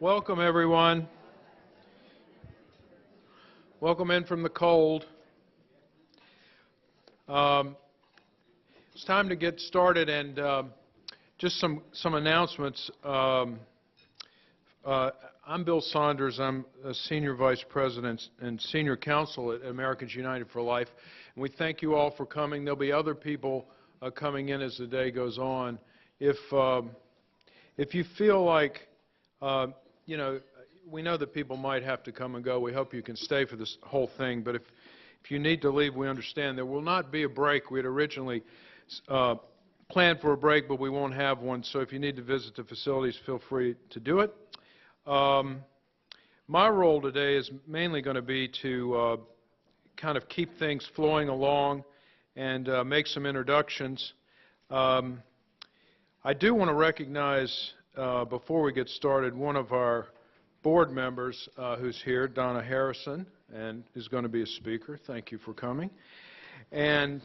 Welcome, everyone. Welcome in from the cold. It's time to get started, and just some announcements. I'm Bill Saunders. I'm a Senior Vice President and Senior Counsel at Americans United for Life, and we thank you all for coming. There'll be other people coming in as the day goes on. If you feel like you know, we know that people might have to come and go. We hope you can stay for this whole thing. But if you need to leave, we understand. There will not be a break. We had originally planned for a break, but we won't have one. So if you need to visit the facilities, feel free to do it. My role today is mainly going to be to kind of keep things flowing along and make some introductions. I do want to recognize, before we get started, one of our board members who's here, Donna Harrison, and is going to be a speaker. Thank you for coming. And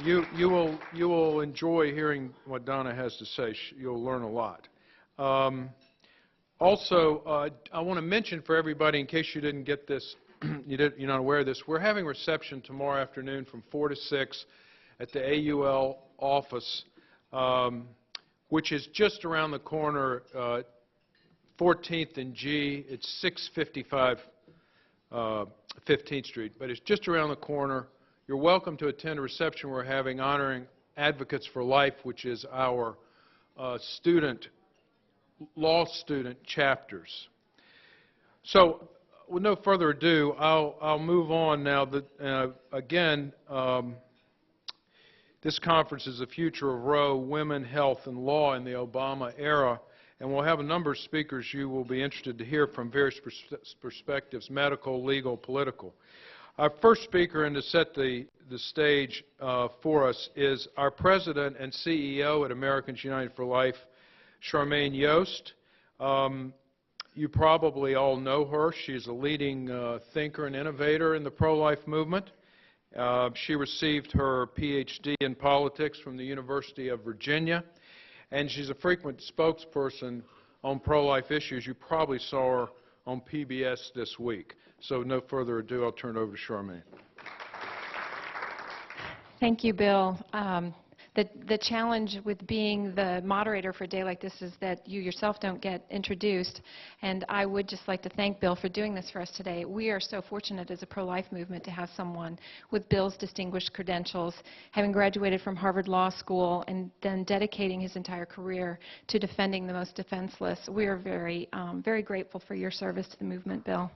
you will enjoy hearing what Donna has to say. You'll learn a lot. Also, I want to mention for everybody, in case you didn't get this, you're not aware of this, we're having a reception tomorrow afternoon from 4 to 6 at the AUL office, which is just around the corner, 14th and G. It's 655 15th Street, but it's just around the corner. You're welcome to attend a reception we're having honoring Advocates for Life, which is our law student chapters. So, with no further ado, I'll move on now. Again, this conference is the future of Roe, women, health, and law in the Obama era, and we'll have a number of speakers you will be interested to hear from various perspectives, medical, legal, political. Our first speaker, and to set the stage for us, is our President and CEO at Americans United for Life, Charmaine Yost. You probably all know her. She's a leading thinker and innovator in the pro-life movement. She received her Ph.D. in politics from the University of Virginia, and she's a frequent spokesperson on pro-life issues. You probably saw her on PBS this week. So no further ado, I'll turn it over to Charmaine. Thank you, Bill. The challenge with being the moderator for a day like this is that you yourself don't get introduced, and I would just like to thank Bill for doing this for us today. We are so fortunate as a pro-life movement to have someone with Bill's distinguished credentials, having graduated from Harvard Law School and then dedicating his entire career to defending the most defenseless. We are very, very grateful for your service to the movement, Bill.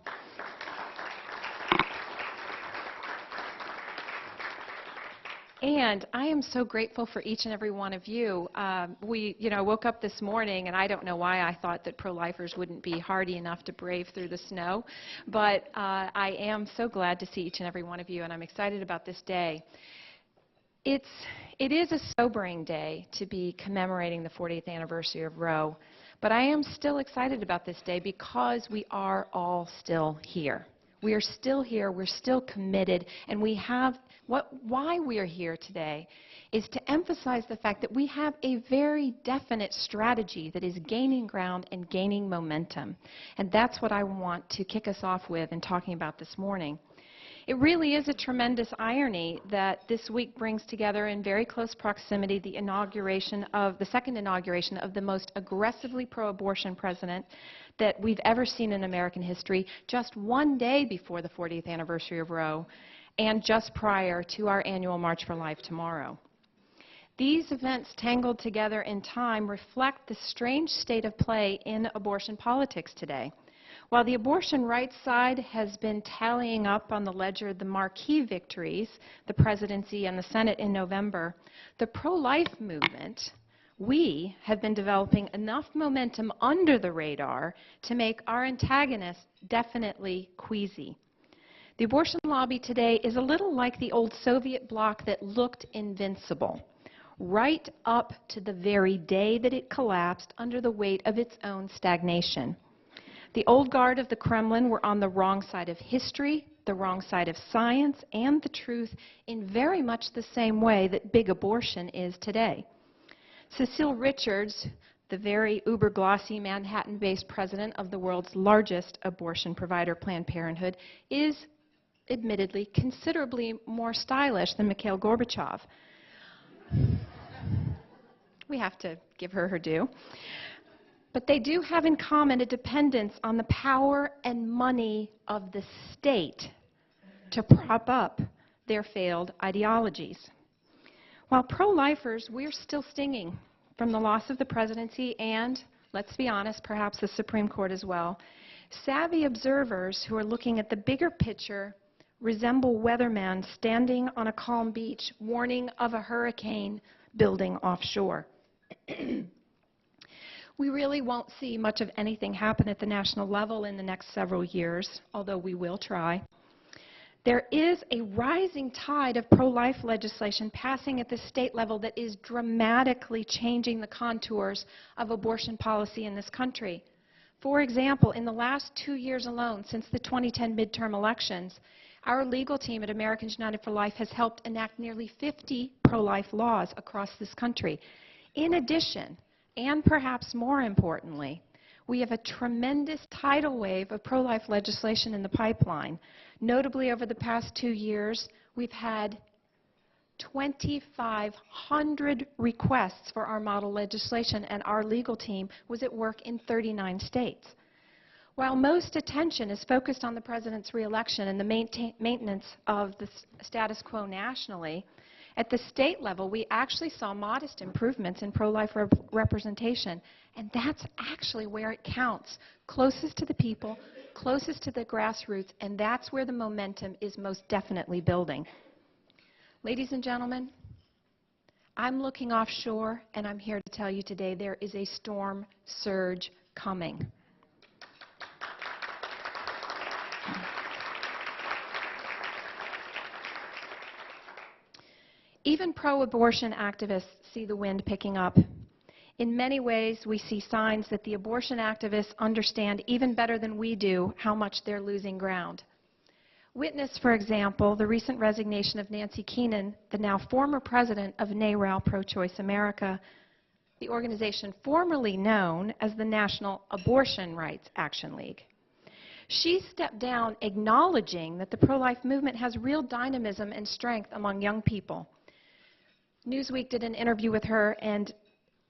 And I am so grateful for each and every one of you. We woke up this morning, and I don't know why I thought that pro-lifers wouldn't be hardy enough to brave through the snow, but I am so glad to see each and every one of you, and I'm excited about this day. It is a sobering day to be commemorating the 40th anniversary of Roe, but I am still excited about this day because we are all still here. We are still here, we're still committed, and we have why we are here today is to emphasize the fact that we have a very definite strategy that is gaining ground and gaining momentum. And that's what I want to kick us off with in talking about this morning. It really is a tremendous irony that this week brings together in very close proximity the second inauguration of the most aggressively pro-abortion president that we've ever seen in American history, just one day before the 40th anniversary of Roe, and just prior to our annual March for Life tomorrow. These events tangled together in time reflect the strange state of play in abortion politics today. While the abortion rights side has been tallying up on the ledger the marquee victories, the presidency and the Senate in November, the pro-life movement, we have been developing enough momentum under the radar to make our antagonists definitely queasy. The abortion lobby today is a little like the old Soviet bloc that looked invincible, right up to the very day that it collapsed under the weight of its own stagnation. The old guard of the Kremlin were on the wrong side of history, the wrong side of science, and the truth in very much the same way that big abortion is today. Cecile Richards, the very uber-glossy Manhattan-based president of the world's largest abortion provider, Planned Parenthood, is admittedly considerably more stylish than Mikhail Gorbachev. We have to give her her due. But they do have in common a dependence on the power and money of the state to prop up their failed ideologies. While pro-lifers, we're still stinging from the loss of the presidency and, let's be honest, perhaps the Supreme Court as well. Savvy observers who are looking at the bigger picture resemble weathermen standing on a calm beach warning of a hurricane building offshore. We really won't see much of anything happen at the national level in the next several years, although we will try. There is a rising tide of pro-life legislation passing at the state level that is dramatically changing the contours of abortion policy in this country. For example, in the last 2 years alone, since the 2010 midterm elections, our legal team at Americans United for Life has helped enact nearly 50 pro-life laws across this country. In addition, and perhaps more importantly, we have a tremendous tidal wave of pro-life legislation in the pipeline. Notably, over the past 2 years, we've had 2,500 requests for our model legislation, and our legal team was at work in 39 states. While most attention is focused on the president's reelection and the maintenance of the status quo nationally, at the state level, we actually saw modest improvements in pro-life representation, and that's actually where it counts, closest to the people, closest to the grassroots, and that's where the momentum is most definitely building. Ladies and gentlemen, I'm looking offshore, and I'm here to tell you today there is a storm surge coming. Even pro-abortion activists see the wind picking up. In many ways, we see signs that the abortion activists understand even better than we do how much they're losing ground. Witness, for example, the recent resignation of Nancy Keenan, the now former president of NARAL Pro-Choice America, the organization formerly known as the National Abortion Rights Action League. She stepped down acknowledging that the pro-life movement has real dynamism and strength among young people. Newsweek did an interview with her, and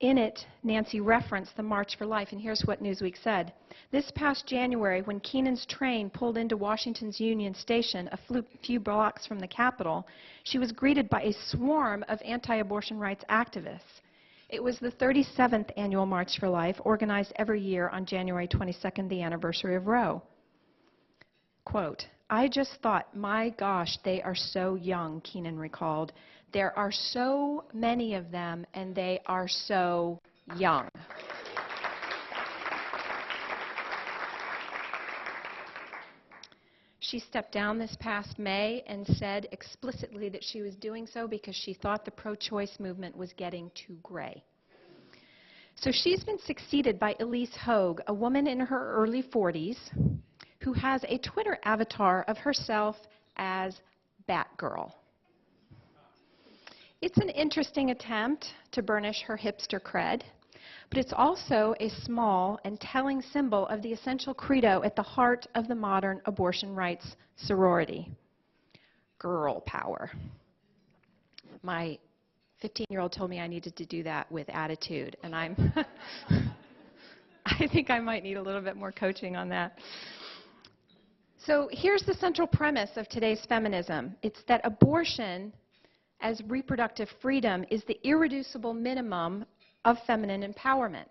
in it, Nancy referenced the March for Life, and here's what Newsweek said. This past January, when Keenan's train pulled into Washington's Union Station, a few blocks from the Capitol, she was greeted by a swarm of anti-abortion rights activists. It was the 37th annual March for Life, organized every year on January 22nd, the anniversary of Roe. Quote, "I just thought, my gosh, they are so young," Keenan recalled. "There are so many of them, and they are so young." She stepped down this past May and said explicitly that she was doing so because she thought the pro-choice movement was getting too gray. So she's been succeeded by Elise Hogue, a woman in her early 40s who has a Twitter avatar of herself as Batgirl. It's an interesting attempt to burnish her hipster cred, but it's also a small and telling symbol of the essential credo at the heart of the modern abortion rights sorority: girl power. My 15-year-old told me I needed to do that with attitude, and I think I might need a little bit more coaching on that. So here's the central premise of today's feminism. It's that abortion as reproductive freedom is the irreducible minimum of feminine empowerment.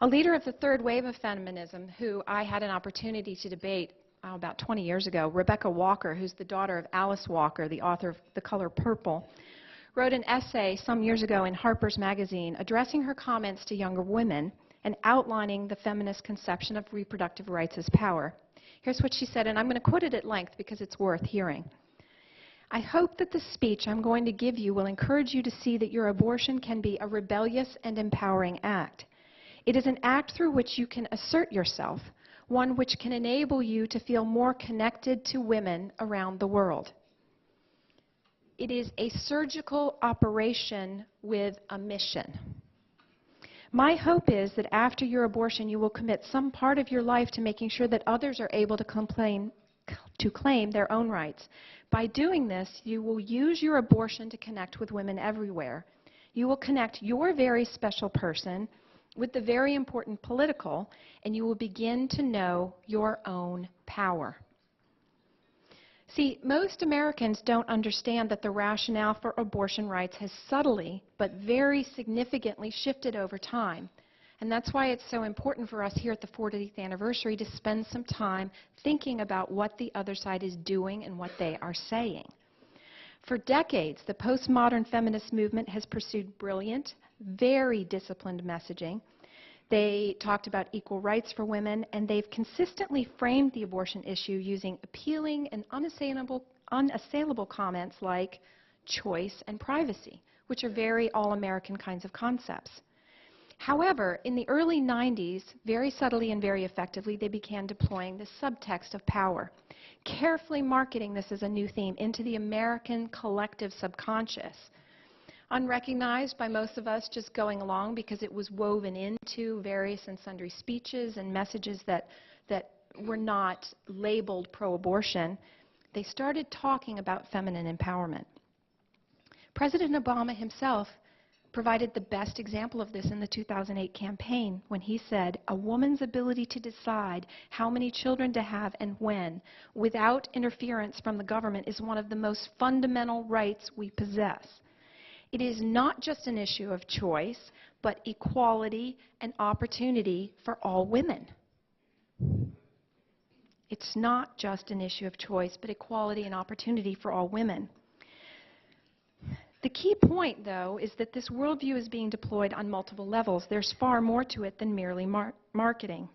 A leader of the third wave of feminism, who I had an opportunity to debate about 20 years ago, Rebecca Walker, who's the daughter of Alice Walker, the author of The Color Purple, wrote an essay some years ago in Harper's Magazine addressing her comments to younger women and outlining the feminist conception of reproductive rights as power. Here's what she said, and I'm going to quote it at length because it's worth hearing. "I hope that the speech I'm going to give you will encourage you to see that your abortion can be a rebellious and empowering act. It is an act through which you can assert yourself, one which can enable you to feel more connected to women around the world. It is a surgical operation with a mission. My hope is that after your abortion, you will commit some part of your life to making sure that others are able to claim their own rights. By doing this, you will use your abortion to connect with women everywhere. You will connect your very special person with the very important political, and you will begin to know your own power. See, most Americans don't understand that the rationale for abortion rights has subtly but very significantly shifted over time. And that's why it's so important for us here at the 40th anniversary to spend some time thinking about what the other side is doing and what they are saying. For decades, the postmodern feminist movement has pursued brilliant, very disciplined messaging. They talked about equal rights for women, and they've consistently framed the abortion issue using appealing and unassailable comments like choice and privacy, which are very all-American kinds of concepts. However, in the early 90s, very subtly and very effectively, they began deploying the subtext of power, carefully marketing this as a new theme into the American collective subconscious. Unrecognized by most of us just going along because it was woven into various and sundry speeches and messages that were not labeled pro-abortion, they started talking about feminine empowerment. President Obama himself provided the best example of this in the 2008 campaign when he said, "A woman's ability to decide how many children to have and when, without interference from the government, is one of the most fundamental rights we possess. It is not just an issue of choice, but equality and opportunity for all women." It's not just an issue of choice, but equality and opportunity for all women. The key point, though, is that this worldview is being deployed on multiple levels. There's far more to it than merely marketing.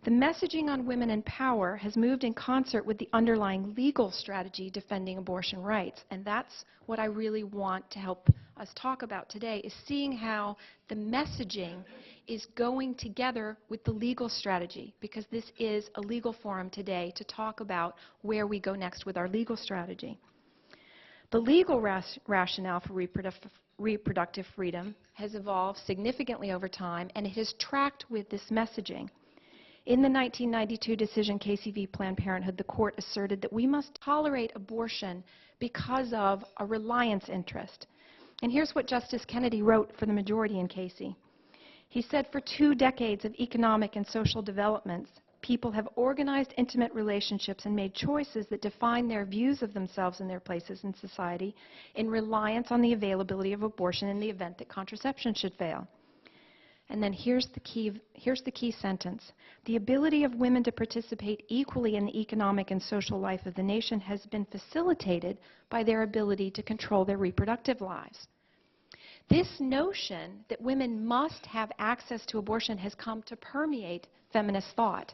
The messaging on women in power has moved in concert with the underlying legal strategy defending abortion rights, and that's what I really want to help us talk about today, is seeing how the messaging is going together with the legal strategy, because this is a legal forum today to talk about where we go next with our legal strategy. The legal rationale for reproductive freedom has evolved significantly over time, and it has tracked with this messaging. In the 1992 decision Casey v. Planned Parenthood, the court asserted that we must tolerate abortion because of a reliance interest. And here's what Justice Kennedy wrote for the majority in Casey. He said, "For 2 decades of economic and social developments, people have organized intimate relationships and made choices that define their views of themselves and their places in society in reliance on the availability of abortion in the event that contraception should fail." And then here's the key sentence. "The ability of women to participate equally in the economic and social life of the nation has been facilitated by their ability to control their reproductive lives." This notion that women must have access to abortion has come to permeate feminist thought.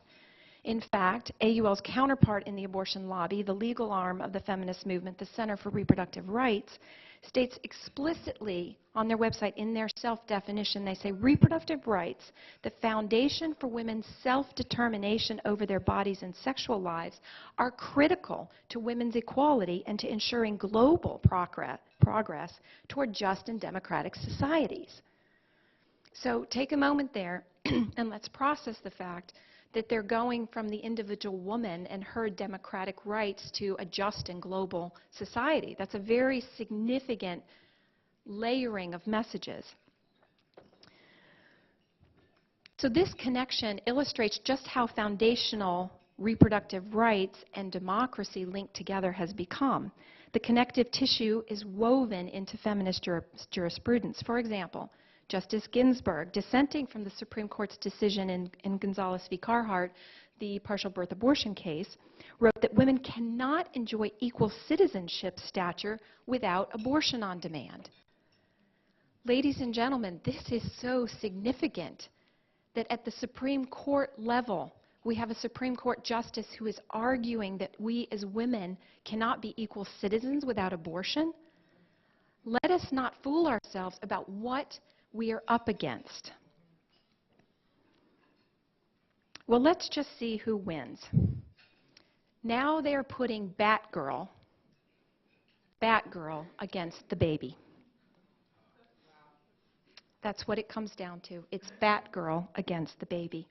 In fact, AUL's counterpart in the abortion lobby, the legal arm of the feminist movement, the Center for Reproductive Rights, states explicitly on their website in their self-definition, they say, "Reproductive rights, the foundation for women's self-determination over their bodies and sexual lives, are critical to women's equality and to ensuring global progress toward just and democratic societies." So take a moment there and let's process the fact that they're going from the individual woman and her democratic rights to a just and global society. That's a very significant layering of messages. So this connection illustrates just how foundational reproductive rights and democracy linked together has become. The connective tissue is woven into feminist jurisprudence. For example, Justice Ginsburg, dissenting from the Supreme Court's decision in Gonzales v. Carhart, the partial birth abortion case, wrote that women cannot enjoy equal citizenship stature without abortion on demand. Ladies and gentlemen, this is so significant that at the Supreme Court level, we have a Supreme Court justice who is arguing that we as women cannot be equal citizens without abortion. Let us not fool ourselves about what we are up against. Well, let's just see who wins. Now they're putting Batgirl against the baby. That's what it comes down to. It's Batgirl against the baby.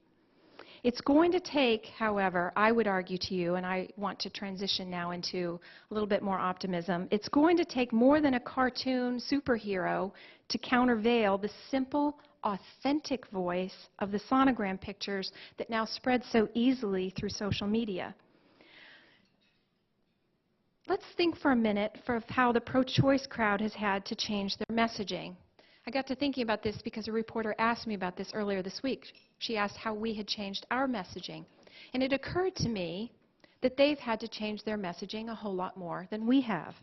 It's going to take, however, I would argue to you, and I want to transition now into a little bit more optimism, it's going to take more than a cartoon superhero to countervail the simple, authentic voice of the sonogram pictures that now spread so easily through social media. Let's think for a minute of how the pro-choice crowd has had to change their messaging. I got to thinking about this because a reporter asked me about this earlier this week. She asked how we had changed our messaging. And it occurred to me that they've had to change their messaging a whole lot more than we have.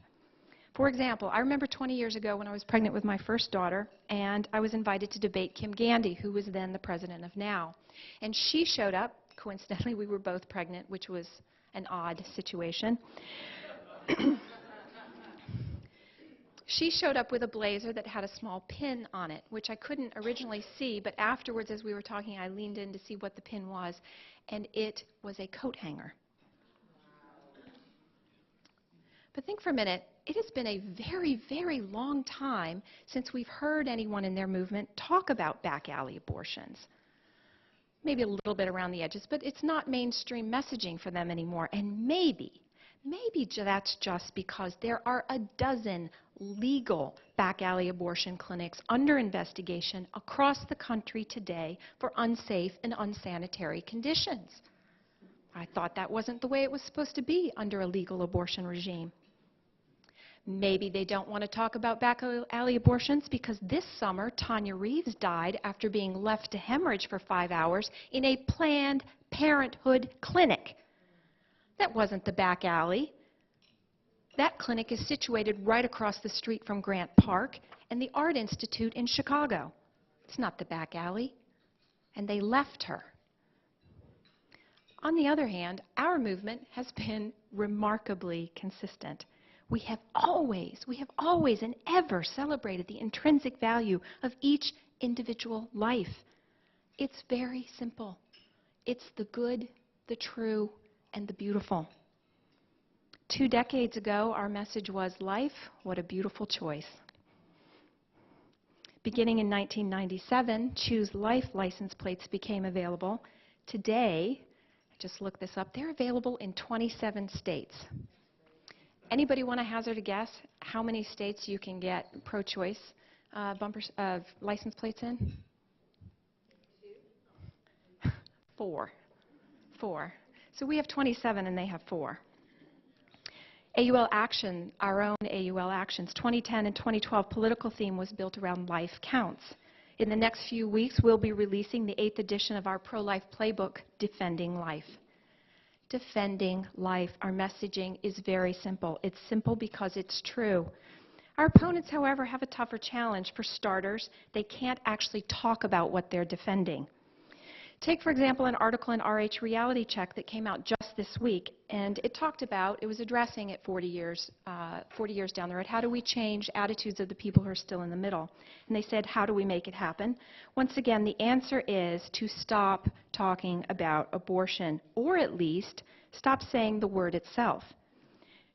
For example, I remember 20 years ago when I was pregnant with my first daughter, and I was invited to debate Kim Gandy, who was then the president of NOW. And she showed up. Coincidentally, we were both pregnant, which was an odd situation. She showed up with a blazer that had a small pin on it, which I couldn't originally see, but afterwards as we were talking, I leaned in to see what the pin was, and it was a coat hanger. But think for a minute, it has been a very, very long time since we've heard anyone in their movement talk about back alley abortions. Maybe a little bit around the edges, but it's not mainstream messaging for them anymore, and maybe that's just because there are a dozen legal back alley abortion clinics under investigation across the country today for unsafe and unsanitary conditions. I thought that wasn't the way it was supposed to be under a legal abortion regime. Maybe they don't want to talk about back alley abortions because this summer Tanya Reeves died after being left to hemorrhage for 5 hours in a Planned Parenthood clinic. That wasn't the back alley. That clinic is situated right across the street from Grant Park and the Art Institute in Chicago. It's not the back alley. And they left her. On the other hand, our movement has been remarkably consistent. We have always and ever celebrated the intrinsic value of each individual life. It's very simple. It's the good, the true, and the beautiful. 2 decades ago, our message was, life, what a beautiful choice. Beginning in 1997, Choose Life license plates became available. Today, I just looked this up, they're available in 27 states. Anybody want to hazard a guess how many states you can get pro-choice license plates in? 4. So we have 27 and they have 4. AUL Action, our own AUL Action's 2010 and 2012 political theme was built around life counts. In the next few weeks, we'll be releasing the 8th edition of our pro-life playbook, Defending Life. Defending life. Our messaging is very simple. It's simple because it's true. Our opponents, however, have a tougher challenge. For starters, they can't actually talk about what they're defending. Take, for example, an article in RH Reality Check that came out just this week, and it was addressing it 40 years down the road. How do we change attitudes of the people who are still in the middle? And they said, how do we make it happen? Once again, the answer is to stop talking about abortion, or at least stop saying the word itself.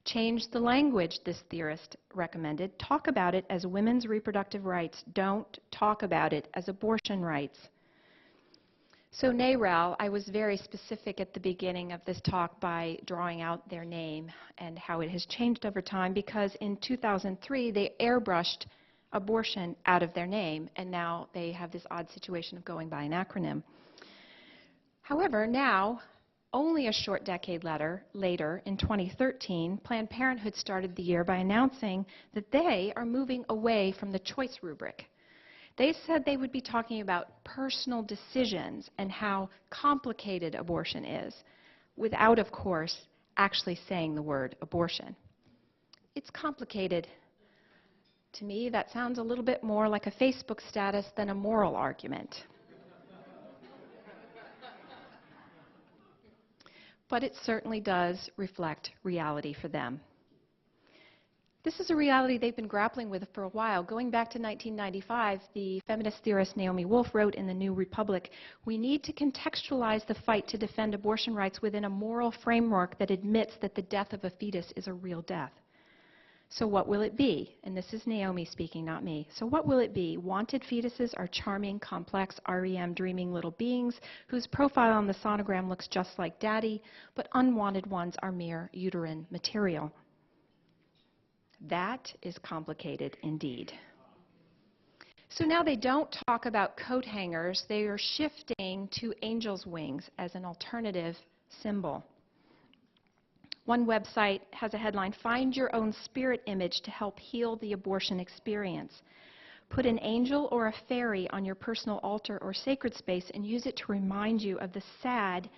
Change the language, this theorist recommended. Talk about it as women's reproductive rights. Don't talk about it as abortion rights. So NARAL, I was very specific at the beginning of this talk by drawing out their name and how it has changed over time, because in 2003 they airbrushed abortion out of their name, and now they have this odd situation of going by an acronym. However, now, only a short decade later, in 2013, Planned Parenthood started the year by announcing that they are moving away from the choice rubric. They said they would be talking about personal decisions and how complicated abortion is, without, of course, actually saying the word abortion. It's complicated. To me, that sounds a little bit more like a Facebook status than a moral argument. But it certainly does reflect reality for them. This is a reality they've been grappling with for a while. Going back to 1995, the feminist theorist Naomi Wolf wrote in The New Republic, "We need to contextualize the fight to defend abortion rights within a moral framework that admits that the death of a fetus is a real death." So what will it be? And this is Naomi speaking, not me. So what will it be? Wanted fetuses are charming, complex, REM dreaming little beings whose profile on the sonogram looks just like daddy, but unwanted ones are mere uterine material. That is complicated indeed. So now they don't talk about coat hangers. They are shifting to angel's wings as an alternative symbol. One website has a headline, "Find your own spirit image to help heal the abortion experience. Put an angel or a fairy on your personal altar or sacred space and use it to remind you of the sad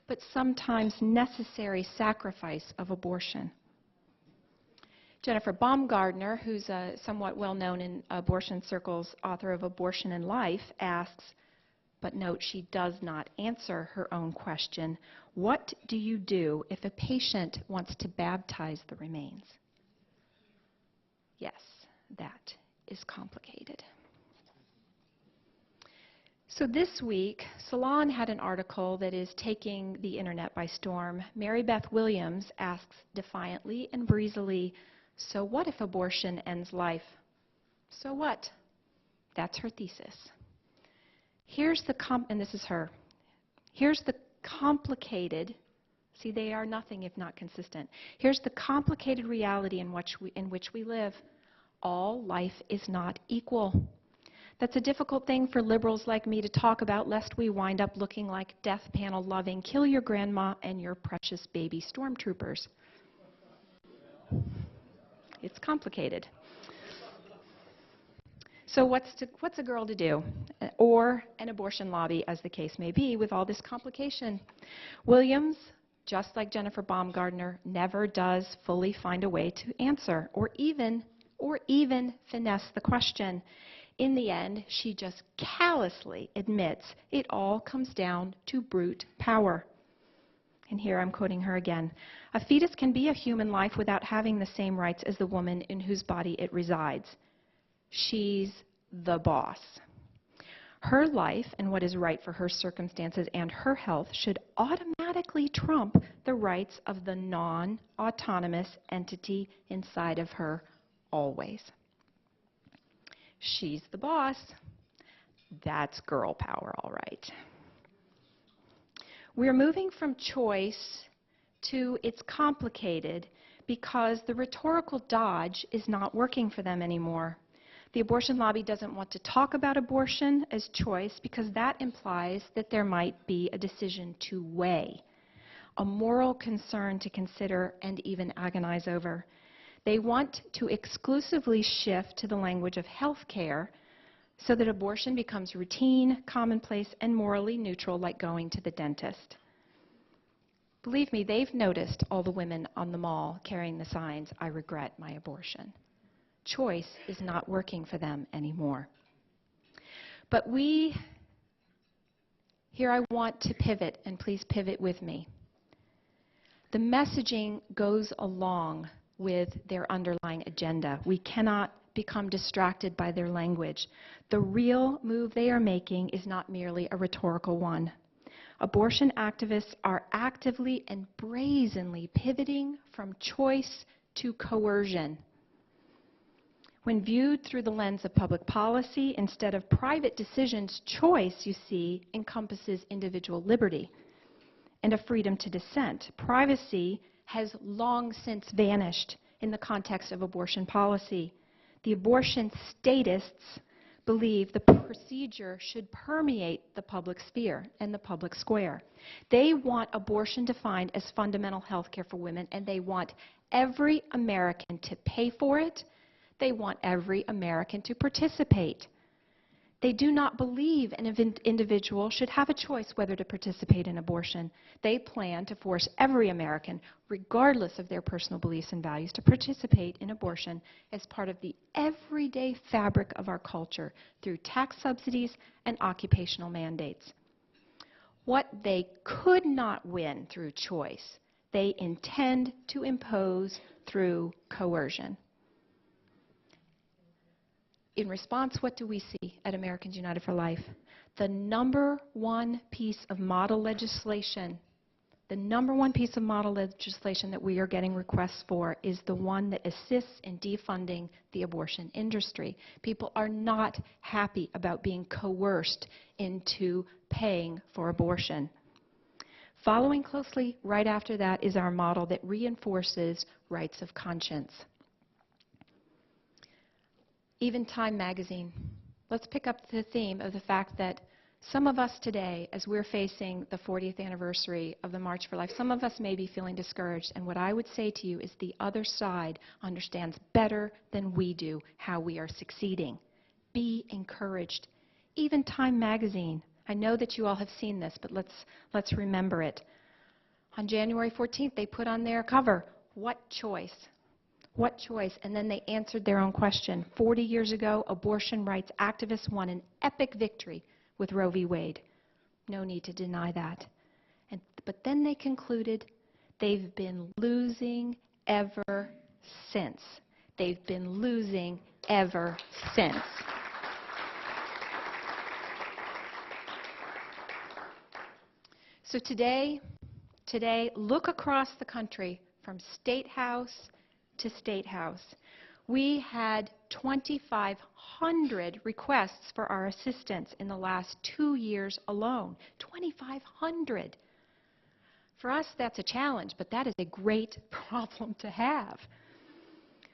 but sometimes necessary sacrifice of abortion." Jennifer Baumgardner, who's a somewhat well-known in abortion circles author of Abortion and Life, asks, but note she does not answer her own question, what do you do if a patient wants to baptize the remains? Yes, that is complicated. So this week, Salon had an article that is taking the internet by storm. Mary Beth Williams asks defiantly and breezily, so what if abortion ends life? So what? That's her thesis. And this is her. Here's the complicated, see, they are nothing if not consistent. Here's the complicated reality in which we live. All life is not equal. That's a difficult thing for liberals like me to talk about, lest we wind up looking like death panel loving, kill your grandma and your precious baby stormtroopers. It's complicated. So what's a girl to do? Or an abortion lobby, as the case may be, with all this complication? Williams, just like Jennifer Baumgardner, never does fully find a way to answer or even finesse the question. In the end, she just callously admits it all comes down to brute power. And here I'm quoting her again. A fetus can be a human life without having the same rights as the woman in whose body it resides. She's the boss. Her life and what is right for her circumstances and her health should automatically trump the rights of the non-autonomous entity inside of her always. She's the boss. That's girl power, all right. We're moving from choice to it's complicated because the rhetorical dodge is not working for them anymore. The abortion lobby doesn't want to talk about abortion as choice because that implies that there might be a decision to weigh, a moral concern to consider and even agonize over. They want to exclusively shift to the language of health care so that abortion becomes routine, commonplace, and morally neutral like going to the dentist. Believe me, they've noticed all the women on the mall carrying the signs, "I regret my abortion." Choice is not working for them anymore. But here I want to pivot, and please pivot with me. The messaging goes along with their underlying agenda. We cannot become distracted by their language. The real move they are making is not merely a rhetorical one. Abortion activists are actively and brazenly pivoting from choice to coercion. When viewed through the lens of public policy, instead of private decisions, choice, you see, encompasses individual liberty and a freedom to dissent. Privacy has long since vanished in the context of abortion policy. The abortion statists believe the procedure should permeate the public sphere and the public square. They want abortion defined as fundamental health care for women, and they want every American to pay for it. They want every American to participate. They do not believe an individual should have a choice whether to participate in abortion. They plan to force every American, regardless of their personal beliefs and values, to participate in abortion as part of the everyday fabric of our culture through tax subsidies and occupational mandates. What they could not win through choice, they intend to impose through coercion. In response, what do we see at Americans United for Life? The number one piece of model legislation The number one piece of model legislation that we are getting requests for is the one that assists in defunding the abortion industry. People are not happy about being coerced into paying for abortion. Following closely right after that is our model that reinforces rights of conscience. Even Time magazine. Let's pick up the theme of the fact that some of us today, as we're facing the 40th anniversary of the March for Life, some of us may be feeling discouraged. And what I would say to you is the other side understands better than we do how we are succeeding. Be encouraged. Even Time magazine. I know that you all have seen this, but let's remember it. On January 14th, they put on their cover, "What choice?" What choice? And then they answered their own question. 40 years ago, abortion rights activists won an epic victory with Roe v. Wade. No need to deny that. But then they concluded they've been losing ever since. They've been losing ever since. So today, look across the country from State House to State House. We had 2,500 requests for our assistance in the last 2 years alone. 2,500. For us, that's a challenge, but that is a great problem to have.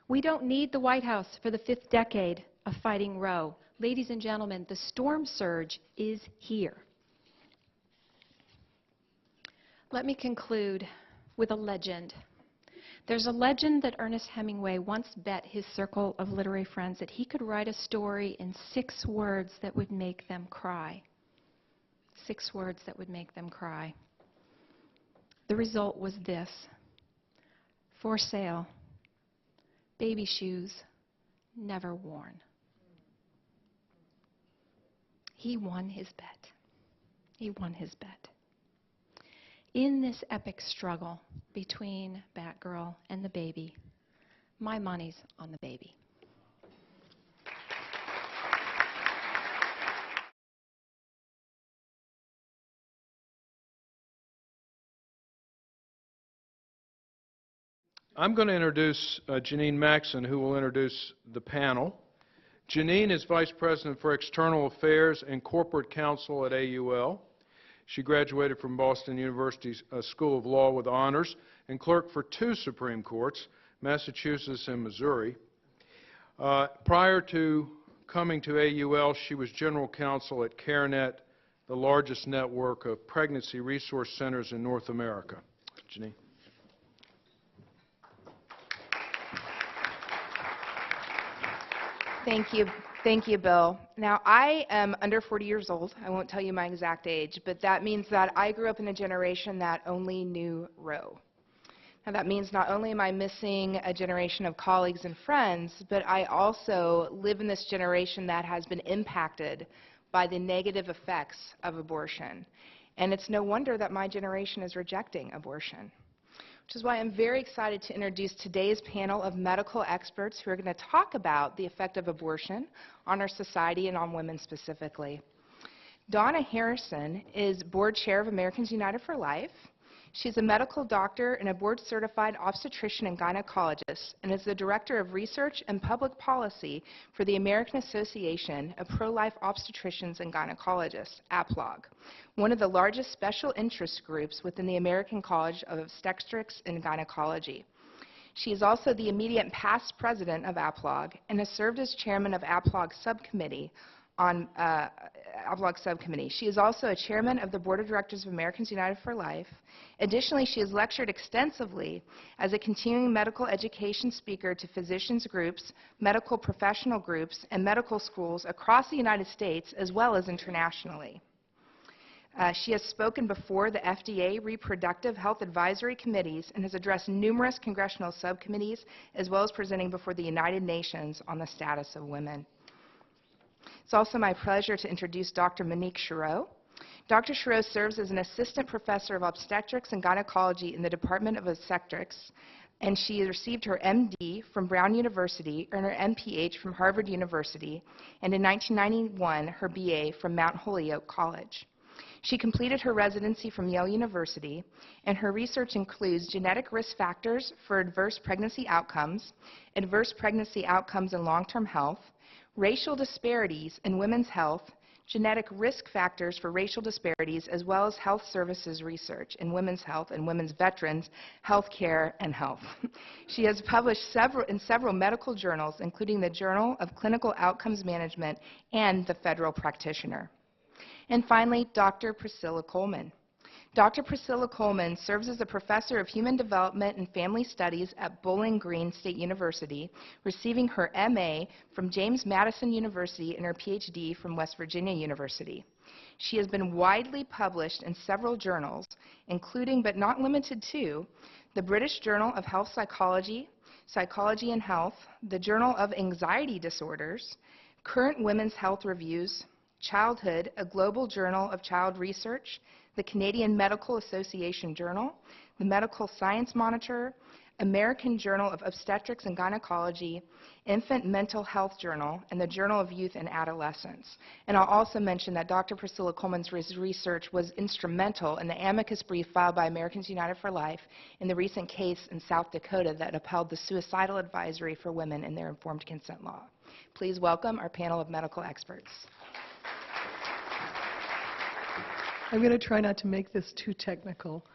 We don't need the White House for the 5th decade of fighting Roe. Ladies and gentlemen, the storm surge is here. Let me conclude with a legend. There's a legend that Ernest Hemingway once bet his circle of literary friends that he could write a story in 6 words that would make them cry. 6 words that would make them cry. The result was this: for sale, baby shoes never worn. He won his bet. He won his bet. In this epic struggle between Batgirl and the baby, my money's on the baby. I'm going to introduce Janine Maxon, who will introduce the panel. Janine is Vice President for External Affairs and Corporate Counsel at AUL. She graduated from Boston University's School of Law with honors and clerked for 2 Supreme Courts, Massachusetts and Missouri. Prior to coming to AUL, she was General Counsel at CareNet, the largest network of pregnancy resource centers in North America. Janine. Thank you, Bill. Now, I am under 40 years old. I won't tell you my exact age, but that means that I grew up in a generation that only knew Roe. Now, that means not only am I missing a generation of colleagues and friends, but I also live in this generation that has been impacted by the negative effects of abortion. And it's no wonder that my generation is rejecting abortion, which is why I'm very excited to introduce today's panel of medical experts who are going to talk about the effect of abortion on our society and on women specifically. Donna Harrison is board chair of Americans United for Life. She's a medical doctor and a board-certified obstetrician and gynecologist, and is the director of research and public policy for the American Association of Pro-Life Obstetricians and Gynecologists, APLOG, one of the largest special interest groups within the American College of Obstetrics and Gynecology. She is also the immediate past president of APLOG and has served as chairman of APLOG subcommittee on APLOG subcommittee. She is also a chairman of the board of directors of Americans United for Life. Additionally, she has lectured extensively as a continuing medical education speaker to physicians groups, medical professional groups, and medical schools across the United States as well as internationally. She has spoken before the FDA Reproductive Health Advisory Committees and has addressed numerous congressional subcommittees as well as presenting before the United Nations on the status of women. It's also my pleasure to introduce Dr. Monique Chereau. Dr. Chereau serves as an assistant professor of obstetrics and gynecology in the Department of Obstetrics, and she received her MD from Brown University and her MPH from Harvard University, and in 1991, her BA from Mount Holyoke College. She completed her residency from Yale University, and her research includes genetic risk factors for adverse pregnancy outcomes in long-term health, racial disparities in women's health, genetic risk factors for racial disparities, as well as health services research in women's health and women's veterans, health care, and health. She has published in several medical journals, including the Journal of Clinical Outcomes Management and the Federal Practitioner. And finally, Dr. Priscilla Coleman. Dr. Priscilla Coleman serves as a professor of human development and family studies at Bowling Green State University, receiving her MA from James Madison University and her PhD from West Virginia University. She has been widely published in several journals, including but not limited to the British Journal of Health Psychology, Psychology and Health, the Journal of Anxiety Disorders, Current Women's Health Reviews, Childhood, a Global Journal of Child Research, the Canadian Medical Association Journal, the Medical Science Monitor, American Journal of Obstetrics and Gynecology, Infant Mental Health Journal, and the Journal of Youth and Adolescence. And I'll also mention that Dr. Priscilla Coleman's research was instrumental in the amicus brief filed by Americans United for Life in the recent case in South Dakota that upheld the suicidal advisory for women in their informed consent law. Please welcome our panel of medical experts. I'm going to try not to make this too technical,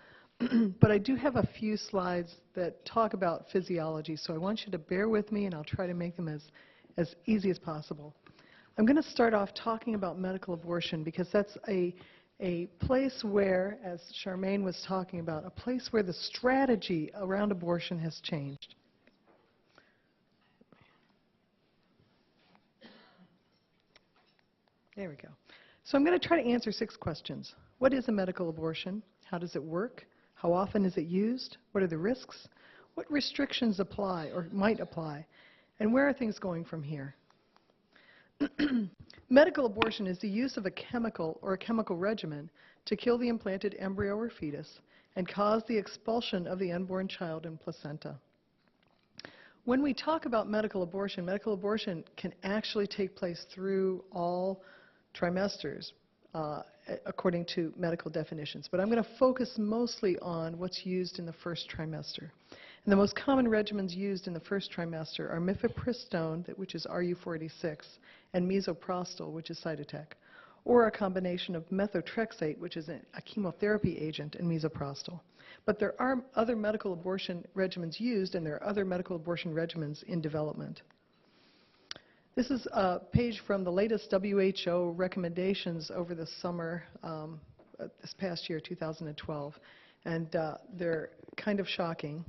but I do have a few slides that talk about physiology, so I want you to bear with me, and I'll try to make them as easy as possible. I'm going to start off talking about medical abortion because that's a place where, as Charmaine was talking about, a place where the strategy around abortion has changed. There we go. So I'm going to try to answer 6 questions. What is a medical abortion? How does it work? How often is it used? What are the risks? What restrictions apply or might apply? And where are things going from here? Medical abortion is the use of a chemical or a chemical regimen to kill the implanted embryo or fetus and cause the expulsion of the unborn child and placenta. When we talk about medical abortion can actually take place through all trimesters, according to medical definitions. But I'm going to focus mostly on what's used in the first trimester. And the most common regimens used in the first trimester are mifepristone, which is RU-486, and misoprostol, which is Cytotec, or a combination of methotrexate, which is a chemotherapy agent, and misoprostol. But there are other medical abortion regimens used, and there are other medical abortion regimens in development. This is a page from the latest WHO recommendations over the summer, this past year, 2012, and they're kind of shocking.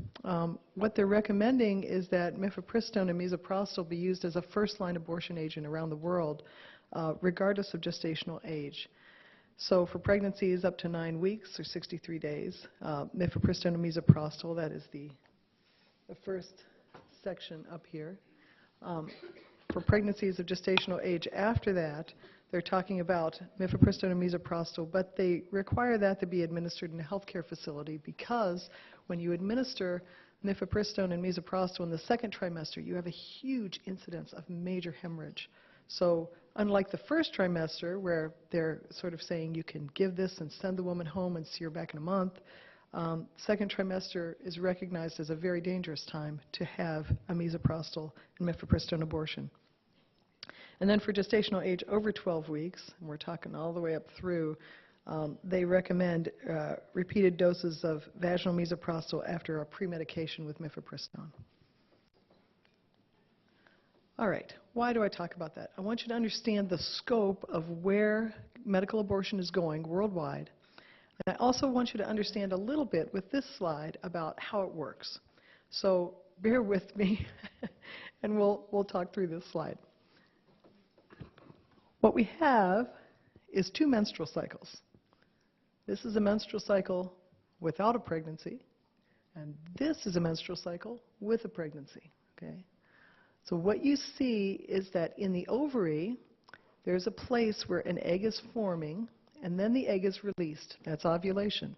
What they're recommending is that mifepristone and misoprostol be used as a first-line abortion agent around the world, regardless of gestational age. So for pregnancies up to 9 weeks or 63 days, mifepristone and misoprostol, that is the first section up here. For pregnancies of gestational age after that, they're talking about mifepristone and misoprostol, but they require that to be administered in a healthcare facility because when you administer mifepristone and misoprostol in the second trimester, you have a huge incidence of major hemorrhage. So unlike the first trimester, where they're sort of saying you can give this and send the woman home and see her back in a month, second trimester is recognized as a very dangerous time to have a misoprostol and mifepristone abortion. And then for gestational age over 12 weeks, and we're talking all the way up through, they recommend repeated doses of vaginal misoprostol after a premedication with mifepristone. All right, why do I talk about that? I want you to understand the scope of where medical abortion is going worldwide. And I also want you to understand a little bit with this slide about how it works. So bear with me, and we'll talk through this slide. What we have is 2 menstrual cycles. This is a menstrual cycle without a pregnancy, and this is a menstrual cycle with a pregnancy. Okay? So what you see is that in the ovary, there's a place where an egg is forming, and then the egg is released. That's ovulation.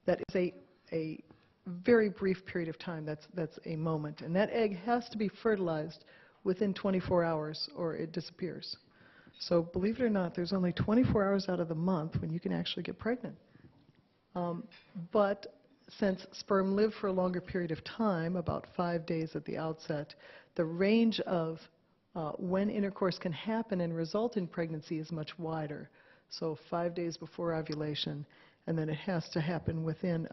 That is a very brief period of time. That's a moment. And that egg has to be fertilized within 24 hours or it disappears. So believe it or not, there's only 24 hours out of the month when you can actually get pregnant. But since sperm live for a longer period of time, about 5 days at the outset, the range of when intercourse can happen and result in pregnancy is much wider. So 5 days before ovulation, and then it has to happen within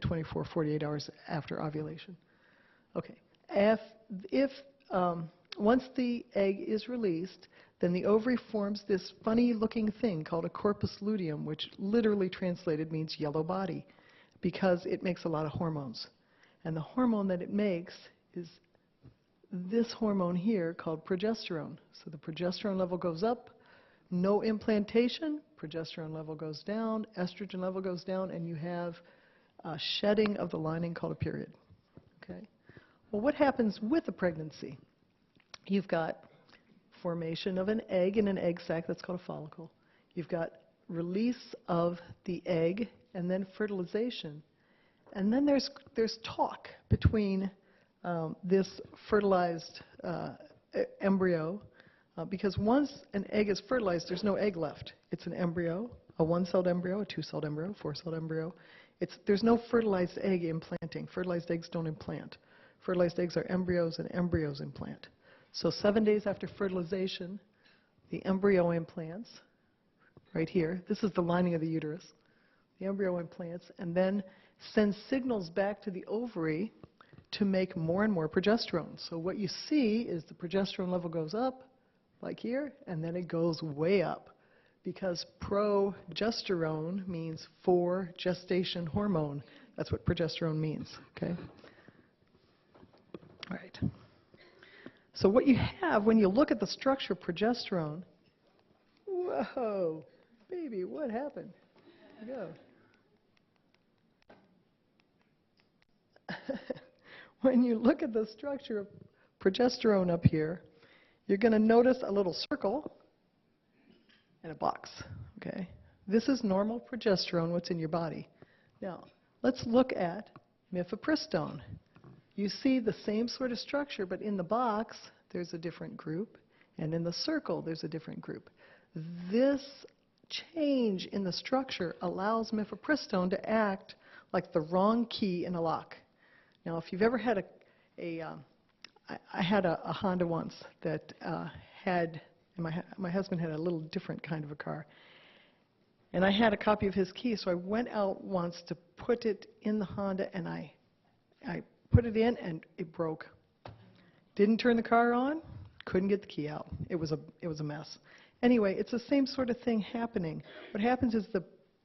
24, 48 hours after ovulation. Okay. Once the egg is released, then the ovary forms this funny-looking thing called a corpus luteum, which literally translated means yellow body, because it makes a lot of hormones. And the hormone that it makes is this hormone here called progesterone. So the progesterone level goes up, no implantation, progesterone level goes down, estrogen level goes down, and you have a shedding of the lining called a period. Okay? Well, what happens with a pregnancy? You've got formation of an egg in an egg sac, that's called a follicle. You've got release of the egg and then fertilization. And then there's talk between this fertilized embryo, because once an egg is fertilized, there's no egg left. It's an embryo, a one-celled embryo, a two-celled embryo, four-celled embryo. There's no fertilized egg implanting. Fertilized eggs don't implant. Fertilized eggs are embryos, and embryos implant. So 7 days after fertilization, the embryo implants right here. This is the lining of the uterus. The embryo implants and then sends signals back to the ovary to make more and more progesterone. So what you see is the progesterone level goes up, like here, and then it goes way up, because progesterone means for gestation hormone. That's what progesterone means, okay? All right. So what you have when you look at the structure of progesterone, whoa, baby, what happened? There you go. When you look at the structure of progesterone up here, you're going to notice a little circle and a box, okay? This is normal progesterone, what's in your body. Now, let's look at mifepristone. You see the same sort of structure, but in the box, there's a different group, and in the circle, there's a different group. This change in the structure allows mifepristone to act like the wrong key in a lock. Now, if you've ever had I had a Honda once that my husband had a little different kind of a car, and I had a copy of his key, so I went out once to put it in the Honda, and I put it in, and it broke. Didn't turn the car on, couldn't get the key out. It was a mess. Anyway, it's the same sort of thing happening. What happens is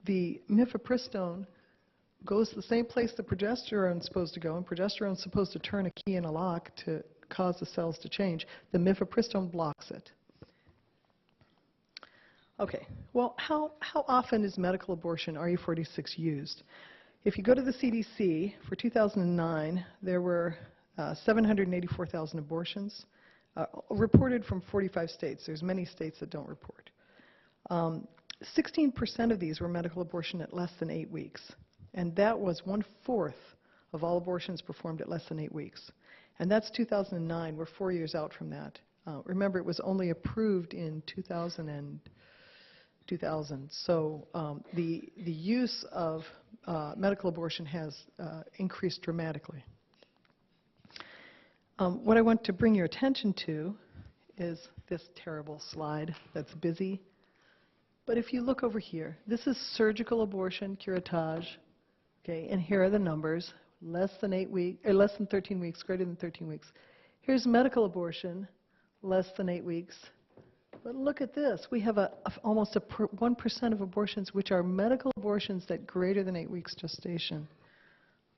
the mifepristone goes the same place the progesterone is supposed to go, and progesterone is supposed to turn a key in a lock to cause the cells to change. The mifepristone blocks it. Okay, well, how often is medical abortion, RE46, used? If you go to the CDC, for 2009, there were 784,000 abortions reported from 45 states. There's many states that don't report. 16% of these were medical abortion at less than 8 weeks. And that was 1/4 of all abortions performed at less than 8 weeks. And that's 2009. We're 4 years out from that. Remember, it was only approved in 2000. So the use of medical abortion has increased dramatically. What I want to bring your attention to is this terrible slide that's busy. But if you look over here, this is surgical abortion, curettage. Okay, and here are the numbers: less than 8 weeks, or less than 13 weeks, greater than 13 weeks. Here's medical abortion, less than 8 weeks. But look at this. We have almost 1% of abortions which are medical abortions that greater than 8 weeks gestation.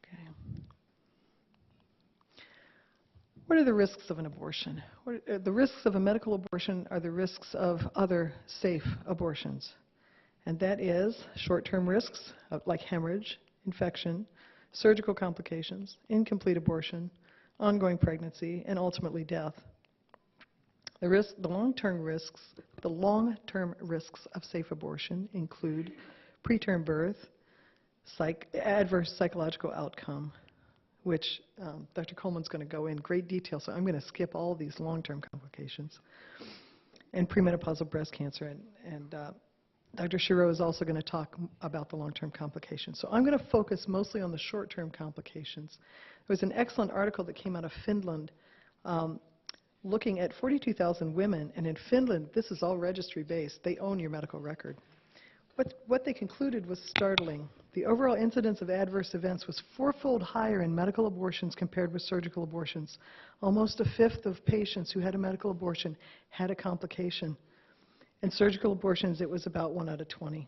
Okay. What are the risks of an abortion? The risks of a medical abortion are the risks of other safe abortions. And that is short-term risks like hemorrhage, infection, surgical complications, incomplete abortion, ongoing pregnancy, and ultimately death. The long-term risks of safe abortion include preterm birth, adverse psychological outcome, which Dr. Coleman's going to go in great detail, so I'm going to skip all of these long-term complications. and premenopausal breast cancer. And Dr. Shiro is also going to talk about the long-term complications. So I'm going to focus mostly on the short-term complications. There was an excellent article that came out of Finland looking at 42,000 women, and in Finland, this is all registry-based. They own your medical record. What they concluded was startling. The overall incidence of adverse events was fourfold higher in medical abortions compared with surgical abortions. Almost a fifth of patients who had a medical abortion had a complication. In surgical abortions, it was about 1 out of 20.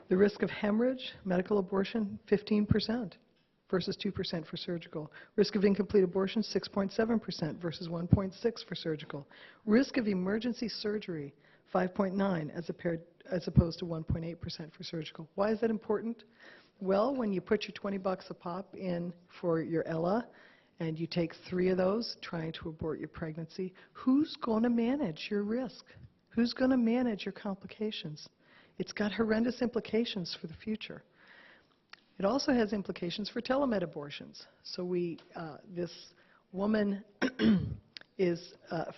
The risk of hemorrhage, medical abortion, 15% versus 2% for surgical. Risk of incomplete abortion, 6.7% versus 1.6% for surgical. Risk of emergency surgery, 5.9% as opposed to 1.8% for surgical. Why is that important? Well, when you put your $20 a pop in for your Ella, and you take 3 of those trying to abort your pregnancy, who's going to manage your risk? Who's going to manage your complications? It's got horrendous implications for the future. It also has implications for telemed abortions. So this woman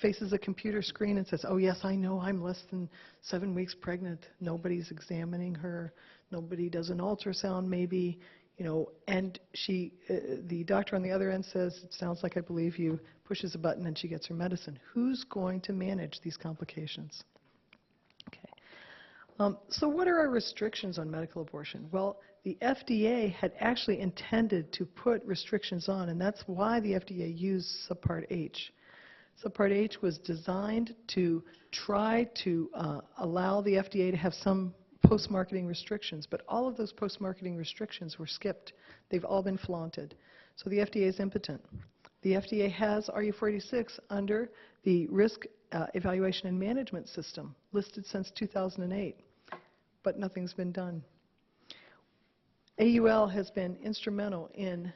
faces a computer screen and says, oh yes, I know I'm less than 7 weeks pregnant. Nobody's examining her. Nobody does an ultrasound maybe. And the doctor on the other end says, it sounds like I believe you, pushes a button and she gets her medicine. Who's going to manage these complications? Okay. So what are our restrictions on medical abortion? Well, the FDA had actually intended to put restrictions on, and that's why the FDA used Subpart H. Subpart H was designed to try to allow the FDA to have some post-marketing restrictions, but all of those post-marketing restrictions were skipped. They've all been flaunted. So the FDA is impotent. The FDA has RU46 under the risk evaluation and management system, listed since 2008, but nothing's been done. AUL has been instrumental in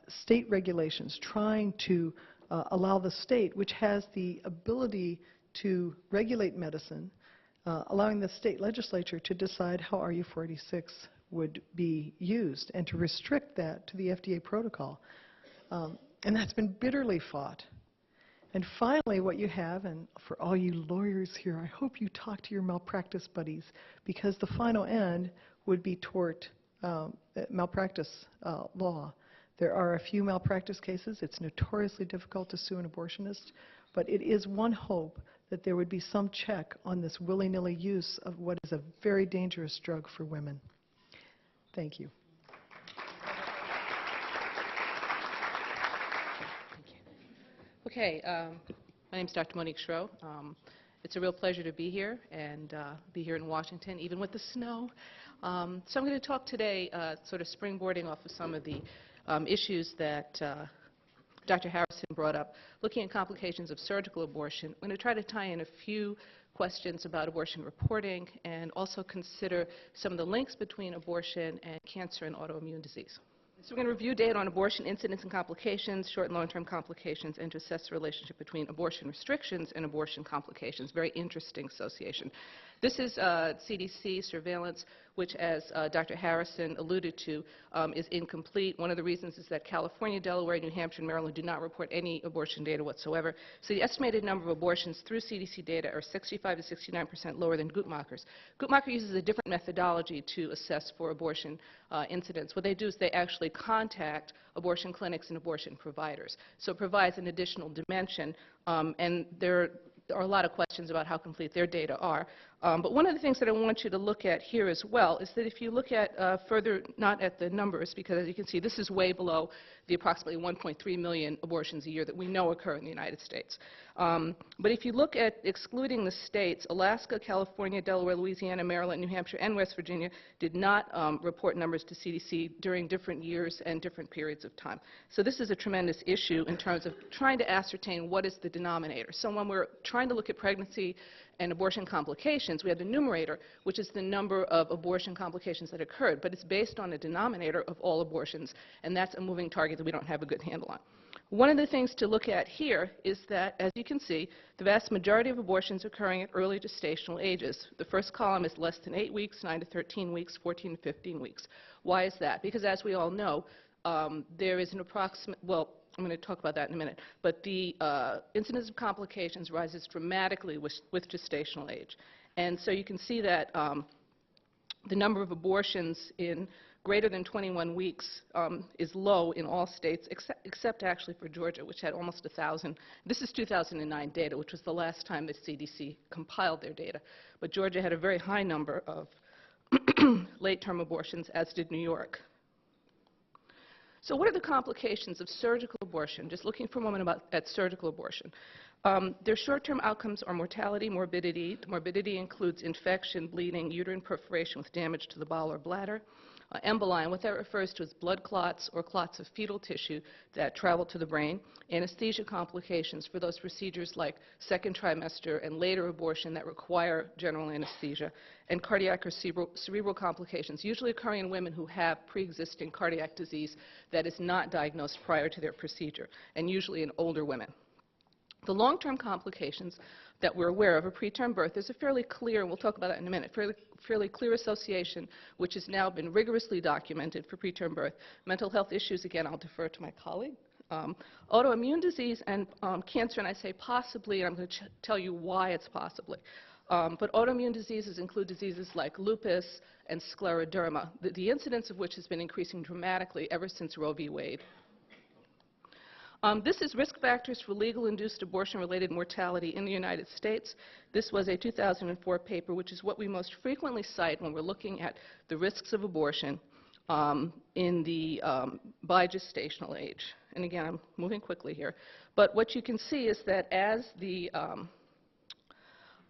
state regulations, trying to allow the state, which has the ability to regulate medicine, allowing the state legislature to decide how RU46 would be used and to restrict that to the FDA protocol. And that's been bitterly fought. And finally, what you have, and for all you lawyers here, I hope you talk to your malpractice buddies, because the final end would be tort malpractice law. There are a few malpractice cases. It's notoriously difficult to sue an abortionist, but it is one hope that there would be some check on this willy-nilly use of what is a very dangerous drug for women. Thank you. Okay, my name is Dr. Monique Schro. It's a real pleasure to be here and be here in Washington, even with the snow. So I'm going to talk today, sort of springboarding off of some of the issues that Dr. Harrison brought up, looking at complications of surgical abortion. I'm going to try to tie in a few questions about abortion reporting and also consider some of the links between abortion and cancer and autoimmune disease. So we're going to review data on abortion incidence and complications, short and long-term complications, and to assess the relationship between abortion restrictions and abortion complications. Very interesting association. This is CDC surveillance, which, as Dr. Harrison alluded to, is incomplete. One of the reasons is that California, Delaware, New Hampshire, and Maryland do not report any abortion data whatsoever. So the estimated number of abortions through CDC data are 65 to 69% lower than Guttmacher's. Guttmacher uses a different methodology to assess for abortion incidence. What they do is they actually contact abortion clinics and abortion providers. So it provides an additional dimension, and there are a lot of questions about how complete their data are. But one of the things that I want you to look at here as well is that if you look at further, not at the numbers, because as you can see, this is way below the approximately 1.3 million abortions a year that we know occur in the United States. But if you look at excluding the states, Alaska, California, Delaware, Louisiana, Maryland, New Hampshire, and West Virginia did not report numbers to CDC during different years and different periods of time. So this is a tremendous issue in terms of trying to ascertain what is the denominator. So when we're trying to look at pregnancy and abortion complications, we have the numerator, which is the number of abortion complications that occurred, but it's based on a denominator of all abortions, and that's a moving target that we don't have a good handle on. One of the things to look at here is that, as you can see, the vast majority of abortions are occurring at early gestational ages. The first column is less than 8 weeks, 9 to 13 weeks, 14 to 15 weeks. Why is that? Because as we all know, there is an approximate, well, I'm going to talk about that in a minute. But the incidence of complications rises dramatically with gestational age. And so you can see that the number of abortions in greater than 21 weeks is low in all states, except actually for Georgia, which had almost 1,000. This is 2009 data, which was the last time the CDC compiled their data. But Georgia had a very high number of late-term abortions, as did New York. So what are the complications of surgical abortion? Just looking for a moment at surgical abortion. Their short-term outcomes are mortality, morbidity. Morbidity includes infection, bleeding, uterine perforation with damage to the bowel or bladder, emboli, and what that refers to is blood clots or clots of fetal tissue that travel to the brain, anesthesia complications for those procedures like second trimester and later abortion that require general anesthesia, and cardiac or cerebral complications, usually occurring in women who have pre-existing cardiac disease that is not diagnosed prior to their procedure, and usually in older women. The long-term complications that we're aware of are preterm birth. There's a fairly clear, and we'll talk about that in a minute, fairly clear association which has now been rigorously documented for preterm birth. Mental health issues, again, I'll defer to my colleague. Autoimmune disease and cancer, and I say possibly, and I'm going to tell you why it's possibly. But autoimmune diseases include diseases like lupus and scleroderma, the incidence of which has been increasing dramatically ever since Roe v. Wade. This is risk factors for legal-induced abortion-related mortality in the United States. This was a 2004 paper, which is what we most frequently cite when we're looking at the risks of abortion in the by gestational age. And again, I'm moving quickly here. But what you can see is that as the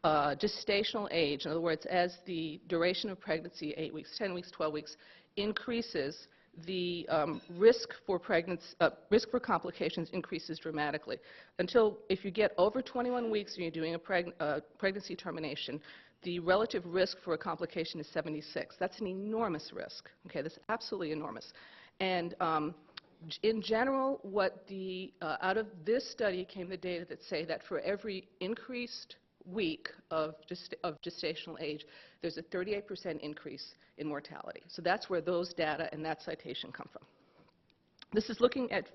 gestational age, in other words, as the duration of pregnancy, 8 weeks, 10 weeks, 12 weeks, increases, the risk for complications increases dramatically. Until, if you get over 21 weeks and you're doing a pregnancy termination, the relative risk for a complication is 76. That's an enormous risk. Okay, that's absolutely enormous. And in general, what out of this study came the data that say that for every increased week of gestational age, there's a 38% increase in mortality. So that's where those data and that citation come from. This is looking at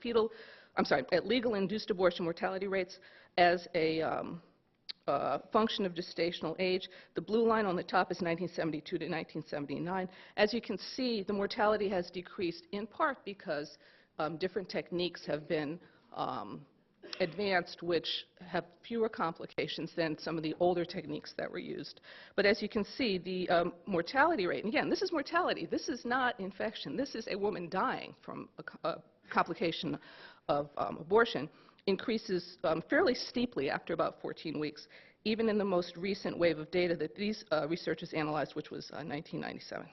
at legal-induced abortion mortality rates as a function of gestational age. The blue line on the top is 1972 to 1979. As you can see, the mortality has decreased in part because different techniques have been advanced, which have fewer complications than some of the older techniques that were used. But as you can see, the mortality rate, and again, this is mortality. This is not infection. This is a woman dying from a complication of abortion, increases fairly steeply after about 14 weeks, even in the most recent wave of data that these researchers analyzed, which was 1997.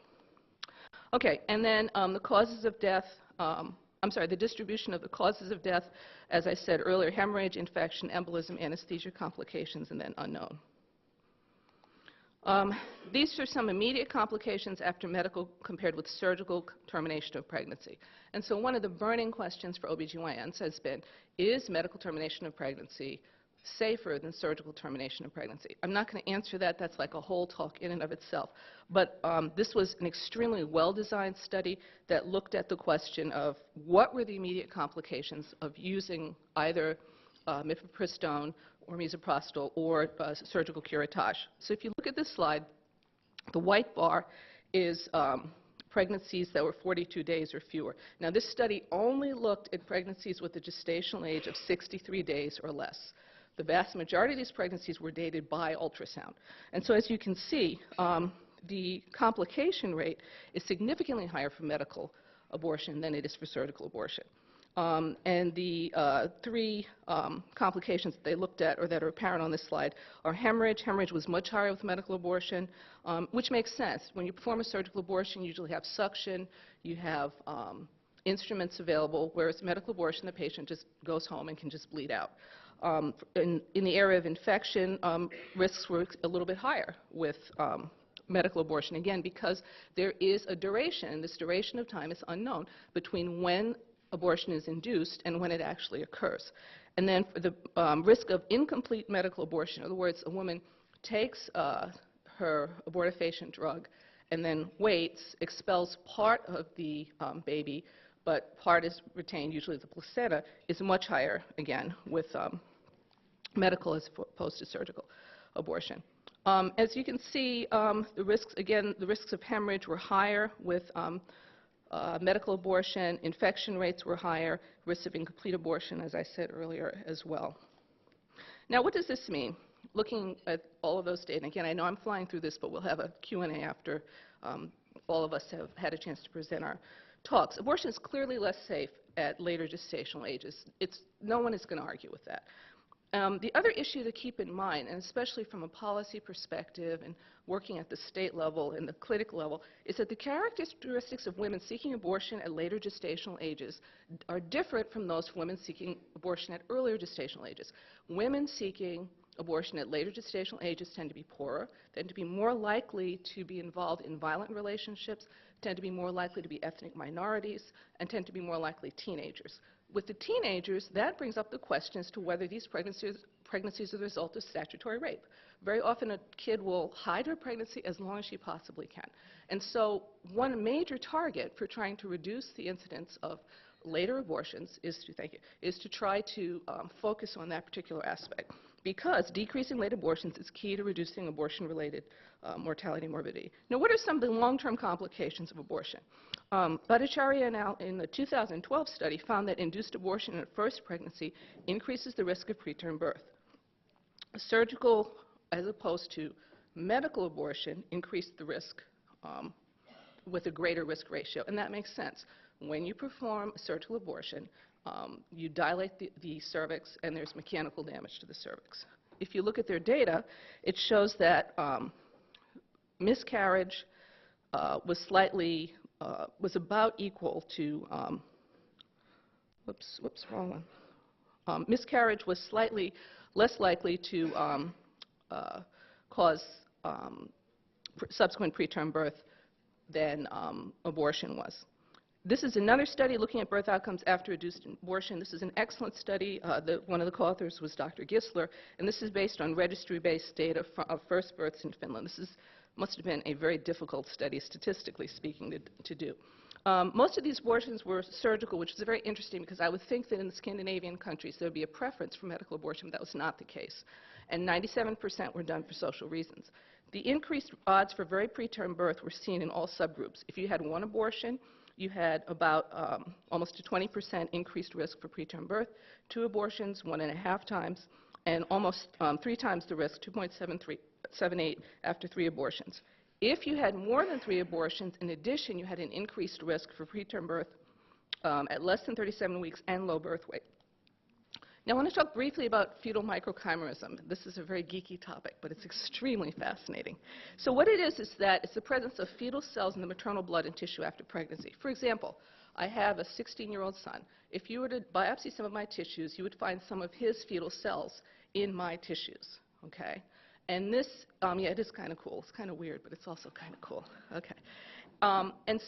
Okay, and then the causes of death, the distribution of the causes of death, as I said earlier, hemorrhage, infection, embolism, anesthesia complications, and then unknown. These are some immediate complications after medical compared with surgical termination of pregnancy. And so one of the burning questions for OBGYNs has been, is medical termination of pregnancy safer than surgical termination of pregnancy? I'm not going to answer that. That's like a whole talk in and of itself. But this was an extremely well-designed study that looked at the question of what were the immediate complications of using either mifepristone or misoprostol or surgical curettage. So if you look at this slide, the white bar is pregnancies that were 42 days or fewer. Now, this study only looked at pregnancies with a gestational age of 63 days or less. The vast majority of these pregnancies were dated by ultrasound. And so as you can see, the complication rate is significantly higher for medical abortion than it is for surgical abortion. And the three complications that they looked at, or that are apparent on this slide, are hemorrhage. Hemorrhage was much higher with medical abortion, which makes sense. When you perform a surgical abortion, you usually have suction, you have instruments available, whereas medical abortion, the patient just goes home and can just bleed out. In the area of infection, risks were a little bit higher with medical abortion, again, because there is a duration, and this duration of time is unknown, between when abortion is induced and when it actually occurs. And then for the risk of incomplete medical abortion, in other words, a woman takes her abortifacient drug and then waits, expels part of the baby, but part is retained, usually the placenta, is much higher, again, with medical as opposed to surgical abortion. As you can see, the risks of hemorrhage were higher with medical abortion. Infection rates were higher. Risks of incomplete abortion, as I said earlier, as well. Now, what does this mean? Looking at all of those data, and again, I know I'm flying through this, but we'll have a Q&A after all of us have had a chance to present our talks. Abortion is clearly less safe at later gestational ages. No one is going to argue with that. The other issue to keep in mind, and especially from a policy perspective and working at the state level and the clinic level, is that the characteristics of women seeking abortion at later gestational ages are different from those for women seeking abortion at earlier gestational ages. Women seeking abortion at later gestational ages tend to be poorer, tend to be more likely to be involved in violent relationships, tend to be more likely to be ethnic minorities, and tend to be more likely teenagers. With the teenagers, that brings up the question as to whether these pregnancies are the result of statutory rape. Very often a kid will hide her pregnancy as long as she possibly can. And so one major target for trying to reduce the incidence of later abortions is to try to focus on that particular aspect, because decreasing late abortions is key to reducing abortion-related mortality and morbidity. Now, what are some of the long-term complications of abortion? Bhattacharya in the 2012 study found that induced abortion in a first pregnancy increases the risk of preterm birth. Surgical, as opposed to medical abortion, increased the risk with a greater risk ratio, and that makes sense. When you perform a surgical abortion, you dilate the cervix, and there's mechanical damage to the cervix. If you look at their data, it shows that miscarriage was about equal to, miscarriage was slightly less likely to cause subsequent preterm birth than abortion was. This is another study looking at birth outcomes after induced abortion. This is an excellent study. One of the co-authors was Dr. Gisler, and this is based on registry-based data of first births in Finland. This must have been a very difficult study, statistically speaking, to do. Most of these abortions were surgical, which is very interesting because I would think that in the Scandinavian countries there would be a preference for medical abortion, but that was not the case. And 97% were done for social reasons. The increased odds for very preterm birth were seen in all subgroups. If you had one abortion, you had about almost a 20% increased risk for preterm birth. 2 abortions, 1.5 times, and almost 3 times the risk, 2.78 after 3 abortions. If you had more than 3 abortions, in addition, you had an increased risk for preterm birth at less than 37 weeks and low birth weight. Now, I want to talk briefly about fetal microchimerism. This is a very geeky topic, but it's extremely fascinating. So what it is that it's the presence of fetal cells in the maternal blood and tissue after pregnancy. For example, I have a 16-year-old son. If you were to biopsy some of my tissues, you would find some of his fetal cells in my tissues, okay? And this, yeah, it is kind of cool. It's kind of weird, but it's also kind of cool, okay? And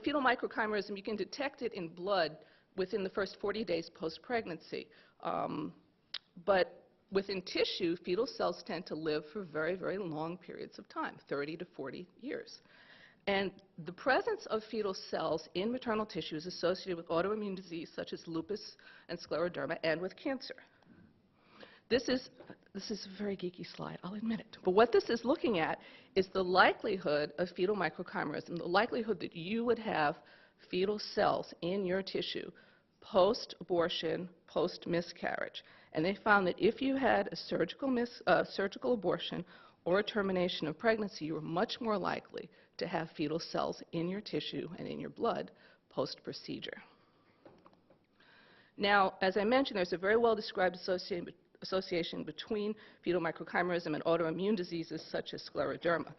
fetal microchimerism, you can detect it in blood within the first 40 days post-pregnancy. But within tissue, fetal cells tend to live for very, very long periods of time, 30 to 40 years. And the presence of fetal cells in maternal tissue is associated with autoimmune disease such as lupus and scleroderma and with cancer. This is a very geeky slide, I'll admit it. But what this is looking at is the likelihood of fetal microchimerism, the likelihood that you would have fetal cells in your tissue post-abortion, post-miscarriage. And they found that if you had a surgical abortion or a termination of pregnancy, you were much more likely to have fetal cells in your tissue and in your blood post-procedure. Now, as I mentioned, there's a very well-described association between fetal microchimerism and autoimmune diseases such as scleroderma.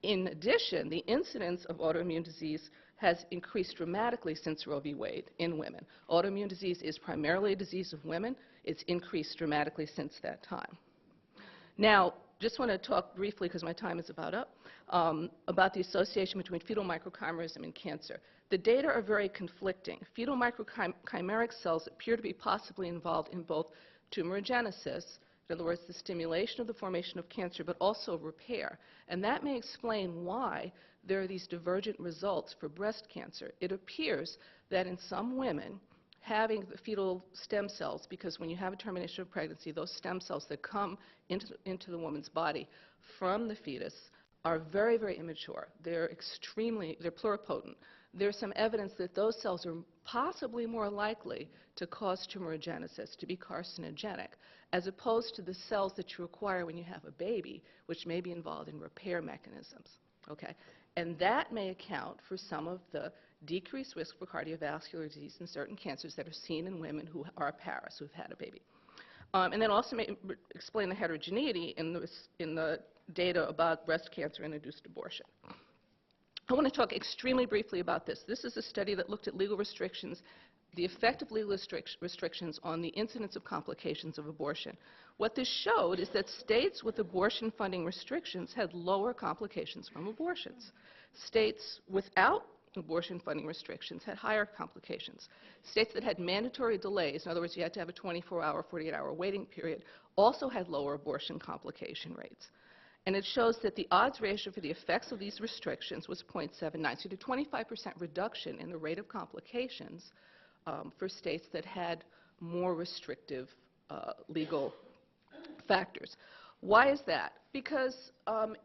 In addition, the incidence of autoimmune disease has increased dramatically since Roe v. Wade in women. Autoimmune disease is primarily a disease of women. It's increased dramatically since that time. Now, just want to talk briefly, because my time is about up, about the association between fetal microchimerism and cancer. The data are very conflicting. Fetal microchimeric cells appear to be possibly involved in both tumorigenesis, In other words, the stimulation of the formation of cancer, but also repair. And that may explain why there are these divergent results for breast cancer. It appears that in some women, having the fetal stem cells, because when you have a termination of pregnancy, those stem cells that come into the woman's body from the fetus are very, very immature. They're pluripotent. There's some evidence that those cells are possibly more likely to cause tumorigenesis, to be carcinogenic, as opposed to the cells that you acquire when you have a baby, which may be involved in repair mechanisms. Okay? And that may account for some of the decreased risk for cardiovascular disease and certain cancers that are seen in women who are paras, who've had a baby. And then also may explain the heterogeneity in the data about breast cancer and induced abortion. I want to talk extremely briefly about this. This is a study that looked at legal restrictions, the effect of legal restrictions on the incidence of complications of abortion. What this showed is that states with abortion funding restrictions had lower complications from abortions. States without abortion funding restrictions had higher complications. States that had mandatory delays, in other words, you had to have a 24-hour, 48-hour waiting period, also had lower abortion complication rates. And it shows that the odds ratio for the effects of these restrictions was 0.79, so a 25% reduction in the rate of complications for states that had more restrictive legal factors. Why is that? Because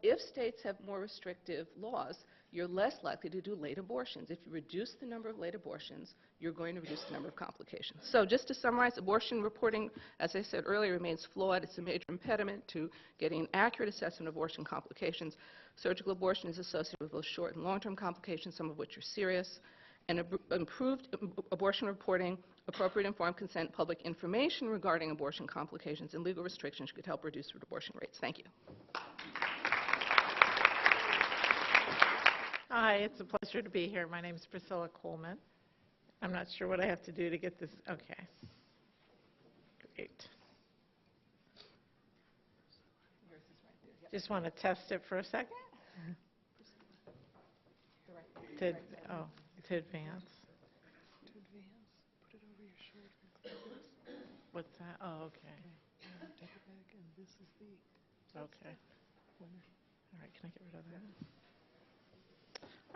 if states have more restrictive laws, you're less likely to do late abortions. If you reduce the number of late abortions, you're going to reduce the number of complications. So just to summarize, abortion reporting, as I said earlier, remains flawed. It's a major impediment to getting an accurate assessment of abortion complications. Surgical abortion is associated with both short and long-term complications, some of which are serious. And improved abortion reporting, appropriate informed consent, public information regarding abortion complications, and legal restrictions could help reduce abortion rates. Thank you. Hi, it's a pleasure to be here. My name is Priscilla Coleman. I'm not sure what I have to do to get this. Okay. Great. Just want to test it for a second. To advance. What's that? Oh, okay. Okay. All right, can I get rid of that?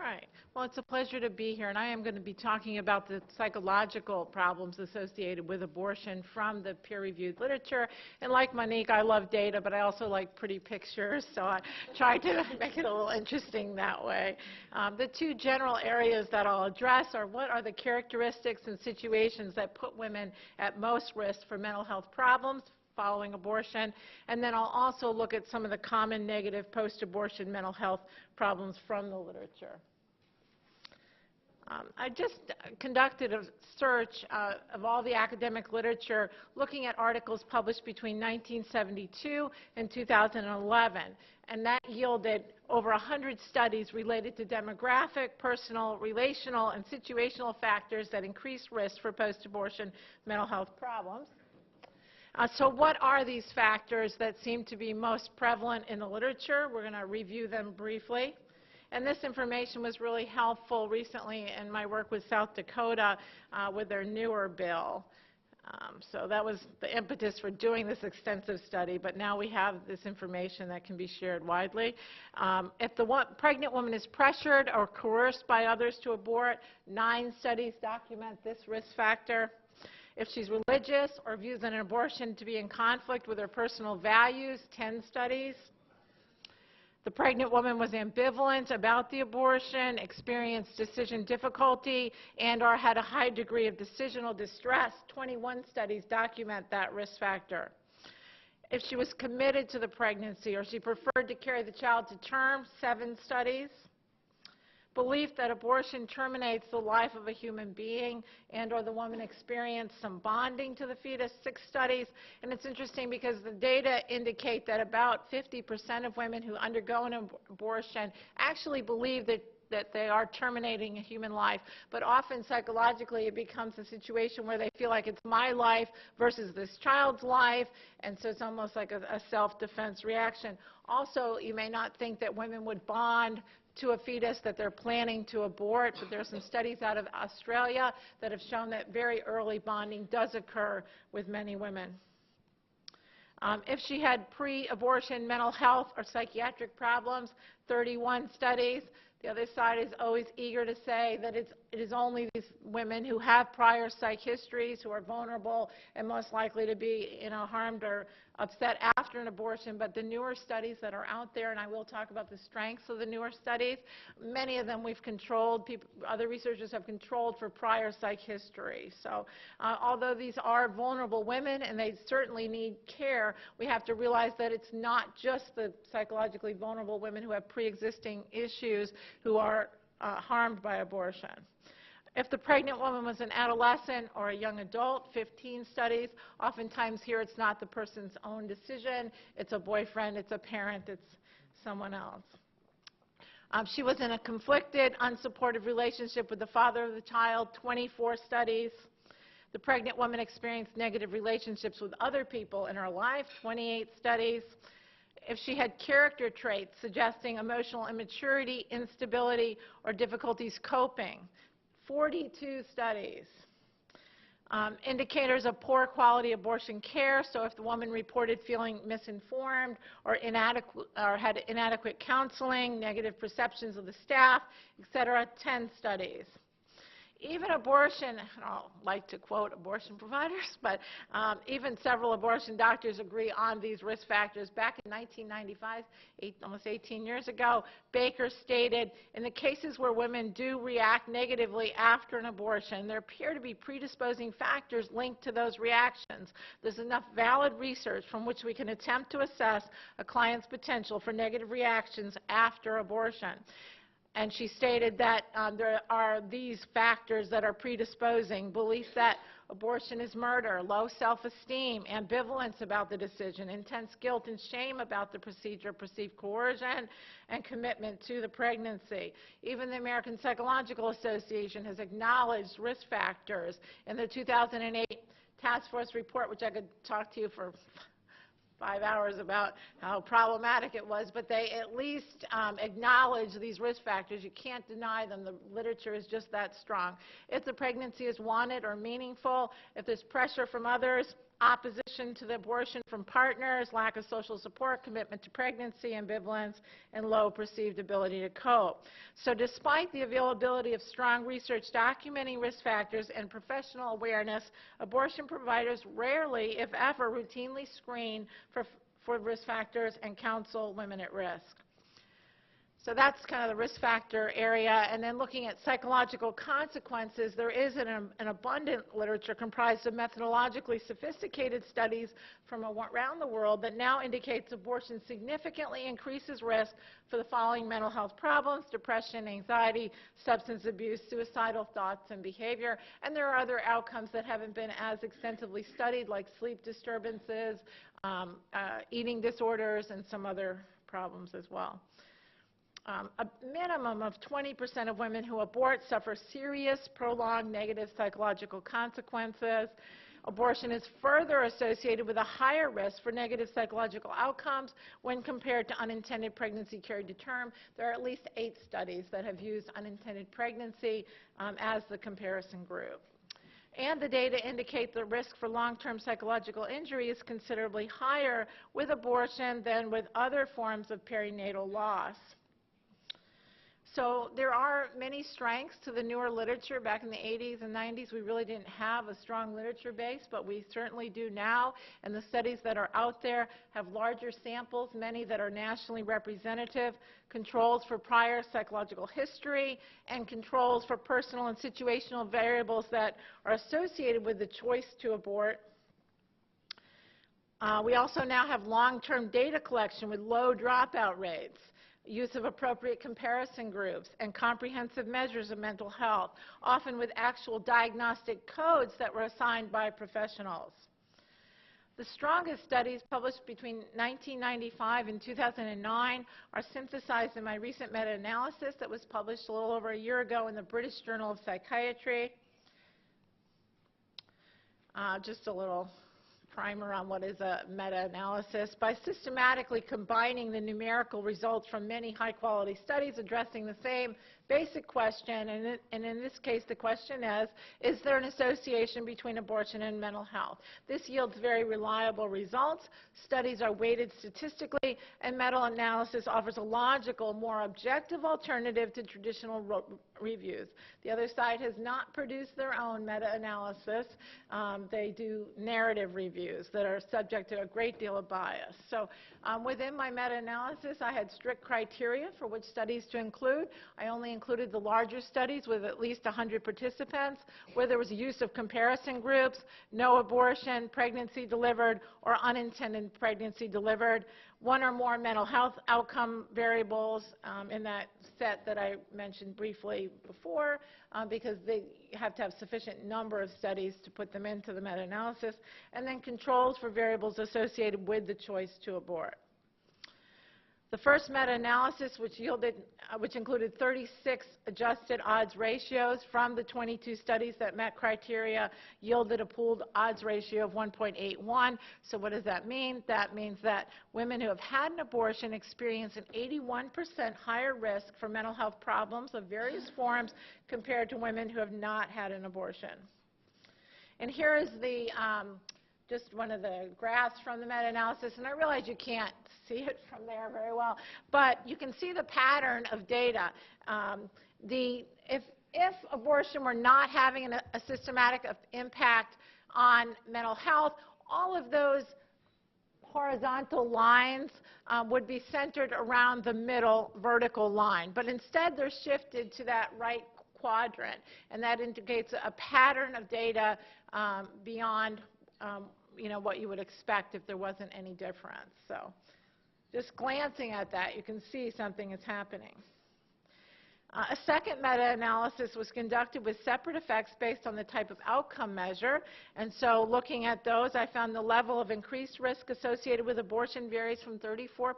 All right. Well, it's a pleasure to be here, and I am going to be talking about the psychological problems associated with abortion from the peer-reviewed literature. And like Monique, I love data, but I also like pretty pictures, so I tried to make it a little interesting that way. The two general areas that I'll address are what are the characteristics and situations that put women at most risk for mental health problems following abortion, and then I'll also look at some of the common negative post-abortion mental health problems from the literature. I just conducted a search of all the academic literature looking at articles published between 1972 and 2011, and that yielded over 100 studies related to demographic, personal, relational, and situational factors that increase risk for post-abortion mental health problems. So what are these factors that seem to be most prevalent in the literature? We're going to review them briefly. And this information was really helpful recently in my work with South Dakota with their newer bill. So that was the impetus for doing this extensive study, but now we have this information that can be shared widely. If the pregnant woman is pressured or coerced by others to abort, 9 studies document this risk factor. If she's religious or views an abortion to be in conflict with her personal values, 10 studies. The pregnant woman was ambivalent about the abortion, experienced decision difficulty, and or had a high degree of decisional distress. 21 studies document that risk factor. If she was committed to the pregnancy or she preferred to carry the child to term, 7 studies. Belief that abortion terminates the life of a human being and or the woman experienced some bonding to the fetus, 6 studies. And it's interesting because the data indicate that about 50% of women who undergo an abortion actually believe that they are terminating a human life. But often psychologically it becomes a situation where they feel like it's my life versus this child's life, and so it's almost like a self-defense reaction. Also, you may not think that women would bond to a fetus that they're planning to abort, but there are some studies out of Australia that have shown that very early bonding does occur with many women. If she had pre-abortion mental health or psychiatric problems, 31 studies. The other side is always eager to say that it is only these women who have prior psych histories who are vulnerable and most likely to be harmed or upset after an abortion. But the newer studies that are out there, and I will talk about the strengths of the newer studies, many of them we've controlled, other researchers have controlled for prior psych history. So although these are vulnerable women and they certainly need care, we have to realize that it's not just the psychologically vulnerable women who have pre-existing issues who are harmed by abortion. If the pregnant woman was an adolescent or a young adult, 15 studies. Oftentimes here it's not the person's own decision. It's a boyfriend, it's a parent, it's someone else. She was in a conflicted, unsupportive relationship with the father of the child, 24 studies. The pregnant woman experienced negative relationships with other people in her life, 28 studies. If she had character traits suggesting emotional immaturity, instability, or difficulties coping, 42 studies. Indicators of poor quality abortion care, so if the woman reported feeling misinformed or had inadequate counseling, negative perceptions of the staff, etc., 10 studies. Even abortion, I don't like to quote abortion providers, but even several abortion doctors agree on these risk factors. Back in 1995, almost 18 years ago, Baker stated, in the cases where women do react negatively after an abortion, there appear to be predisposing factors linked to those reactions. There's enough valid research from which we can attempt to assess a client's potential for negative reactions after abortion. And she stated that there are these factors that are predisposing: belief that abortion is murder, low self-esteem, ambivalence about the decision, intense guilt and shame about the procedure, perceived coercion, and commitment to the pregnancy. Even the American Psychological Association has acknowledged risk factors in the 2008 task force report, which I could talk to you for 5 hours about how problematic it was, but they at least acknowledge these risk factors. You can't deny them. The literature is just that strong. If the pregnancy is wanted or meaningful, if there's pressure from others, opposition to the abortion from partners, lack of social support, commitment to pregnancy, ambivalence, and low perceived ability to cope. So despite the availability of strong research documenting risk factors and professional awareness, abortion providers rarely, if ever, routinely screen for risk factors and counsel women at risk. So that's kind of the risk factor area. And then looking at psychological consequences, there is an abundant literature comprised of methodologically sophisticated studies from around the world that now indicates abortion significantly increases risk for the following mental health problems: depression, anxiety, substance abuse, suicidal thoughts, and behavior. And there are other outcomes that haven't been as extensively studied, like sleep disturbances, eating disorders, and some other problems as well. A minimum of 20% of women who abort suffer serious, prolonged negative psychological consequences. Abortion is further associated with a higher risk for negative psychological outcomes when compared to unintended pregnancy carried to term. There are at least 8 studies that have used unintended pregnancy as the comparison group. And the data indicate the risk for long-term psychological injury is considerably higher with abortion than with other forms of perinatal loss. So there are many strengths to the newer literature. Back in the 80s and 90s, we really didn't have a strong literature base, but we certainly do now. And the studies that are out there have larger samples, many that are nationally representative, controls for prior psychological history, and controls for personal and situational variables that are associated with the choice to abort. We also now have long-term data collection with low dropout rates, use of appropriate comparison groups, and comprehensive measures of mental health, often with actual diagnostic codes that were assigned by professionals. The strongest studies published between 1995 and 2009 are synthesized in my recent meta-analysis that was published a little over a year ago in the British Journal of Psychiatry. Just a little primer on what is a meta-analysis. By systematically combining the numerical results from many high-quality studies addressing the same basic question, and in this case the question is there an association between abortion and mental health? This yields very reliable results. Studies are weighted statistically, and meta-analysis offers a logical, more objective alternative to traditional reviews. The other side has not produced their own meta-analysis. They do narrative reviews that are subject to a great deal of bias. So within my meta-analysis, I had strict criteria for which studies to include. I only included the larger studies with at least 100 participants, where there was use of comparison groups, no abortion, pregnancy delivered, or unintended pregnancy delivered, one or more mental health outcome variables in that set that I mentioned briefly before, because they have to have sufficient number of studies to put them into the meta-analysis, and then controls for variables associated with the choice to abort. The first meta-analysis, which included 36 adjusted odds ratios from the 22 studies that met criteria, yielded a pooled odds ratio of 1.81. So what does that mean? That means that women who have had an abortion experience an 81% higher risk for mental health problems of various forms compared to women who have not had an abortion. And here is the just one of the graphs from the meta-analysis, and I realize you can't see it from there very well, but you can see the pattern of data. If abortion were not having a systematic impact on mental health, all of those horizontal lines would be centered around the middle vertical line, but instead they're shifted to that right quadrant, and that indicates a pattern of data beyond what you would expect if there wasn't any difference. So just glancing at that, you can see something is happening. A second meta-analysis was conducted with separate effects based on the type of outcome measure. And so looking at those, I found the level of increased risk associated with abortion varies from 34%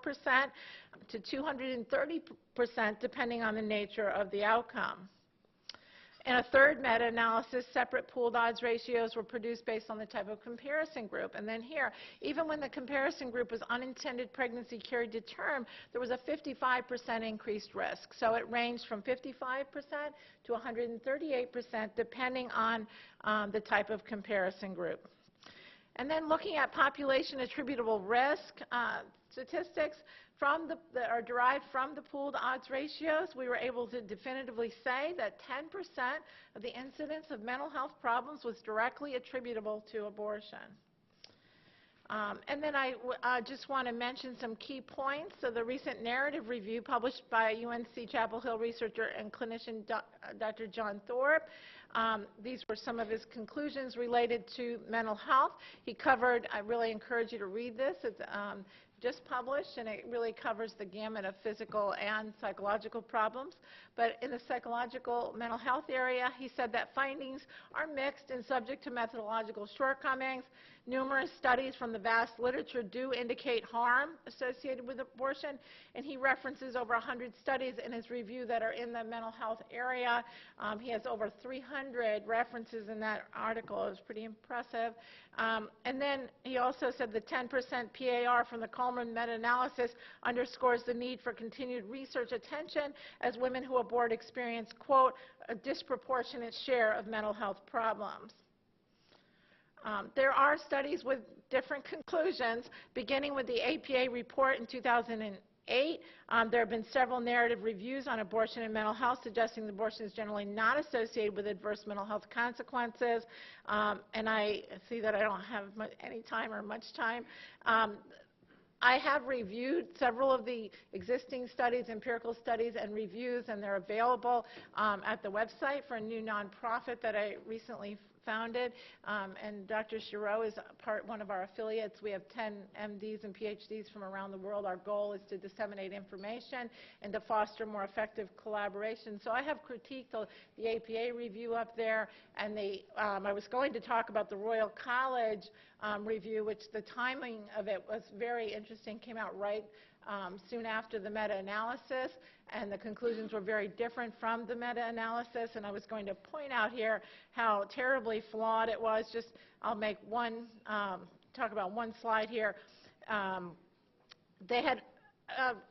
to 230% depending on the nature of the outcome. In a third meta-analysis, separate pooled odds ratios were produced based on the type of comparison group. And then here, even when the comparison group was unintended pregnancy carried to term, there was a 55% increased risk. So it ranged from 55% to 138% depending on the type of comparison group. And then looking at population attributable risk statistics that are derived from the pooled odds ratios, we were able to definitively say that 10% of the incidence of mental health problems was directly attributable to abortion. And then I just want to mention some key points. So the recent narrative review published by UNC Chapel Hill researcher and clinician Dr. John Thorpe. These were some of his conclusions related to mental health. He covered, I really encourage you to read this. It's just published, and it really covers the gamut of physical and psychological problems. But in the psychological mental health area, he said that findings are mixed and subject to methodological shortcomings. Numerous studies from the vast literature do indicate harm associated with abortion, and he references over 100 studies in his review that are in the mental health area. He has over 300 references in that article. It was pretty impressive. And then he also said the 10% PAR from the Coleman meta-analysis underscores the need for continued research attention as women who abort experience, quote, a disproportionate share of mental health problems. There are studies with different conclusions, beginning with the APA report in 2008. There have been several narrative reviews on abortion and mental health suggesting that abortion is generally not associated with adverse mental health consequences. And I see that I don't have any time or much time. I have reviewed several of the existing studies, empirical studies and reviews, and they're available at the website for a new nonprofit that I recently founded, and Dr. Giroux is one of our affiliates. We have 10 MDs and PhDs from around the world. Our goal is to disseminate information and to foster more effective collaboration. So I have critiqued the APA review up there, and I was going to talk about the Royal College review, which the timing of it was very interesting, came out right soon after the meta-analysis, and the conclusions were very different from the meta-analysis, and I was going to point out here how terribly flawed it was. I'll make one talk about one slide here. They had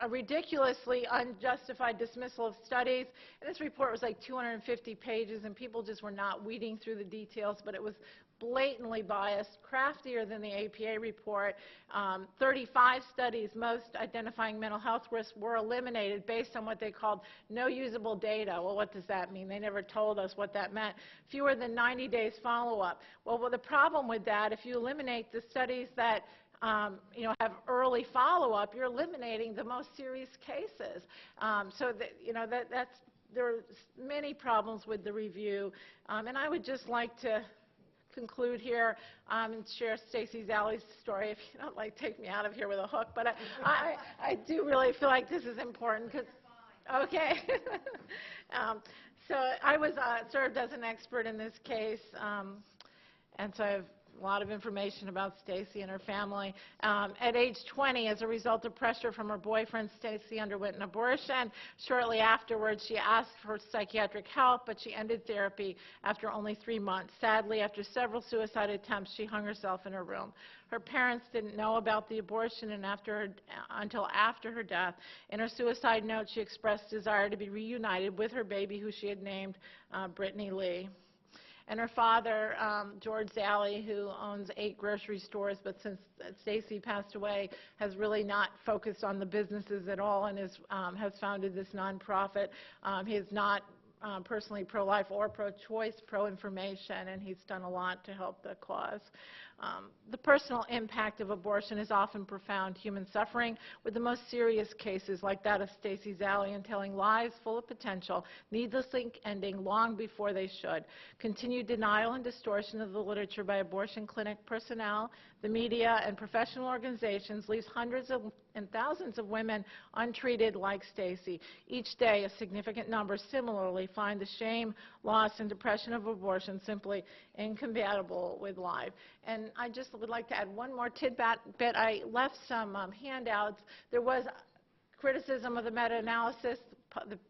a ridiculously unjustified dismissal of studies. And this report was like 250 pages, and people just were not weeding through the details, but it was blatantly biased, craftier than the APA report. 35 studies, most identifying mental health risks, were eliminated based on what they called no usable data. Well, what does that mean? They never told us what that meant. Fewer than 90 days follow-up. Well, the problem with that, if you eliminate the studies that have early follow-up, you're eliminating the most serious cases. There are many problems with the review. And I would just like to conclude here and share Stacey Zalley's story. If you don't take me out of here with a hook, but I do really feel like this is important because. Okay. So I was served as an expert in this case, and so I have a lot of information about Stacey and her family. At age 20, as a result of pressure from her boyfriend, Stacey underwent an abortion. Shortly afterwards, she asked for psychiatric help, but she ended therapy after only 3 months. Sadly, after several suicide attempts, she hung herself in her room. Her parents didn't know about the abortion until after her death. In her suicide note, she expressed desire to be reunited with her baby, who she had named Brittany Lee. And her father, George Zalley, who owns 8 grocery stores, but since Stacey passed away, has really not focused on the businesses at all and has founded this nonprofit. He is not personally pro-life or pro-choice, pro-information, and he's done a lot to help the cause. The personal impact of abortion is often profound human suffering, with the most serious cases like that of Stacey Zalley entailing lives full of potential, needlessly ending long before they should. Continued denial and distortion of the literature by abortion clinic personnel, the media, and professional organizations leaves hundreds and thousands of women untreated like Stacey. Each day, a significant number similarly find the shame, loss, and depression of abortion simply incompatible with life. And I just would like to add one more tidbit. I left some handouts. There was criticism of the meta-analysis,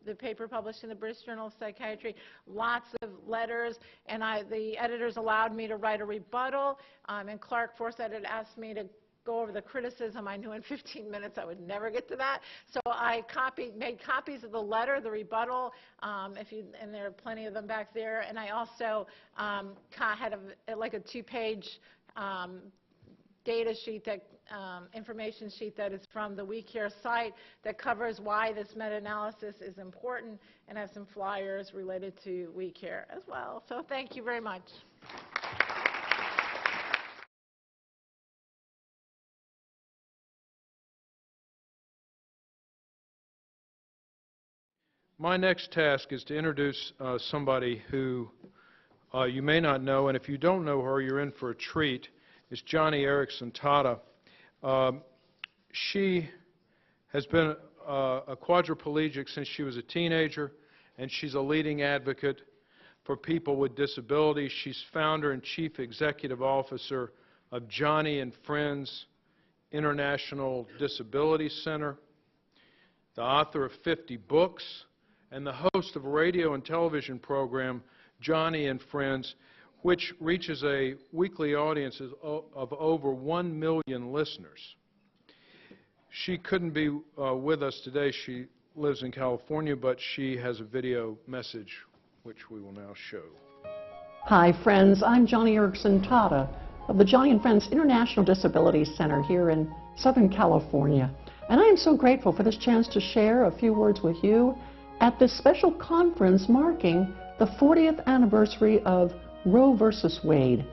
the paper published in the British Journal of Psychiatry, lots of letters, and the editors allowed me to write a rebuttal, and Clark Forsythe had asked me to go over the criticism. I knew in 15 minutes I would never get to that. So I made copies of the letter, the rebuttal, and there are plenty of them back there. And I also had a 2-page data sheet, information sheet that is from the WeCare site that covers why this meta-analysis is important, and has some flyers related to WeCare as well. So thank you very much. My next task is to introduce somebody who you may not know, and if you don't know her, you're in for a treat. It's Joni Eareckson Tada. She has been a quadriplegic since she was a teenager, and she's a leading advocate for people with disabilities. She's founder and chief executive officer of Joni and Friends International Disability Center, the author of 50 books, and the host of a radio and television program, Joni and Friends, which reaches a weekly audience of over 1 million listeners. She couldn't be with us today. She lives in California, but she has a video message which we will now show. Hi, friends. I'm Joni Eareckson Tada of the Joni and Friends International Disability Center here in Southern California. And I am so grateful for this chance to share a few words with you at this special conference marking the 40th anniversary of Roe versus Wade,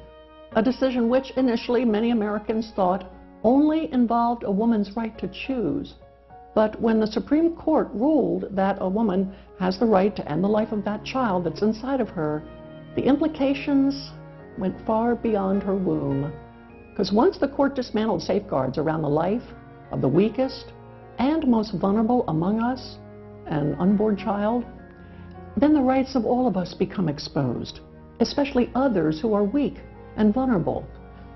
a decision which initially many Americans thought only involved a woman's right to choose. But when the Supreme Court ruled that a woman has the right to end the life of that child that's inside of her, the implications went far beyond her womb. Because once the court dismantled safeguards around the life of the weakest and most vulnerable among us, an unborn child, then the rights of all of us become exposed, especially others who are weak and vulnerable,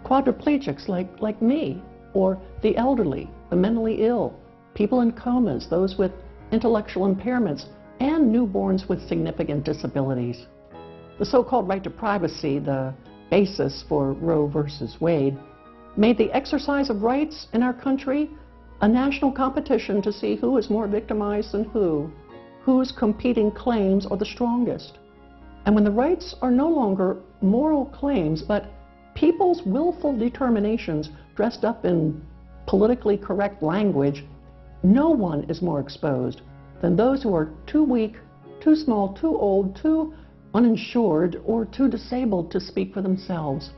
quadriplegics like me, or the elderly, the mentally ill, people in comas, those with intellectual impairments, and newborns with significant disabilities. The so-called right to privacy, the basis for Roe versus Wade, made the exercise of rights in our country a national competition to see who is more victimized than whose competing claims are the strongest. And when the rights are no longer moral claims, but people's willful determinations dressed up in politically correct language, no one is more exposed than those who are too weak, too small, too old, too uninsured, or too disabled to speak for themselves.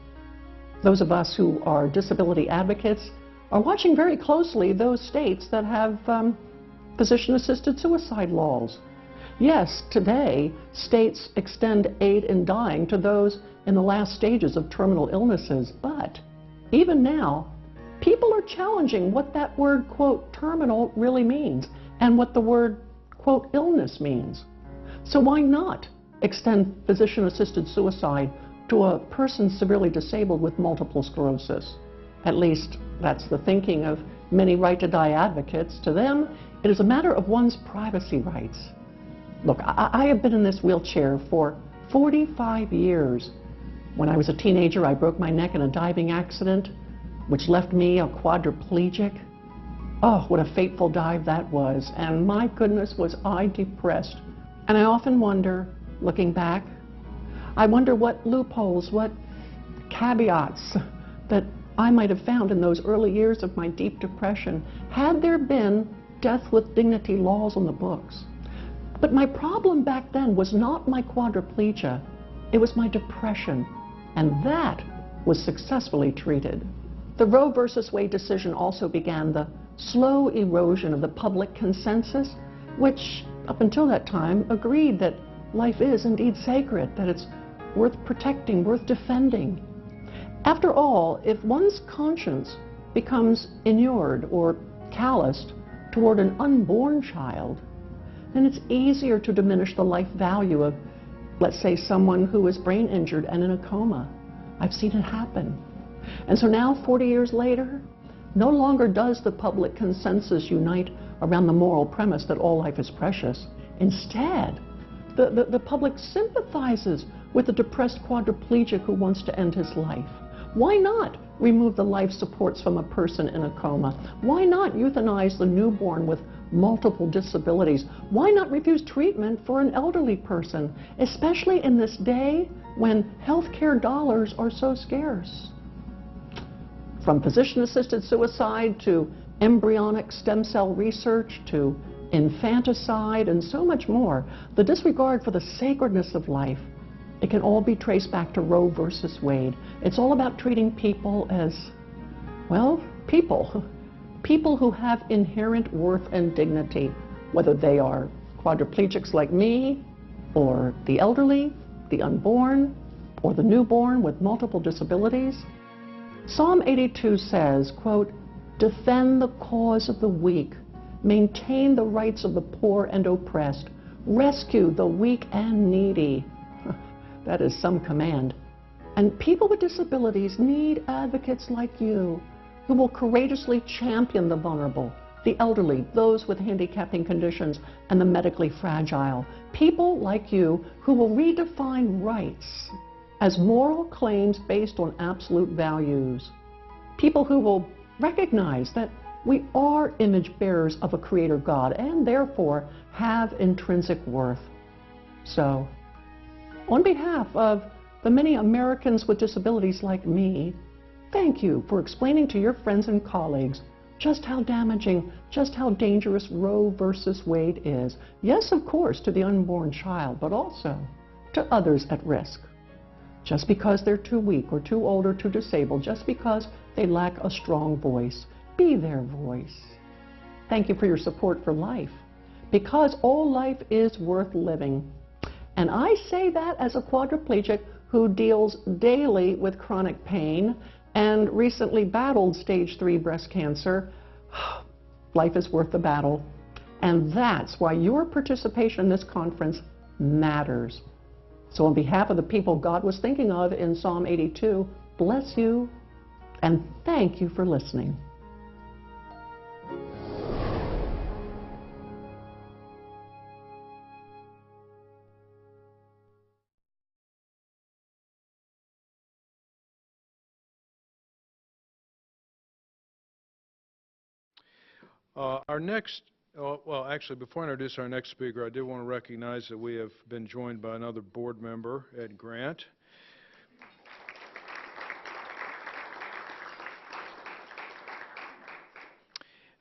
Those of us who are disability advocates are watching very closely those states that have physician-assisted suicide laws. Yes, today, states extend aid in dying to those in the last stages of terminal illnesses, but even now, people are challenging what that word, quote, terminal really means, and what the word, quote, illness means. So why not extend physician-assisted suicide to a person severely disabled with multiple sclerosis? At least, that's the thinking of many right-to-die advocates. To them, it is a matter of one's privacy rights. Look, I have been in this wheelchair for 45 years. When I was a teenager, I broke my neck in a diving accident, which left me a quadriplegic. Oh, what a fateful dive that was. And my goodness, was I depressed. And I often wonder, looking back, I wonder what loopholes, what caveats that I might have found in those early years of my deep depression had there been death with dignity laws on the books. But my problem back then was not my quadriplegia, it was my depression, and that was successfully treated. The Roe versus Wade decision also began the slow erosion of the public consensus, which up until that time agreed that life is indeed sacred, that it's worth protecting, worth defending. After all, if one's conscience becomes inured or calloused toward an unborn child, then it's easier to diminish the life value of, let's say, someone who is brain injured and in a coma. I've seen it happen. And so now, 40 years later, no longer does the public consensus unite around the moral premise that all life is precious. Instead, the public sympathizes with the depressed quadriplegic who wants to end his life. Why not remove the life supports from a person in a coma? Why not euthanize the newborn with multiple disabilities? Why not refuse treatment for an elderly person, especially in this day when healthcare dollars are so scarce? From physician-assisted suicide to embryonic stem cell research to infanticide and so much more, the disregard for the sacredness of life, it can all be traced back to Roe versus Wade. It's all about treating people as, well, people. People who have inherent worth and dignity, whether they are quadriplegics like me, or the elderly, the unborn, or the newborn with multiple disabilities. Psalm 82 says, quote, "Defend the cause of the weak, maintain the rights of the poor and oppressed, rescue the weak and needy." That is some command. And people with disabilities need advocates like you who will courageously champion the vulnerable, the elderly, those with handicapping conditions, and the medically fragile. People like you who will redefine rights as moral claims based on absolute values. People who will recognize that we are image bearers of a creator God and therefore have intrinsic worth. So, on behalf of the many Americans with disabilities like me, thank you for explaining to your friends and colleagues just how damaging, just how dangerous Roe versus Wade is. Yes, of course, to the unborn child, but also to others at risk. Just because they're too weak or too old or too disabled, just because they lack a strong voice, be their voice. Thank you for your support for life, because all life is worth living. And I say that as a quadriplegic who deals daily with chronic pain and recently battled stage 3 breast cancer. Life is worth the battle. And that's why your participation in this conference matters. So on behalf of the people God was thinking of in Psalm 82, bless you and thank you for listening. Our next, well, actually, before I introduce our next speaker, I do want to recognize that we have been joined by another board member, Ed Grant.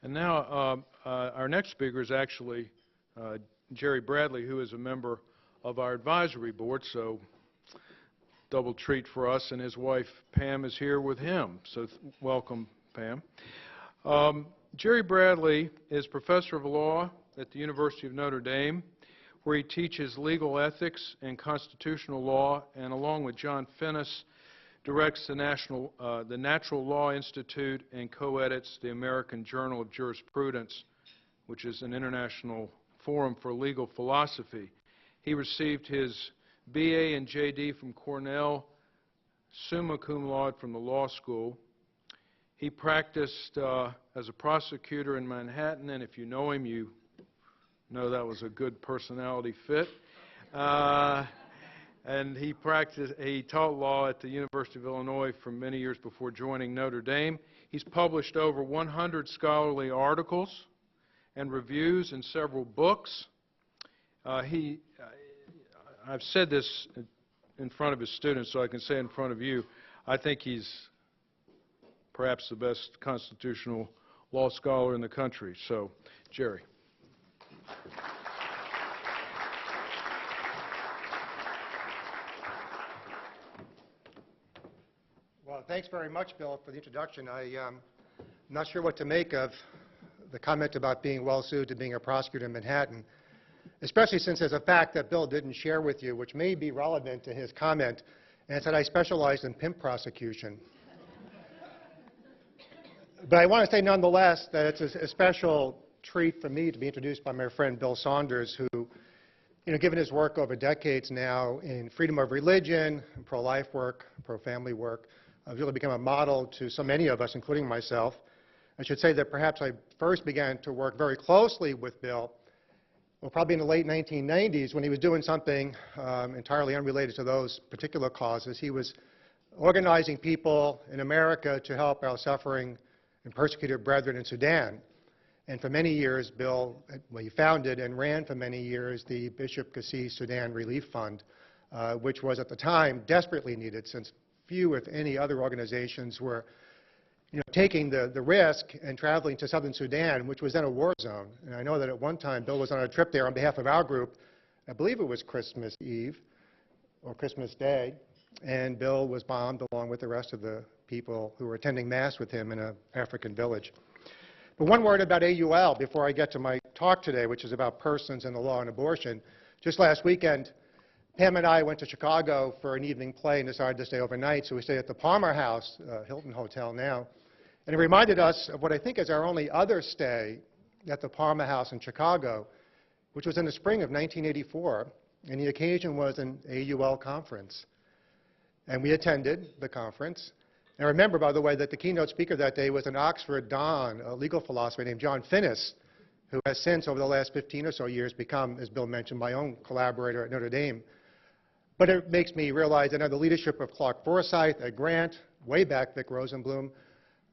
And now, our next speaker is actually Jerry Bradley, who is a member of our advisory board, so double treat for us, and his wife Pam is here with him. So welcome, Pam. Jerry Bradley is professor of law at the University of Notre Dame, where he teaches legal ethics and constitutional law, and along with John Finnis, directs the Natural Law Institute and co-edits the American Journal of Jurisprudence, which is an international forum for legal philosophy. He received his BA and JD from Cornell, summa cum laude from the law school. He practiced as a prosecutor in Manhattan, and if you know him, you know that was a good personality fit. And he taught law at the University of Illinois for many years before joining Notre Dame. He's published over 100 scholarly articles and reviews in several books. I've said this in front of his students, so I can say it in front of you. I think he's perhaps the best constitutional law scholar in the country. So, Jerry. Well, thanks very much, Bill, for the introduction. I'm not sure what to make of the comment about being well-suited to being a prosecutor in Manhattan, especially since there's a fact that Bill didn't share with you, which may be relevant to his comment, and it's that I specialized in pimp prosecution. But I want to say nonetheless that it's a special treat for me to be introduced by my friend Bill Saunders, who, given his work over decades now in freedom of religion, pro-life work, pro-family work, has really become a model to so many of us, including myself. I should say that perhaps I first began to work very closely with Bill, well, probably in the late 1990s when he was doing something entirely unrelated to those particular causes. He was organizing people in America to help our suffering and persecuted brethren in Sudan. And for many years, Bill, he founded and ran for many years the Bishop Gassis Sudan Relief Fund, which was at the time desperately needed, since few, if any, other organizations were taking the risk and traveling to southern Sudan, which was then a war zone. And I know that at one time Bill was on a trip there on behalf of our group. I believe it was Christmas Eve or Christmas Day, and Bill was bombed along with the rest of the people who were attending Mass with him in an African village. But one word about AUL before I get to my talk today, which is about persons and the law and abortion. Just last weekend, Pam and I went to Chicago for an evening play and decided to stay overnight, so we stayed at the Palmer House, Hilton Hotel now. And it reminded us of what I think is our only other stay at the Palmer House in Chicago, which was in the spring of 1984, and the occasion was an AUL conference. And we attended the conference. And remember, by the way, that the keynote speaker that day was an Oxford Don, a legal philosopher named John Finnis, who has since, over the last 15 or so years, become, as Bill mentioned, my own collaborator at Notre Dame. But it makes me realize that under the leadership of Clark Forsyth at Grant, way back Vic Rosenblum,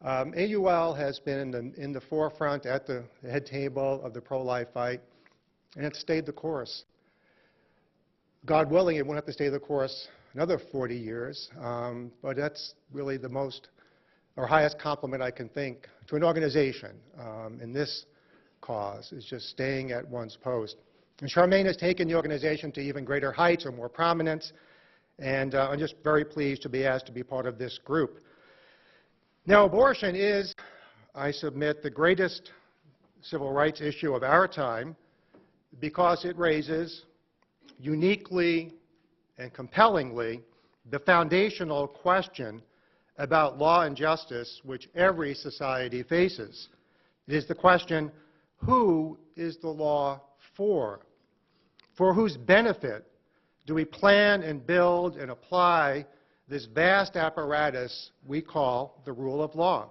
AUL has been in the forefront at the head table of the pro-life fight, and it's stayed the course. God willing, it won't have to stay the course another 40 years, but that's really the most or highest compliment I can think to an organization in this cause, is just staying at one's post. And Charmaine has taken the organization to even greater heights or more prominence, and I'm just very pleased to be asked to be part of this group. Now, abortion is, I submit, the greatest civil rights issue of our time because it raises uniquely and compellingly the foundational question about law and justice which every society faces. It is the question, who is the law for? For whose benefit do we plan and build and apply this vast apparatus we call the rule of law?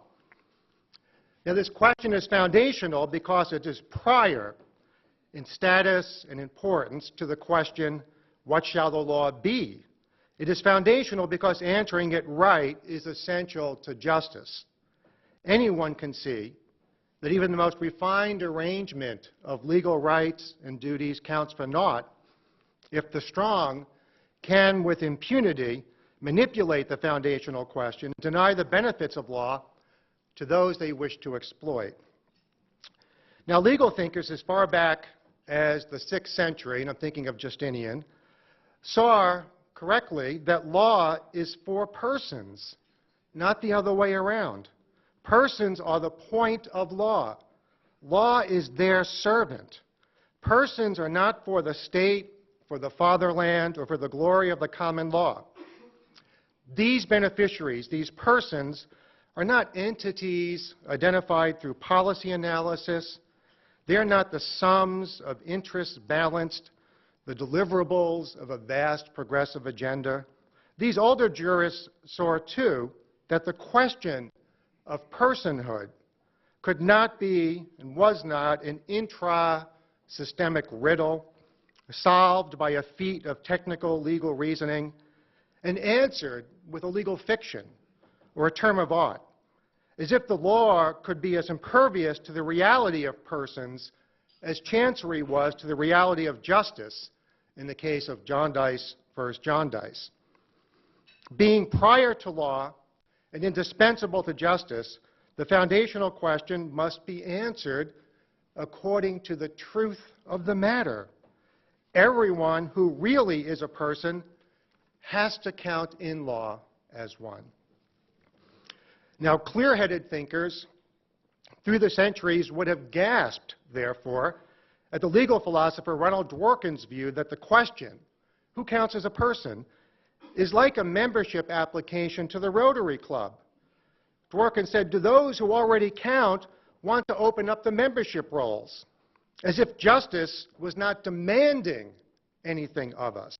Now, this question is foundational because it is prior in status and importance to the question, what shall the law be? It is foundational because answering it right is essential to justice. Anyone can see that even the most refined arrangement of legal rights and duties counts for naught if the strong can, with impunity, manipulate the foundational question and deny the benefits of law to those they wish to exploit. Now, legal thinkers as far back as the 6th century, and I'm thinking of Justinian, saw correctly that law is for persons, not the other way around. Persons are the point of law. Law is their servant. Persons are not for the state, for the fatherland, or for the glory of the common law. These beneficiaries, these persons, are not entities identified through policy analysis. They're not the sums of interests balanced, the deliverables of a vast progressive agenda. These older jurists saw, too, that the question of personhood could not be and was not an intra-systemic riddle solved by a feat of technical legal reasoning and answered with a legal fiction or a term of art, as if the law could be as impervious to the reality of persons as Chancery was to the reality of justice in the case of Jarndyce v. Jarndyce. Being prior to law and indispensable to justice, the foundational question must be answered according to the truth of the matter. Everyone who really is a person has to count in law as one. Now, clear-headed thinkers through the centuries would have gasped, therefore, at the legal philosopher Ronald Dworkin's view that the question, who counts as a person, is like a membership application to the Rotary Club. Dworkin said, do those who already count want to open up the membership rolls, as if justice was not demanding anything of us.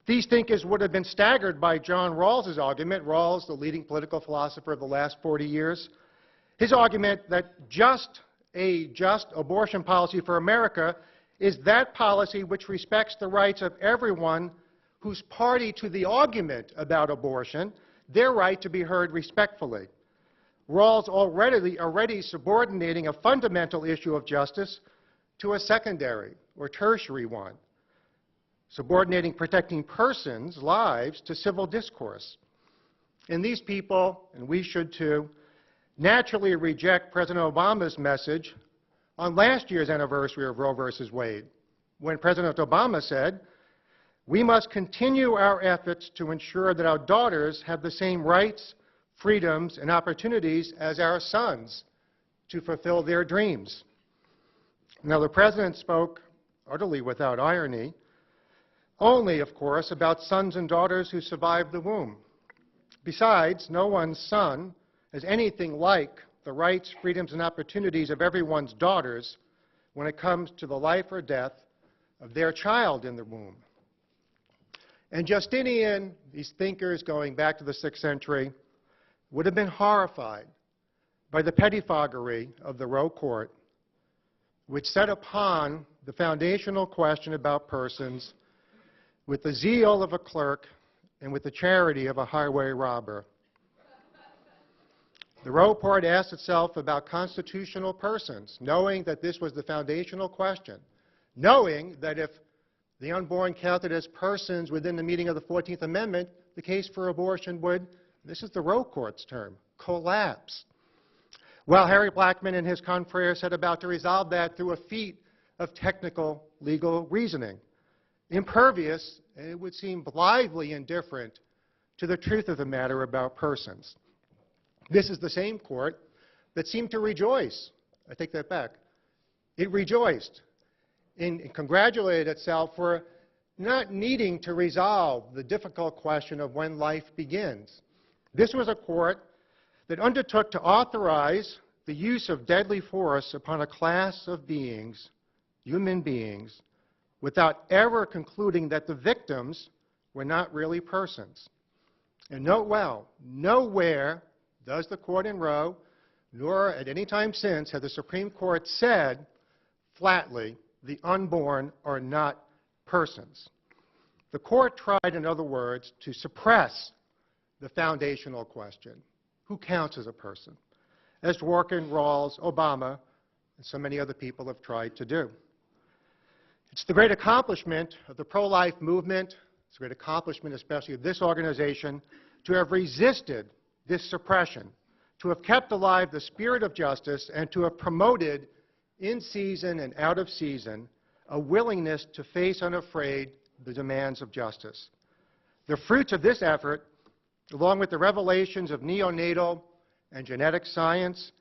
These thinkers would have been staggered by John Rawls's argument, Rawls, the leading political philosopher of the last 40 years, his argument that a just abortion policy for America is that policy which respects the rights of everyone who's party to the argument about abortion, their right to be heard respectfully. Rawls already subordinating a fundamental issue of justice to a secondary or tertiary one, subordinating protecting persons' lives to civil discourse. And these people, and we should too, naturally reject President Obama's message on last year's anniversary of Roe v. Wade, when President Obama said, we must continue our efforts to ensure that our daughters have the same rights, freedoms, and opportunities as our sons to fulfill their dreams. Now, the President spoke, utterly without irony, only, of course, about sons and daughters who survived the womb. Besides, no one's son has anything like the rights, freedoms, and opportunities of everyone's daughters when it comes to the life or death of their child in the womb. And Justinian, these thinkers going back to the 6th century, would have been horrified by the pettifoggery of the Roe Court, which set upon the foundational question about persons with the zeal of a clerk and with the charity of a highway robber. The Roe Court asked itself about constitutional persons, knowing that this was the foundational question, knowing that if the unborn counted as persons within the meaning of the 14th Amendment, the case for abortion would, this is the Roe Court's term, collapse. Well, Harry Blackmun and his confreres set about to resolve that through a feat of technical legal reasoning, impervious, and it would seem blithely indifferent to the truth of the matter about persons. This is the same court that seemed to rejoice. I take that back. It rejoiced and congratulated itself for not needing to resolve the difficult question of when life begins. This was a court that undertook to authorize the use of deadly force upon a class of beings, human beings, without ever concluding that the victims were not really persons. And note well, nowhere does the court in Roe, nor at any time since, has the Supreme Court said flatly, the unborn are not persons. The court tried, in other words, to suppress the foundational question, who counts as a person? as Dworkin, Rawls, Obama, and so many other people have tried to do. It's the great accomplishment of the pro-life movement, it's a great accomplishment especially of this organization, to have resisted this suppression, to have kept alive the spirit of justice, and to have promoted in season and out of season a willingness to face unafraid the demands of justice. The fruits of this effort, along with the revelations of neonatal and genetic science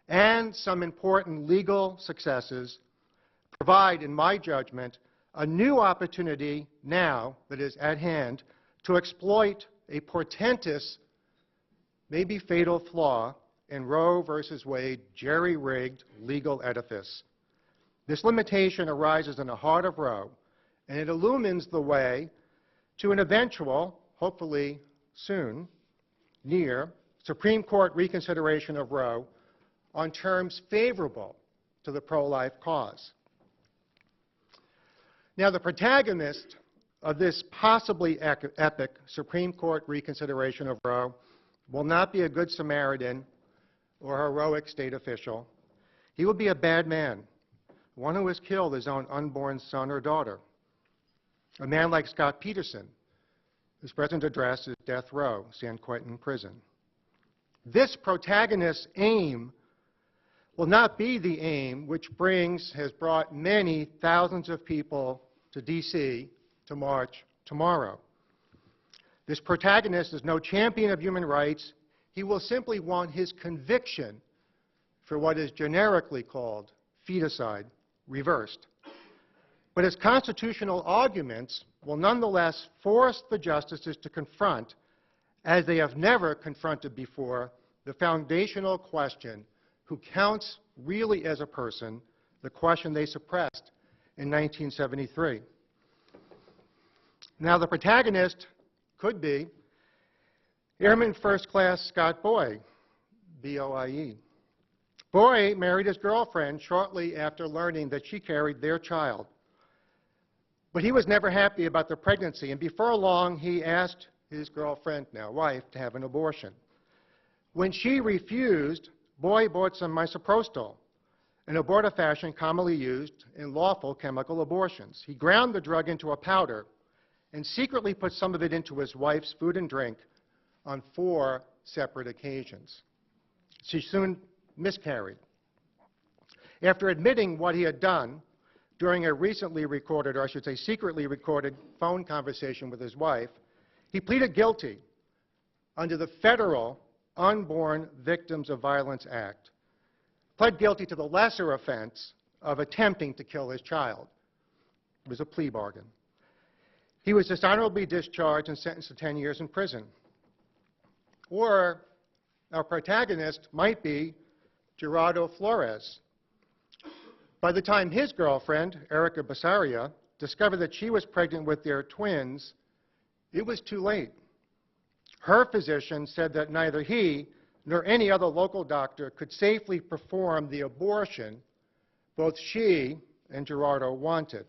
and some important legal successes, provide, in my judgment, a new opportunity now that is at hand to exploit a portentous, maybe fatal flaw in Roe versus Wade jerry-rigged legal edifice. This limitation arises in the heart of Roe, and it illumines the way to an eventual, hopefully soon, near, Supreme Court reconsideration of Roe on terms favorable to the pro-life cause. Now, the protagonist of this possibly epic Supreme Court reconsideration of Roe will not be a good Samaritan or heroic state official. He will be a bad man, one who has killed his own unborn son or daughter, a man like Scott Peterson, whose present address is death row, San Quentin prison. This protagonist's aim will not be the aim which has brought many thousands of people to D.C. to march tomorrow. This protagonist is no champion of human rights. He will simply want his conviction for what is generically called feticide reversed. But his constitutional arguments will nonetheless force the justices to confront, as they have never confronted before, the foundational question: who counts really as a person, the question they suppressed in 1973. Now, the protagonist could be Airman First Class Scott Boye, B-O-I-E. Boye married his girlfriend shortly after learning that she carried their child. But he was never happy about the pregnancy, and before long he asked his girlfriend, now wife, to have an abortion. When she refused, Boye bought some misoprostol, an abortifacient commonly used in lawful chemical abortions. He ground the drug into a powder and secretly put some of it into his wife's food and drink on 4 separate occasions. She soon miscarried. After admitting what he had done during a recently recorded, or I should say secretly recorded, phone conversation with his wife, he pleaded guilty under the federal Unborn Victims of Violence Act, pled guilty to the lesser offense of attempting to kill his child. It was a plea bargain. He was dishonorably discharged and sentenced to 10 years in prison. Or our protagonist might be Gerardo Flores. By the time his girlfriend, Erica Basaria, discovered that she was pregnant with their twins, it was too late. Her physician said that neither he nor any other local doctor could safely perform the abortion both she and Gerardo wanted.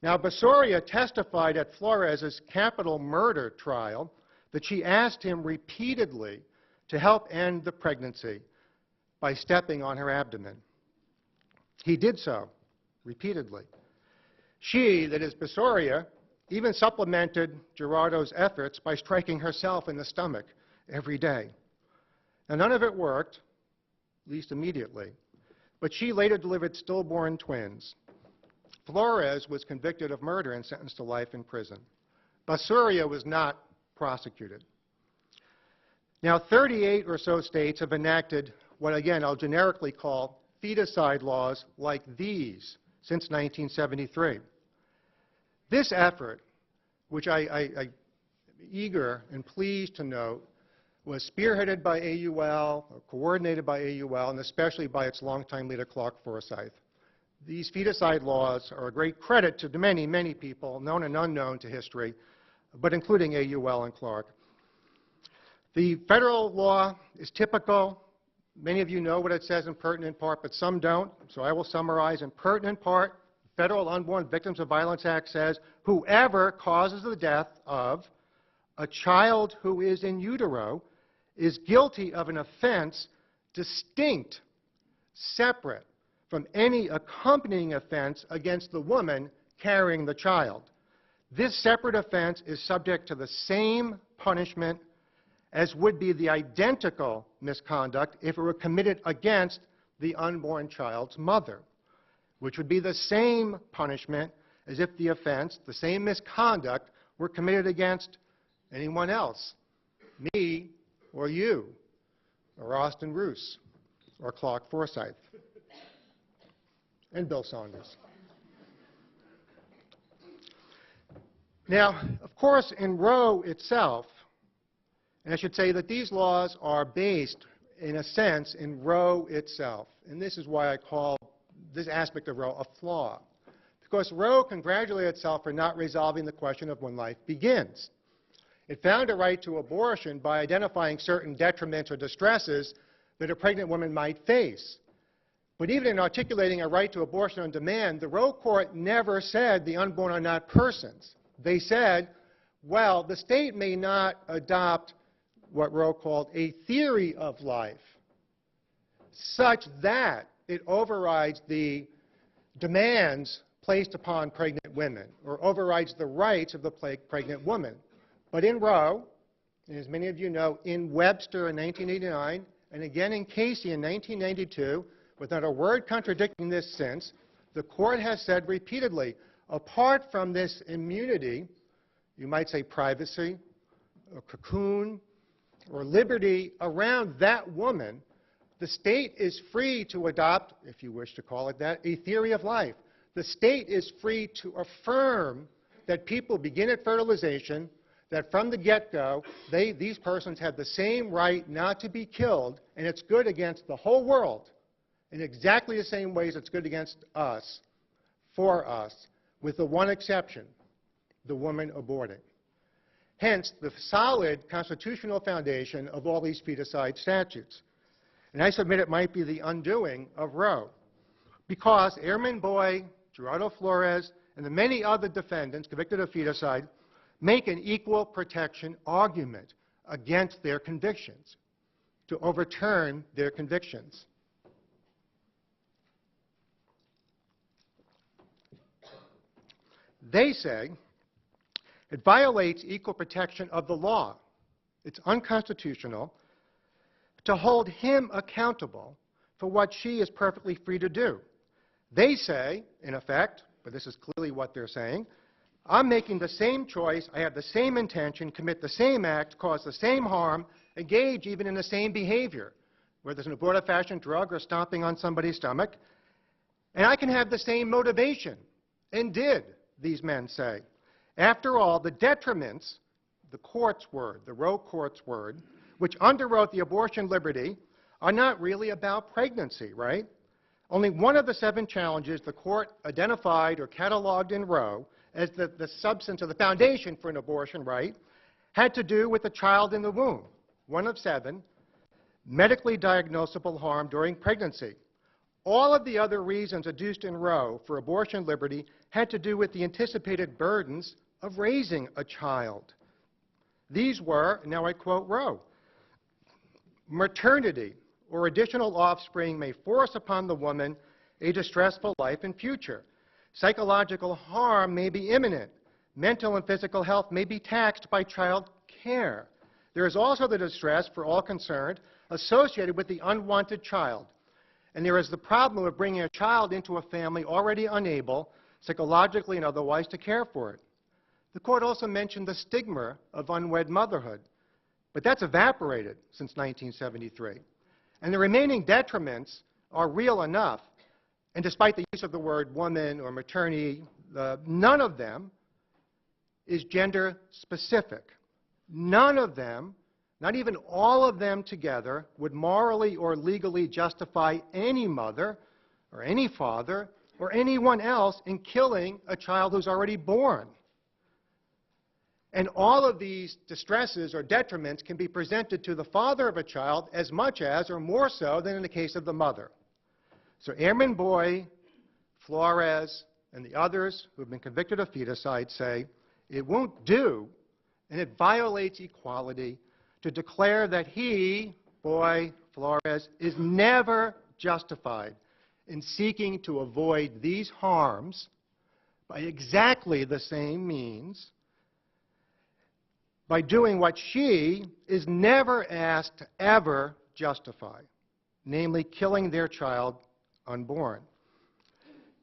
Now, Basaria testified at Flores' capital murder trial that she asked him repeatedly to help end the pregnancy by stepping on her abdomen. He did so repeatedly. She, that is Basaria, even supplemented Gerardo's efforts by striking herself in the stomach every day. Now, none of it worked, at least immediately, but she later delivered stillborn twins. Flores was convicted of murder and sentenced to life in prison. Basaria was not prosecuted. Now, 38 or so states have enacted what, again, I'll generically call feticide laws like these since 1973. This effort, which I'm eager and pleased to note, was spearheaded by AUL, or coordinated by AUL, and especially by its longtime leader, Clark Forsyth. These feticide laws are a great credit to many, many people, known and unknown to history, but including AUL and Clark. The federal law is typical. Many of you know what it says in pertinent part, but some don't, so I will summarize. In pertinent part, Federal Unborn Victims of Violence Act says, whoever causes the death of a child who is in utero is guilty of an offense distinct, separate from any accompanying offense against the woman carrying the child. This separate offense is subject to the same punishment as would be the identical misconduct if it were committed against the unborn child's mother, which would be the same punishment as if the offense, the same misconduct, were committed against anyone else, me or you, or Austin Roos, or Clark Forsythe, and Bill Saunders. Now, of course, in Roe itself, and I should say that these laws are based, in a sense, in Roe itself. And this is why I call this aspect of Roe a flaw. Because Roe congratulated itself for not resolving the question of when life begins. It found a right to abortion by identifying certain detriments or distresses that a pregnant woman might face. But even in articulating a right to abortion on demand, the Roe court never said the unborn are not persons. They said, well, the state may not adopt what Roe called a theory of life, such that it overrides the demands placed upon pregnant women, or overrides the rights of the pregnant woman. But in Roe, and as many of you know, in Webster in 1989, and again in Casey in 1992, without a word contradicting this since, the court has said repeatedly, apart from this immunity, you might say privacy, or cocoon, or liberty around that woman, the state is free to adopt, if you wish to call it that, a theory of life. The state is free to affirm that people begin at fertilization, that from the get-go, these persons have the same right not to be killed, and it's good against the whole world in exactly the same ways it's good against us, for us, with the one exception, the woman aborting. Hence, the solid constitutional foundation of all these feticide statutes. And I submit it might be the undoing of Roe, because Airman Boy, Gerardo Flores, and the many other defendants convicted of feticide make an equal protection argument against their convictions, to overturn their convictions. They say it violates equal protection of the law. It's unconstitutional to hold him accountable for what she is perfectly free to do. They say, in effect, but this is clearly what they're saying, I'm making the same choice, I have the same intention, commit the same act, cause the same harm, engage even in the same behavior, whether it's an abortifacient drug or stomping on somebody's stomach, and I can have the same motivation, and did, these men say. After all, the detriments, the court's word, the Roe court's word, which underwrote the abortion liberty, are not really about pregnancy, right? Only one of the 7 challenges the court identified or cataloged in Roe as the substance of the foundation for an abortion right had to do with the child in the womb, 1 of 7, medically diagnosable harm during pregnancy. All of the other reasons adduced in Roe for abortion liberty had to do with the anticipated burdens of raising a child. These were, now I quote Roe, maternity or additional offspring may force upon the woman a distressful life and future. Psychological harm may be imminent. Mental and physical health may be taxed by child care. There is also the distress for all concerned associated with the unwanted child. And there is the problem of bringing a child into a family already unable, psychologically and otherwise, to care for it. The court also mentioned the stigma of unwed motherhood, but that's evaporated since 1973. And the remaining detriments are real enough, and despite the use of the word woman or maternity, none of them is gender specific. None of them, not even all of them together, would morally or legally justify any mother or any father or anyone else in killing a child who's already born. And all of these distresses or detriments can be presented to the father of a child as much as or more so than in the case of the mother. So Airman Boy, Flores, and the others who have been convicted of feticide say it won't do, and it violates equality, to declare that he, boy, Flores, is never justified in seeking to avoid these harms by exactly the same means, by doing what she is never asked to ever justify, namely killing their child unborn.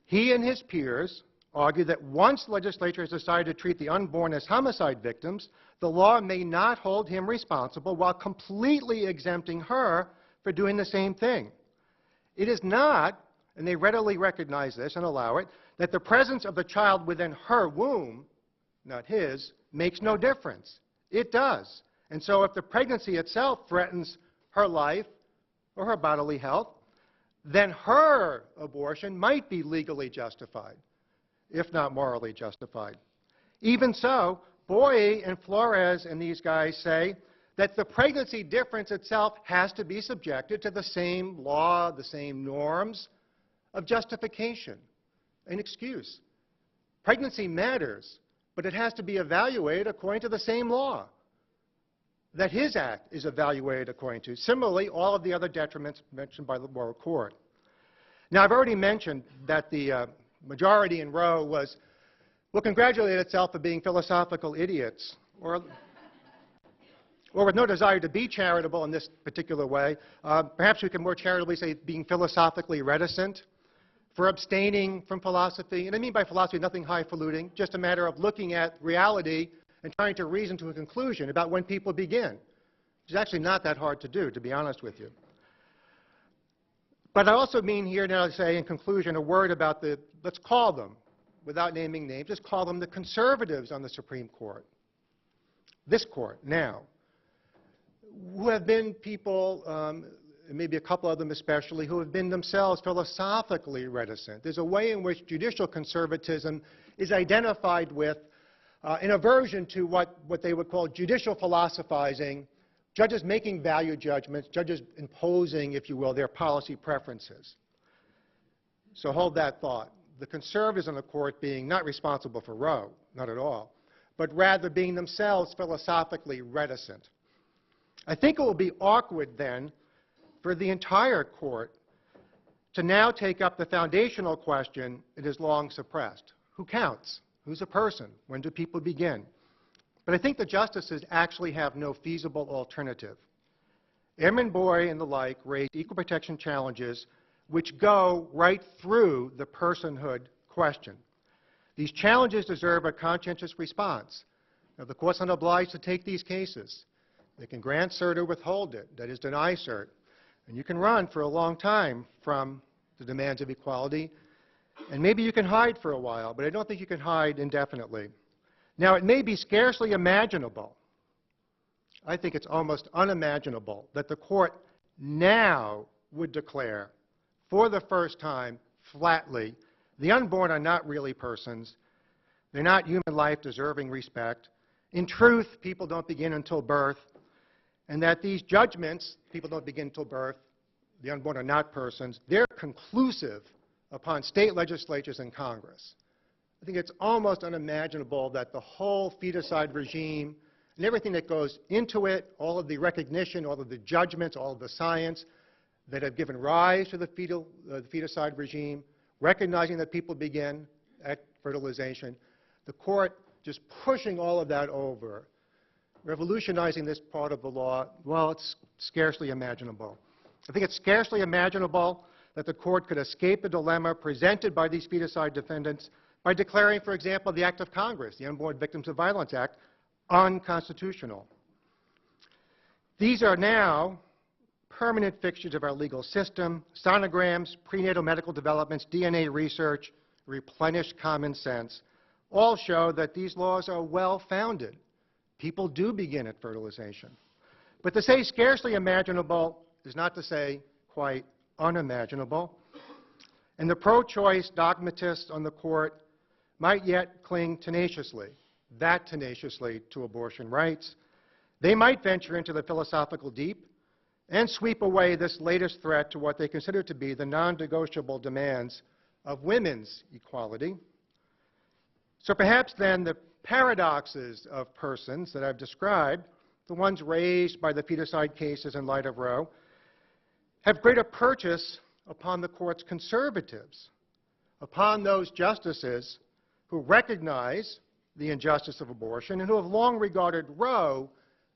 He and his peers argue that once the legislature has decided to treat the unborn as homicide victims, the law may not hold him responsible while completely exempting her for doing the same thing. It is not, and they readily recognize this and allow it, that the presence of the child within her womb, not his, makes no difference. It does. And so if the pregnancy itself threatens her life or her bodily health, then her abortion might be legally justified, if not morally justified. Even so, Boye and Flores and these guys say that the pregnancy difference itself has to be subjected to the same law, the same norms of justification and excuse. Pregnancy matters, but it has to be evaluated according to the same law that his act is evaluated according to. Similarly, all of the other detriments mentioned by the lower court. Now, I've already mentioned that the majority in Roe will congratulate itself for being philosophical idiots, or with no desire to be charitable in this particular way. Perhaps we can more charitably say being philosophically reticent, for abstaining from philosophy. And I mean by philosophy nothing highfalutin, just a matter of looking at reality and trying to reason to a conclusion about when people begin, which is actually not that hard to do, to be honest with you. But I also mean here now to say in conclusion a word about the, let's call them, without naming names, just call them the conservatives on the Supreme Court, this court now, who have been people, maybe a couple of them especially, who have been themselves philosophically reticent. There's a way in which judicial conservatism is identified with an aversion to what they would call judicial philosophizing, judges making value judgments, judges imposing, if you will, their policy preferences. So hold that thought. The conservatives on the court being not responsible for Roe, not at all, but rather being themselves philosophically reticent. I think it will be awkward then for the entire court to now take up the foundational question it has long suppressed. Who counts? Who's a person? When do people begin? But I think the justices actually have no feasible alternative. Ehrman Boye and the like raised equal protection challenges which go right through the personhood question. These challenges deserve a conscientious response. Now, the court's not obliged to take these cases. They can grant cert or withhold it, that is, deny cert. And you can run for a long time from the demands of equality. And maybe you can hide for a while, but I don't think you can hide indefinitely. Now, it may be scarcely imaginable, I think it's almost unimaginable, that the court now would declare, for the first time, flatly, the unborn are not really persons. They're not human life deserving respect. In truth, people don't begin until birth. And that these judgments, people don't begin until birth, the unborn are not persons, they're conclusive upon state legislatures and Congress. I think it's almost unimaginable that the whole feticide regime and everything that goes into it, all of the recognition, all of the judgments, all of the science that have given rise to the feticide regime, recognizing that people begin at fertilization, the court just pushing all of that over, revolutionizing this part of the law, well, it's scarcely imaginable. I think it's scarcely imaginable that the court could escape the dilemma presented by these feticide defendants by declaring, for example, the Act of Congress, the Unborn Victims of Violence Act, unconstitutional. These are now permanent fixtures of our legal system. Sonograms, prenatal medical developments, DNA research, replenished common sense all show that these laws are well-founded. People do begin at fertilization. But to say scarcely imaginable is not to say quite unimaginable. And the pro-choice dogmatists on the court might yet cling tenaciously, that tenaciously, to abortion rights. They might venture into the philosophical deep and sweep away this latest threat to what they consider to be the non-negotiable demands of women's equality. So perhaps then the paradoxes of persons that I've described the ones raised by the feticide cases in light of Roe, have greater purchase upon the court's conservatives, upon those justices who recognize the injustice of abortion and who have long regarded Roe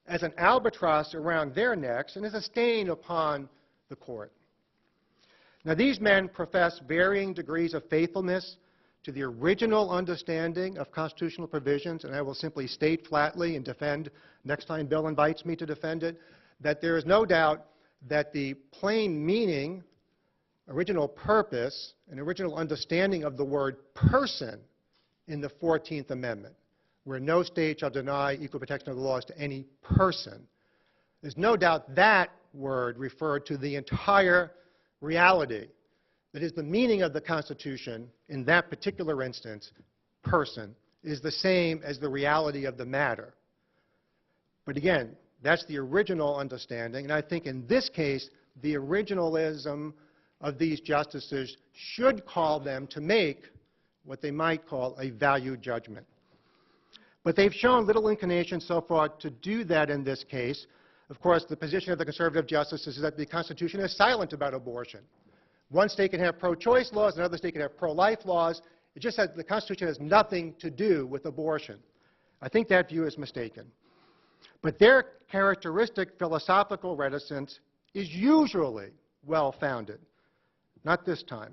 as an albatross around their necks and as a stain upon the court. Now, these men profess varying degrees of faithfulness to the original understanding of constitutional provisions, and I will simply state flatly and defend, next time Bill invites me to defend it, that there is no doubt that the plain meaning, original purpose, and original understanding of the word person in the 14th Amendment, where no state shall deny equal protection of the laws to any person, there's no doubt that word referred to the entire reality. That is, the meaning of the Constitution in that particular instance, person, is the same as the reality of the matter. But again, that's the original understanding, and I think in this case, the originalism of these justices should call them to make what they might call a value judgment. But they've shown little inclination so far to do that in this case. Of course, the position of the conservative justices is that the Constitution is silent about abortion. One state can have pro-choice laws, another state can have pro-life laws. It just says the Constitution has nothing to do with abortion. I think that view is mistaken. But their characteristic philosophical reticence is usually well-founded. Not this time.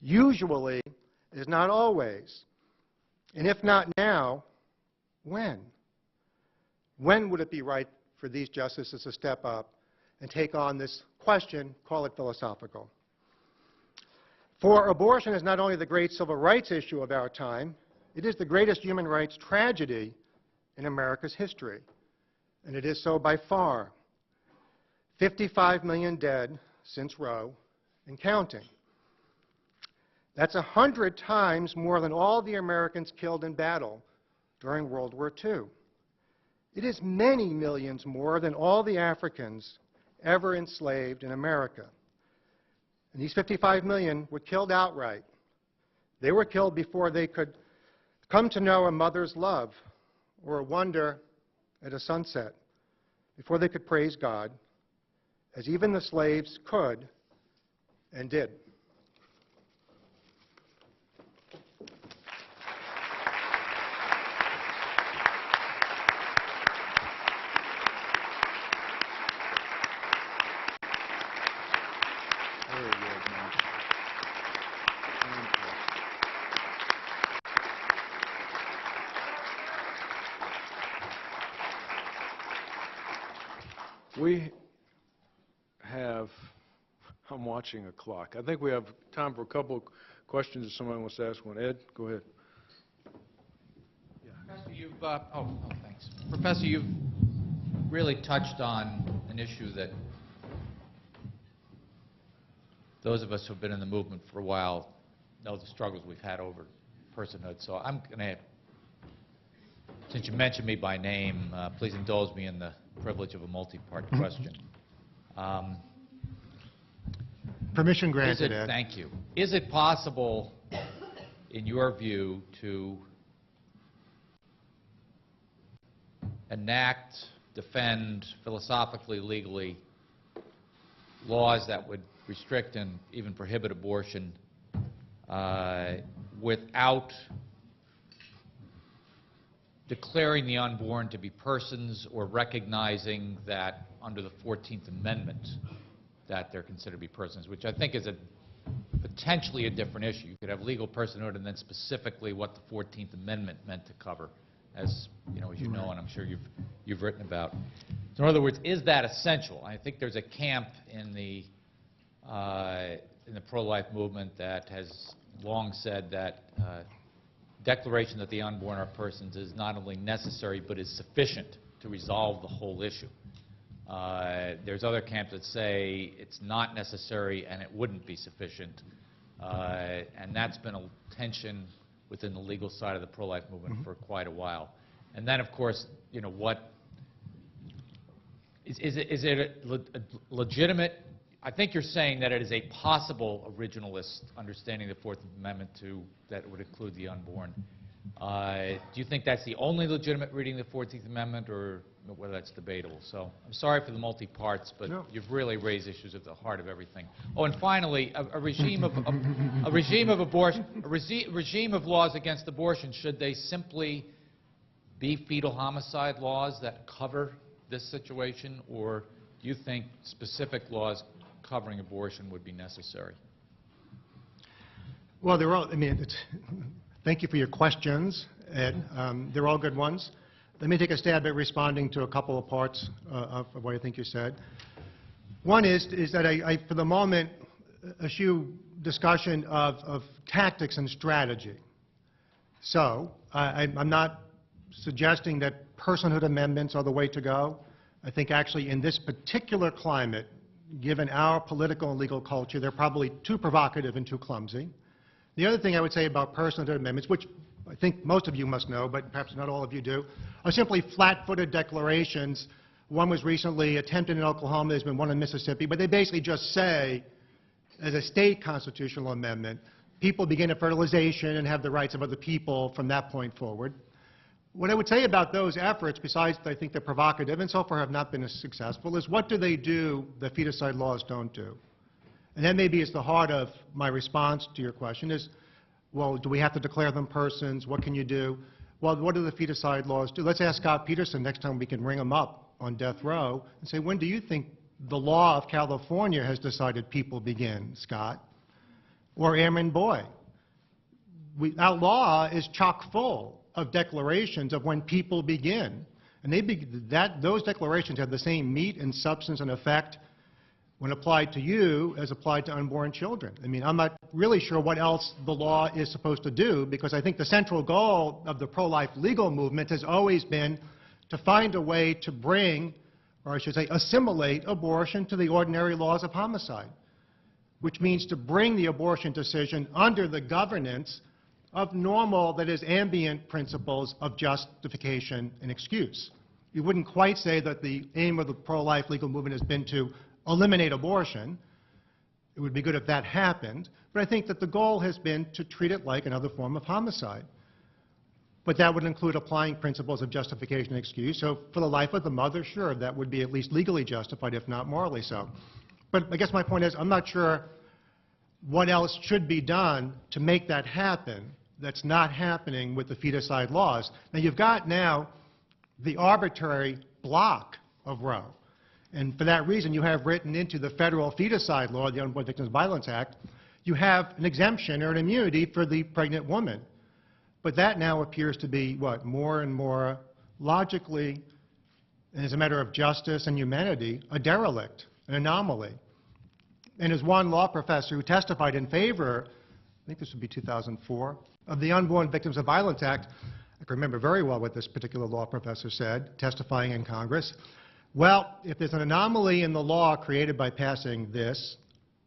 Usually is not always. And if not now, when? When would it be right for these justices to step up and take on this question, call it philosophical? For abortion is not only the great civil rights issue of our time, it is the greatest human rights tragedy in America's history. And it is so by far. 55 million dead since Roe and counting. That's 100 times more than all the Americans killed in battle during World War II. It is many millions more than all the Africans ever enslaved in America. And these 55 million were killed outright. They were killed before they could come to know a mother's love or a wonder at a sunset, before they could praise God, as even the slaves could and did. Very good, man. We have, I'm watching a clock. I think we have time for a couple of questions if somebody wants to ask one. Ed, go ahead. Professor, thanks. Professor, you've really touched on an issue that those of us who've been in the movement for a while know the struggles we've had over personhood. So I'm going to, since you mentioned me by name, please indulge me in the privilege of a multi-part question. Permission granted, Ed. Thank you. Is it possible, in your view, to enact, defend, philosophically, legally, laws that would restrict and even prohibit abortion without declaring the unborn to be persons or recognizing that under the 14th Amendment that they're considered to be persons, which I think is potentially a different issue. You could have legal personhood and then specifically what the 14th Amendment meant to cover, as you know, and I'm sure you've written about. So in other words, is that essential? I think there's a camp in the pro-life movement that has long said that declaration that the unborn are persons is not only necessary but is sufficient to resolve the whole issue. There's other camps that say it's not necessary and it wouldn't be sufficient, and that's been a tension within the legal side of the pro-life movement for quite a while. And then, of course, you know, what is it a legitimate? I think you're saying that it is a possible originalist understanding of the 14th Amendment that would include the unborn. Do you think that's the only legitimate reading of the 14th Amendment, or whether that's debatable? So I'm sorry for the multi-parts, but No. you've really raised issues at the heart of everything. Oh, and finally, a regime of abortion, a regime of laws against abortion, should they simply be fetal homicide laws that cover this situation, or do you think specific laws covering abortion would be necessary? Well, they're all, I mean, thank you for your questions, Ed. They're all good ones. Let me take a stab at responding to a couple of parts of what I think you said. One is that I, for the moment, eschew discussion of tactics and strategy. So I'm not suggesting that personhood amendments are the way to go. I think actually in this particular climate, given our political and legal culture, they're probably too provocative and too clumsy. The other thing I would say about personhood amendments, which I think most of you must know, but perhaps not all of you do, are simply flat-footed declarations. One was recently attempted in Oklahoma, there's been one in Mississippi, but they basically just say, as a state constitutional amendment, people begin at fertilization and have the rights of other people from that point forward. What I would say about those efforts, besides I think they're provocative and so far have not been as successful, is what do they do that feticide laws don't do? And that maybe is the heart of my response to your question is, well, do we have to declare them persons? What can you do? Well, what do the feticide laws do? Let's ask Scott Peterson next time we can ring him up on death row and say, when do you think the law of California has decided people begin, Scott? Or Airman Boy. Our law is chock full of declarations of when people begin. And those declarations have the same meat and substance and effect when applied to you as applied to unborn children. I mean, I'm not really sure what else the law is supposed to do, because I think the central goal of the pro-life legal movement has always been to find a way to bring, or I should say assimilate, abortion to the ordinary laws of homicide, which means to bring the abortion decision under the governance of normal, that is, ambient principles of justification and excuse. You wouldn't quite say that the aim of the pro-life legal movement has been to eliminate abortion. It would be good if that happened, but I think that the goal has been to treat it like another form of homicide. But that would include applying principles of justification and excuse. So for the life of the mother, sure, that would be at least legally justified, if not morally so. But I guess my point is, I'm not sure what else should be done to make that happen that's not happening with the feticide laws. Now, you've got now the arbitrary block of Roe. And for that reason, you have written into the federal feticide law, the Unborn Victims of Violence Act, you have an exemption or an immunity for the pregnant woman. But that now appears to be, what, more and more logically, and as a matter of justice and humanity, a derelict, an anomaly. And as one law professor who testified in favor, I think this would be 2004, of the Unborn Victims of Violence Act, I can remember very well what this particular law professor said, testifying in Congress. Well, if there's an anomaly in the law created by passing this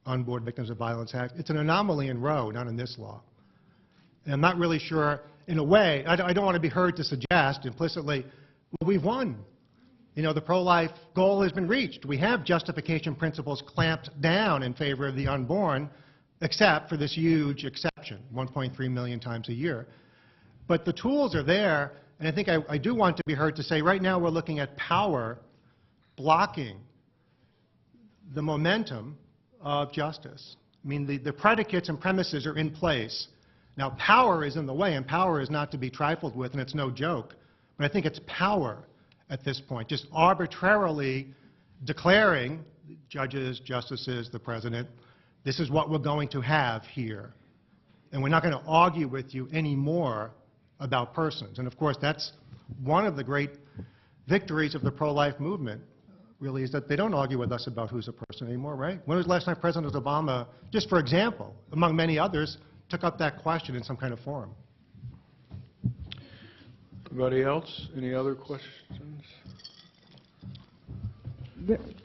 Unborn Victims of Violence Act, it's an anomaly in Roe, not in this law. And I'm not really sure, in a way, I don't want to be heard to suggest implicitly, well, we've won. You know, the pro-life goal has been reached. We have justification principles clamped down in favor of the unborn, except for this huge exception, 1.3 million times a year. But the tools are there, and I think I do want to be heard to say, right now we're looking at power blocking the momentum of justice. I mean, the predicates and premises are in place. Now, power is in the way, and power is not to be trifled with, and it's no joke. But I think it's power at this point, just arbitrarily declaring, judges, justices, the president, this is what we're going to have here. And we're not going to argue with you anymore about persons. And of course, that's one of the great victories of the pro-life movement, really, is that they don't argue with us about who's a person anymore, right? When was the last time President Obama, just for example, among many others, took up that question in some kind of forum? Anybody else? Any other questions?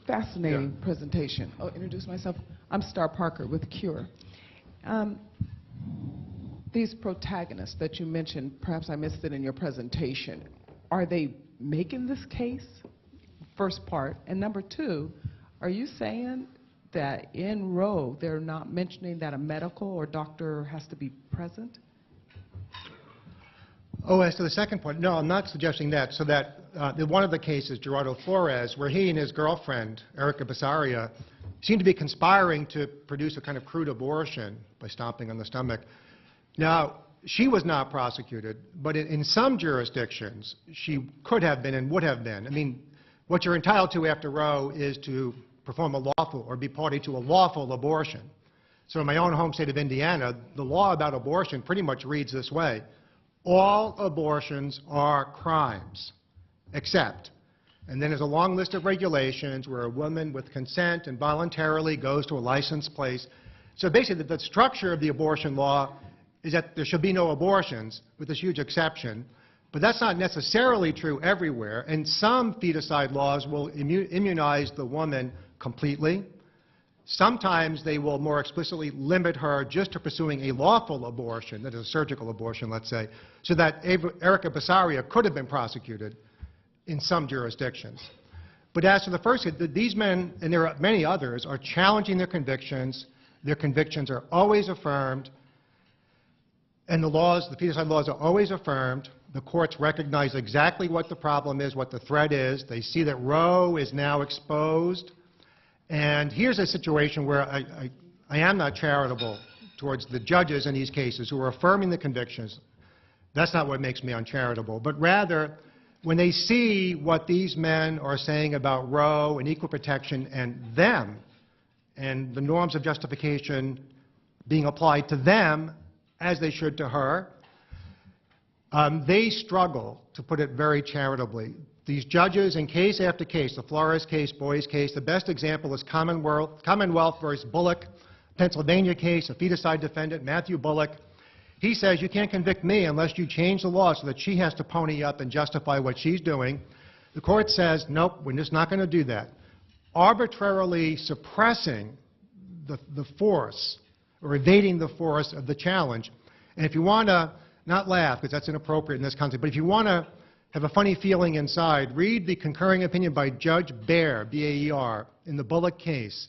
Fascinating presentation. Oh, introduce myself. I'm Star Parker with CURE. These protagonists that you mentioned, perhaps I missed it in your presentation, are they making this case? First part. And number two, are you saying that in Roe they're not mentioning that a medical or doctor has to be present? Oh, as to the second point, no, I'm not suggesting that. So that one of the cases, Gerardo Flores, where he and his girlfriend, Erica Basaria, seemed to be conspiring to produce a kind of crude abortion by stomping on the stomach. Now, she was not prosecuted, but in some jurisdictions, she could have been and would have been. I mean, what you're entitled to after Roe is to perform a lawful or be party to a lawful abortion. So in my own home state of Indiana, the law about abortion pretty much reads this way: all abortions are crimes, except, and then there's a long list of regulations where a woman with consent and voluntarily goes to a licensed place. So basically, the structure of the abortion law is that there should be no abortions, with this huge exception. But that's not necessarily true everywhere, and some feticide laws will immunize the woman completely. Sometimes they will more explicitly limit her just to pursuing a lawful abortion, that is a surgical abortion, let's say, so that Erica Basaria could have been prosecuted in some jurisdictions. But as to the first, these men, and there are many others, are challenging their convictions. Their convictions are always affirmed, and the laws, the feticide laws, are always affirmed. The courts recognize exactly what the problem is, what the threat is. They see that Roe is now exposed. And here's a situation where I am not charitable towards the judges in these cases who are affirming the convictions. That's not what makes me uncharitable. But rather, when they see what these men are saying about Roe and equal protection and them, and the norms of justification being applied to them as they should to her, they struggle, to put it very charitably. These judges, in case after case, the Flores case, Boyes case, the best example is Commonwealth versus Bullock, Pennsylvania case, a feticide defendant, Matthew Bullock. He says, you can't convict me unless you change the law so that she has to pony up and justify what she's doing. The court says, nope, we're just not going to do that. Arbitrarily suppressing the force or evading the force of the challenge. And if you want to, not laugh, because that's inappropriate in this context, but if you want to have a funny feeling inside, read the concurring opinion by Judge Baer, B-A-E-R, in the Bullock case.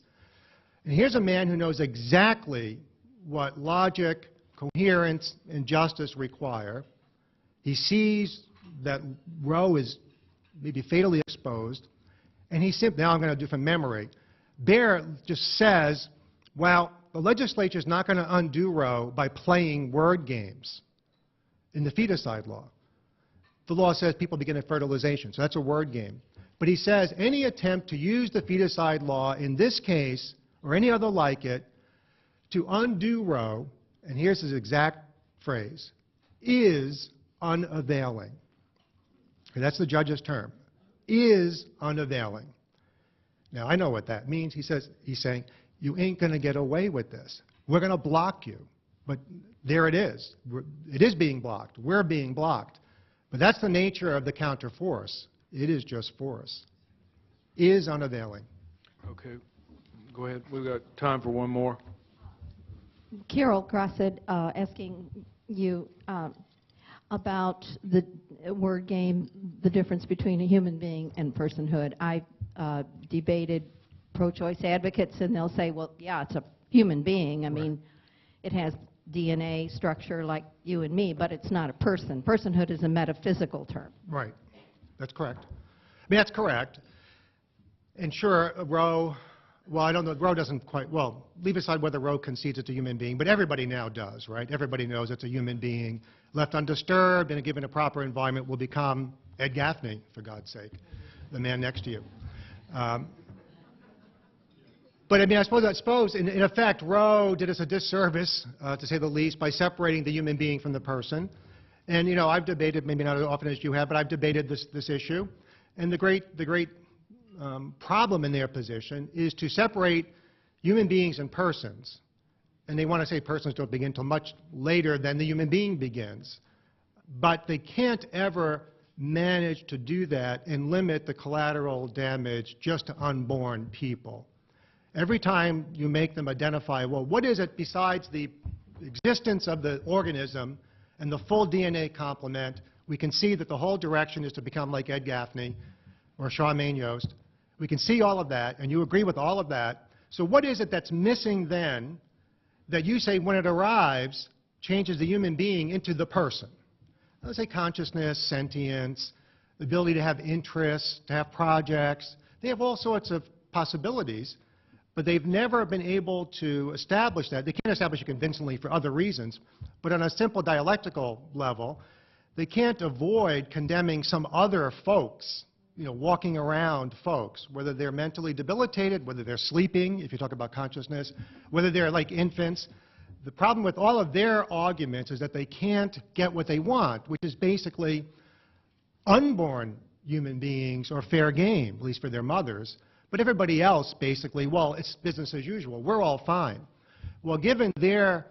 And here's a man who knows exactly what logic, coherence, and justice require. He sees that Roe is maybe fatally exposed, and he simply, now I'm going to do from memory, Baer just says, well, the legislature is not going to undo Roe by playing word games in the feticide law. The law says people begin at fertilization, so that's a word game. But he says any attempt to use the feticide law in this case or any other like it to undo Roe, and here's his exact phrase, is unavailing. Okay, that's the judge's term, is unavailing. Now, I know what that means. He's saying, you ain't going to get away with this. We're going to block you. But there it is. It is being blocked. We're being blocked. But that's the nature of the counterforce. It is just force. Is unavailing. Okay. Go ahead. We've got time for one more. Carol Grosset, asking you about the word game, the difference between a human being and personhood. I debated pro-choice advocates, and they'll say, well, yeah, it's a human being. I mean, it has DNA structure like you and me, but it's not a person. Personhood is a metaphysical term. Right. That's correct. I mean, that's correct. And sure, Roe, well, I don't know, Roe doesn't quite, well, leave aside whether Roe concedes it's a human being, but everybody now does, right? Everybody knows it's a human being. Left undisturbed and given a proper environment will become Ed Gaffney, for God's sake, the man next to you. But I mean, I suppose in effect, Roe did us a disservice, to say the least, by separating the human being from the person. And, you know, I've debated, maybe not as often as you have, but I've debated this issue. And the great problem in their position is to separate human beings and persons. And they want to say persons don't begin until much later than the human being begins. But they can't ever manage to do that and limit the collateral damage just to unborn people. Every time you make them identify, well, what is it besides the existence of the organism and the full DNA complement, we can see that the whole direction is to become like Ed Gaffney or Charmaine Yost. We can see all of that, and you agree with all of that. So what is it that's missing then that you say when it arrives changes the human being into the person? let's say, consciousness, sentience, the ability to have interests, to have projects. They have all sorts of possibilities, but they've never been able to establish that. They can't establish it convincingly for other reasons, but on a simple dialectical level, they can't avoid condemning some other folks, walking around folks, whether they're mentally debilitated, whether they're sleeping, if you talk about consciousness, whether they're like infants. The problem with all of their arguments is that they can't get what they want, which is basically unborn human beings are fair game, at least for their mothers. But everybody else, basically, well, it's business as usual. We're all fine. Well, given their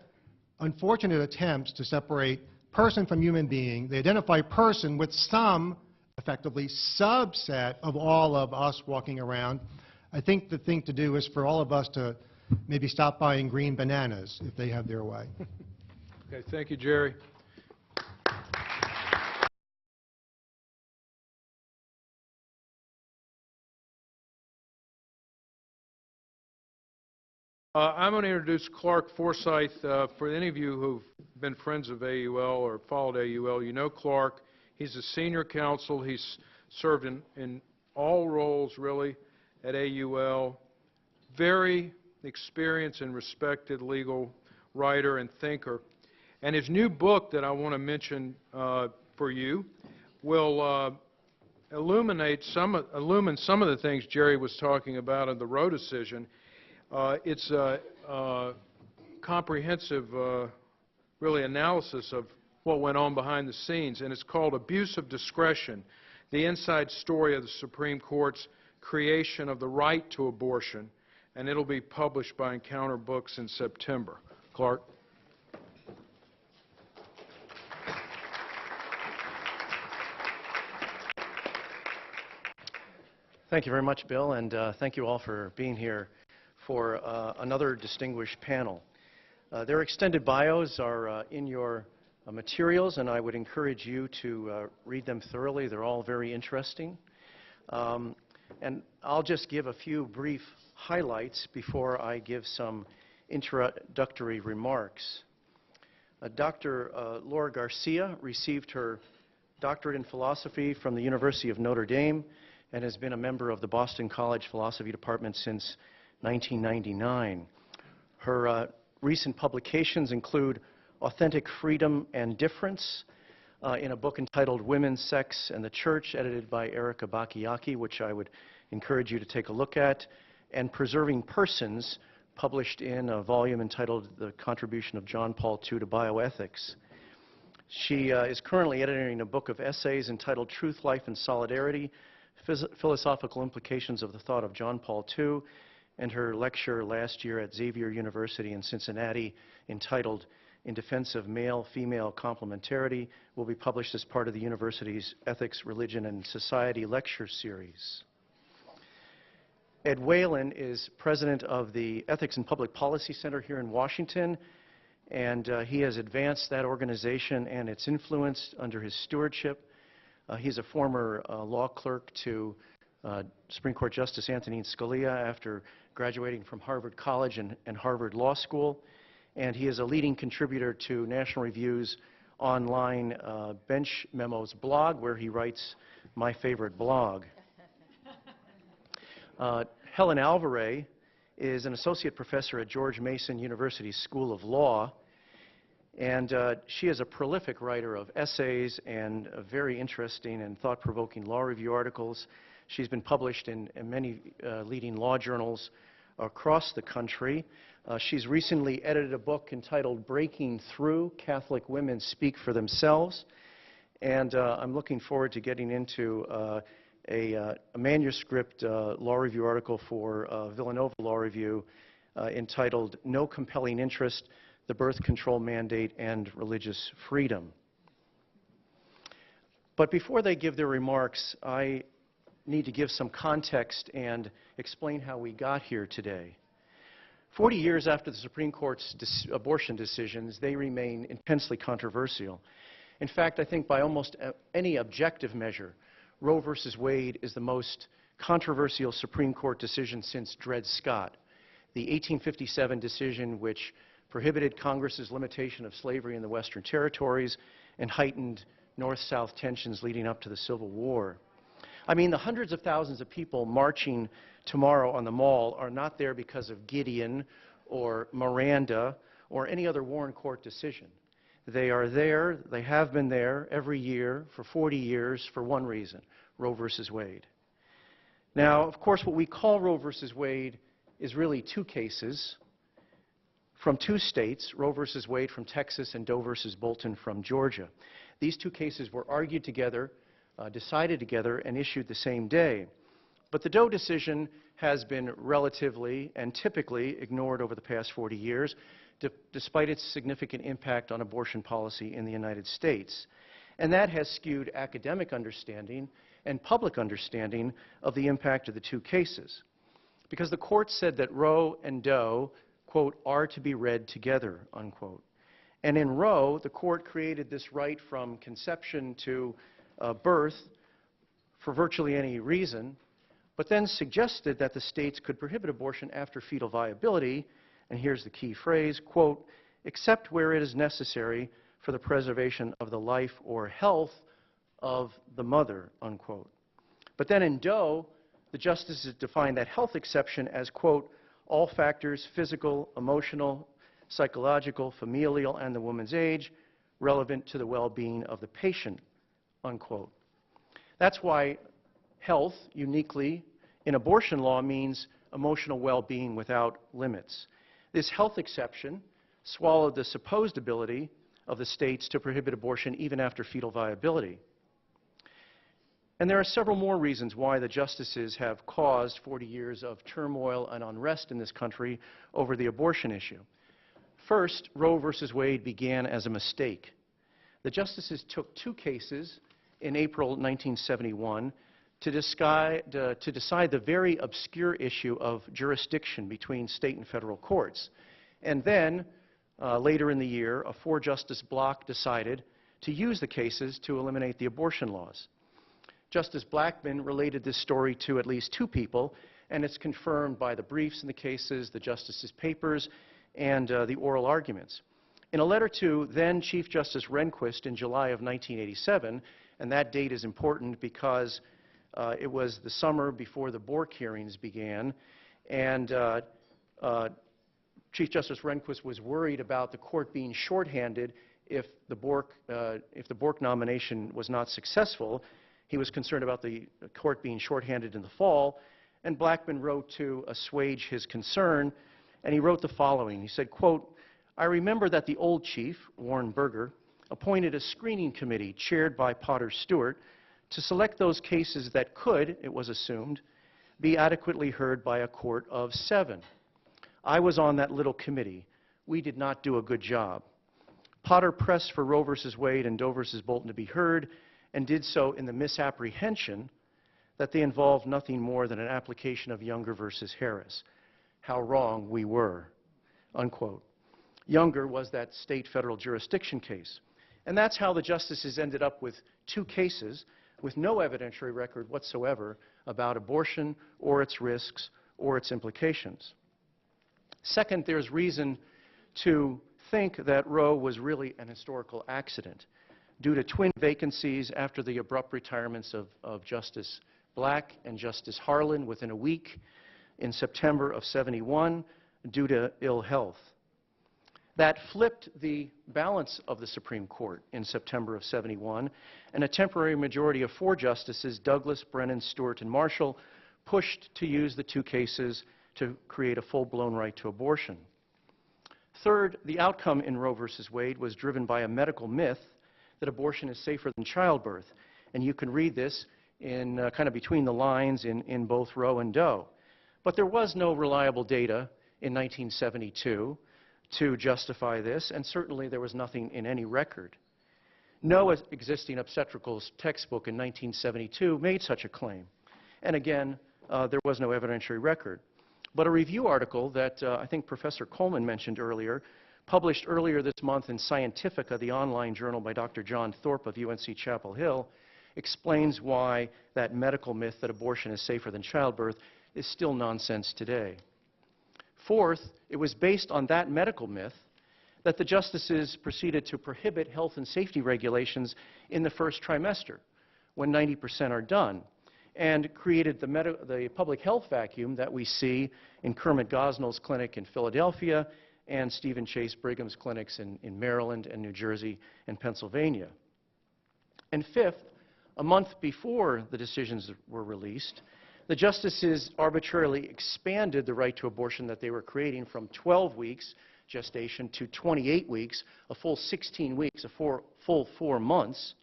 unfortunate attempts to separate person from human being, they identify person with some, effectively, subset of all of us walking around. I think the thing to do is for all of us to maybe stop buying green bananas if they have their way. Okay, thank you, Jerry. I'm going to introduce Clark Forsythe. For any of you who've been friends of AUL or followed AUL, you know Clark. He's a senior counsel. He's served in all roles, really, at AUL. Very experienced and respected legal writer and thinker. And his new book that I want to mention for you will illumine some of the things Jerry was talking about in the Roe decision. It's a comprehensive, really, analysis of what went on behind the scenes, and it's called Abuse of Discretion, the Inside Story of the Supreme Court's Creation of the Right to Abortion, and it'll be published by Encounter Books in September. Clark. Thank you very much, Bill, and thank you all for being here for another distinguished panel. Their extended bios are in your materials, and I would encourage you to read them thoroughly. They're all very interesting. And I'll just give a few brief highlights before I give some introductory remarks. Dr. Laura Garcia received her doctorate in philosophy from the University of Notre Dame and has been a member of the Boston College Philosophy Department since 1999. Her recent publications include Authentic Freedom and Difference in a book entitled Women, Sex, and the Church, edited by Erica Bachiochi, which I would encourage you to take a look at, and Preserving Persons, published in a volume entitled The Contribution of John Paul II to Bioethics. She is currently editing a book of essays entitled Truth, Life, and Solidarity, Philosophical Implications of the Thought of John Paul II, and her lecture last year at Xavier University in Cincinnati entitled In Defense of Male-Female Complementarity will be published as part of the university's Ethics, Religion, and Society lecture series. Ed Whalen is president of the Ethics and Public Policy Center here in Washington, and he has advanced that organization and its influence under his stewardship. He's a former law clerk to Supreme Court Justice Antonin Scalia after graduating from Harvard College and Harvard Law School, and he is a leading contributor to National Review's online Bench Memos blog, where he writes my favorite blog. Helen Alvarez is an associate professor at George Mason University's School of Law, and she is a prolific writer of essays and very interesting and thought-provoking law review articles. She's been published in many leading law journals across the country. She's recently edited a book entitled Breaking Through, Catholic Women Speak for Themselves, and I'm looking forward to getting into a manuscript law review article for Villanova Law Review entitled No Compelling Interest, the Birth Control Mandate and Religious Freedom. But before they give their remarks, I need to give some context and explain how we got here today. 40 years after the Supreme Court's abortion decisions, they remain intensely controversial. In fact, I think by almost any objective measure, Roe v. Wade is the most controversial Supreme Court decision since Dred Scott, the 1857 decision which prohibited Congress's limitation of slavery in the Western Territories and heightened North-South tensions leading up to the Civil War. I mean, the hundreds of thousands of people marching tomorrow on the Mall are not there because of Gideon or Miranda or any other Warren Court decision. They are there, they have been there every year for 40 years for one reason: Roe versus Wade. Now, of course, what we call Roe versus Wade is really two cases from two states, Roe versus Wade from Texas and Doe versus Bolton from Georgia. These two cases were argued together, decided together, and issued the same day. But the Doe decision has been relatively and typically ignored over the past 40 years, despite its significant impact on abortion policy in the United States. And that has skewed academic understanding and public understanding of the impact of the two cases. Because the court said that Roe and Doe, quote, are to be read together, unquote. And in Roe, the court created this right from conception to birth for virtually any reason, but then suggested that the states could prohibit abortion after fetal viability, and here's the key phrase, quote, except where it is necessary for the preservation of the life or health of the mother, unquote. But then in Doe, the justices defined that health exception as, quote, all factors, physical, emotional, psychological, familial, and the woman's age, relevant to the well-being of the patient, unquote. That's why health, uniquely, in abortion law means emotional well-being without limits. This health exception swallowed the supposed ability of the states to prohibit abortion even after fetal viability. And there are several more reasons why the justices have caused 40 years of turmoil and unrest in this country over the abortion issue. First, Roe versus Wade began as a mistake. The justices took two cases in April 1971 to decide the very obscure issue of jurisdiction between state and federal courts. And then, later in the year, a four-justice block decided to use the cases to eliminate the abortion laws. Justice Blackmun related this story to at least two people, and it's confirmed by the briefs in the cases, the justices' papers, and the oral arguments. In a letter to then Chief Justice Rehnquist in July of 1987, and that date is important because it was the summer before the Bork hearings began, and Chief Justice Rehnquist was worried about the court being shorthanded if the Bork nomination was not successful. He was concerned about the court being shorthanded in the fall, and Blackmun wrote to assuage his concern, and he wrote the following. He said, quote, I remember that the old chief, Warren Burger, appointed a screening committee chaired by Potter Stewart to select those cases that could, it was assumed, be adequately heard by a court of 7. I was on that little committee. We did not do a good job. Potter pressed for Roe versus Wade and Doe versus Bolton to be heard, and did so in the misapprehension that they involved nothing more than an application of Younger versus Harris. How wrong we were, unquote. Younger was that state federal jurisdiction case. And that's how the justices ended up with two cases with no evidentiary record whatsoever about abortion or its risks or its implications. Second, there's reason to think that Roe was really an historical accident due to twin vacancies after the abrupt retirements of Justice Black and Justice Harlan within a week in September of '71 due to ill health. That flipped the balance of the Supreme Court in September of '71, and a temporary majority of 4 justices, Douglas, Brennan, Stewart, and Marshall, pushed to use the two cases to create a full-blown right to abortion. Third, the outcome in Roe versus Wade was driven by a medical myth that abortion is safer than childbirth. And you can read this in kind of between the lines in both Roe and Doe. But there was no reliable data in 1972 to justify this, and certainly there was nothing in any record. No existing obstetrical textbook in 1972 made such a claim. And again, there was no evidentiary record. But a review article that I think Professor Coleman mentioned earlier, published earlier this month in Scientifica, the online journal by Dr. John Thorpe of UNC Chapel Hill, explains why that medical myth that abortion is safer than childbirth is still nonsense today. Fourth, it was based on that medical myth that the justices proceeded to prohibit health and safety regulations in the first trimester, when 90% are done, and created the public health vacuum that we see in Kermit Gosnell's clinic in Philadelphia and Stephen Chase Brigham's clinics in Maryland and New Jersey and Pennsylvania. And fifth, a month before the decisions were released, the justices arbitrarily expanded the right to abortion that they were creating from 12 weeks gestation to 28 weeks, a full 16 weeks, a full 4 months,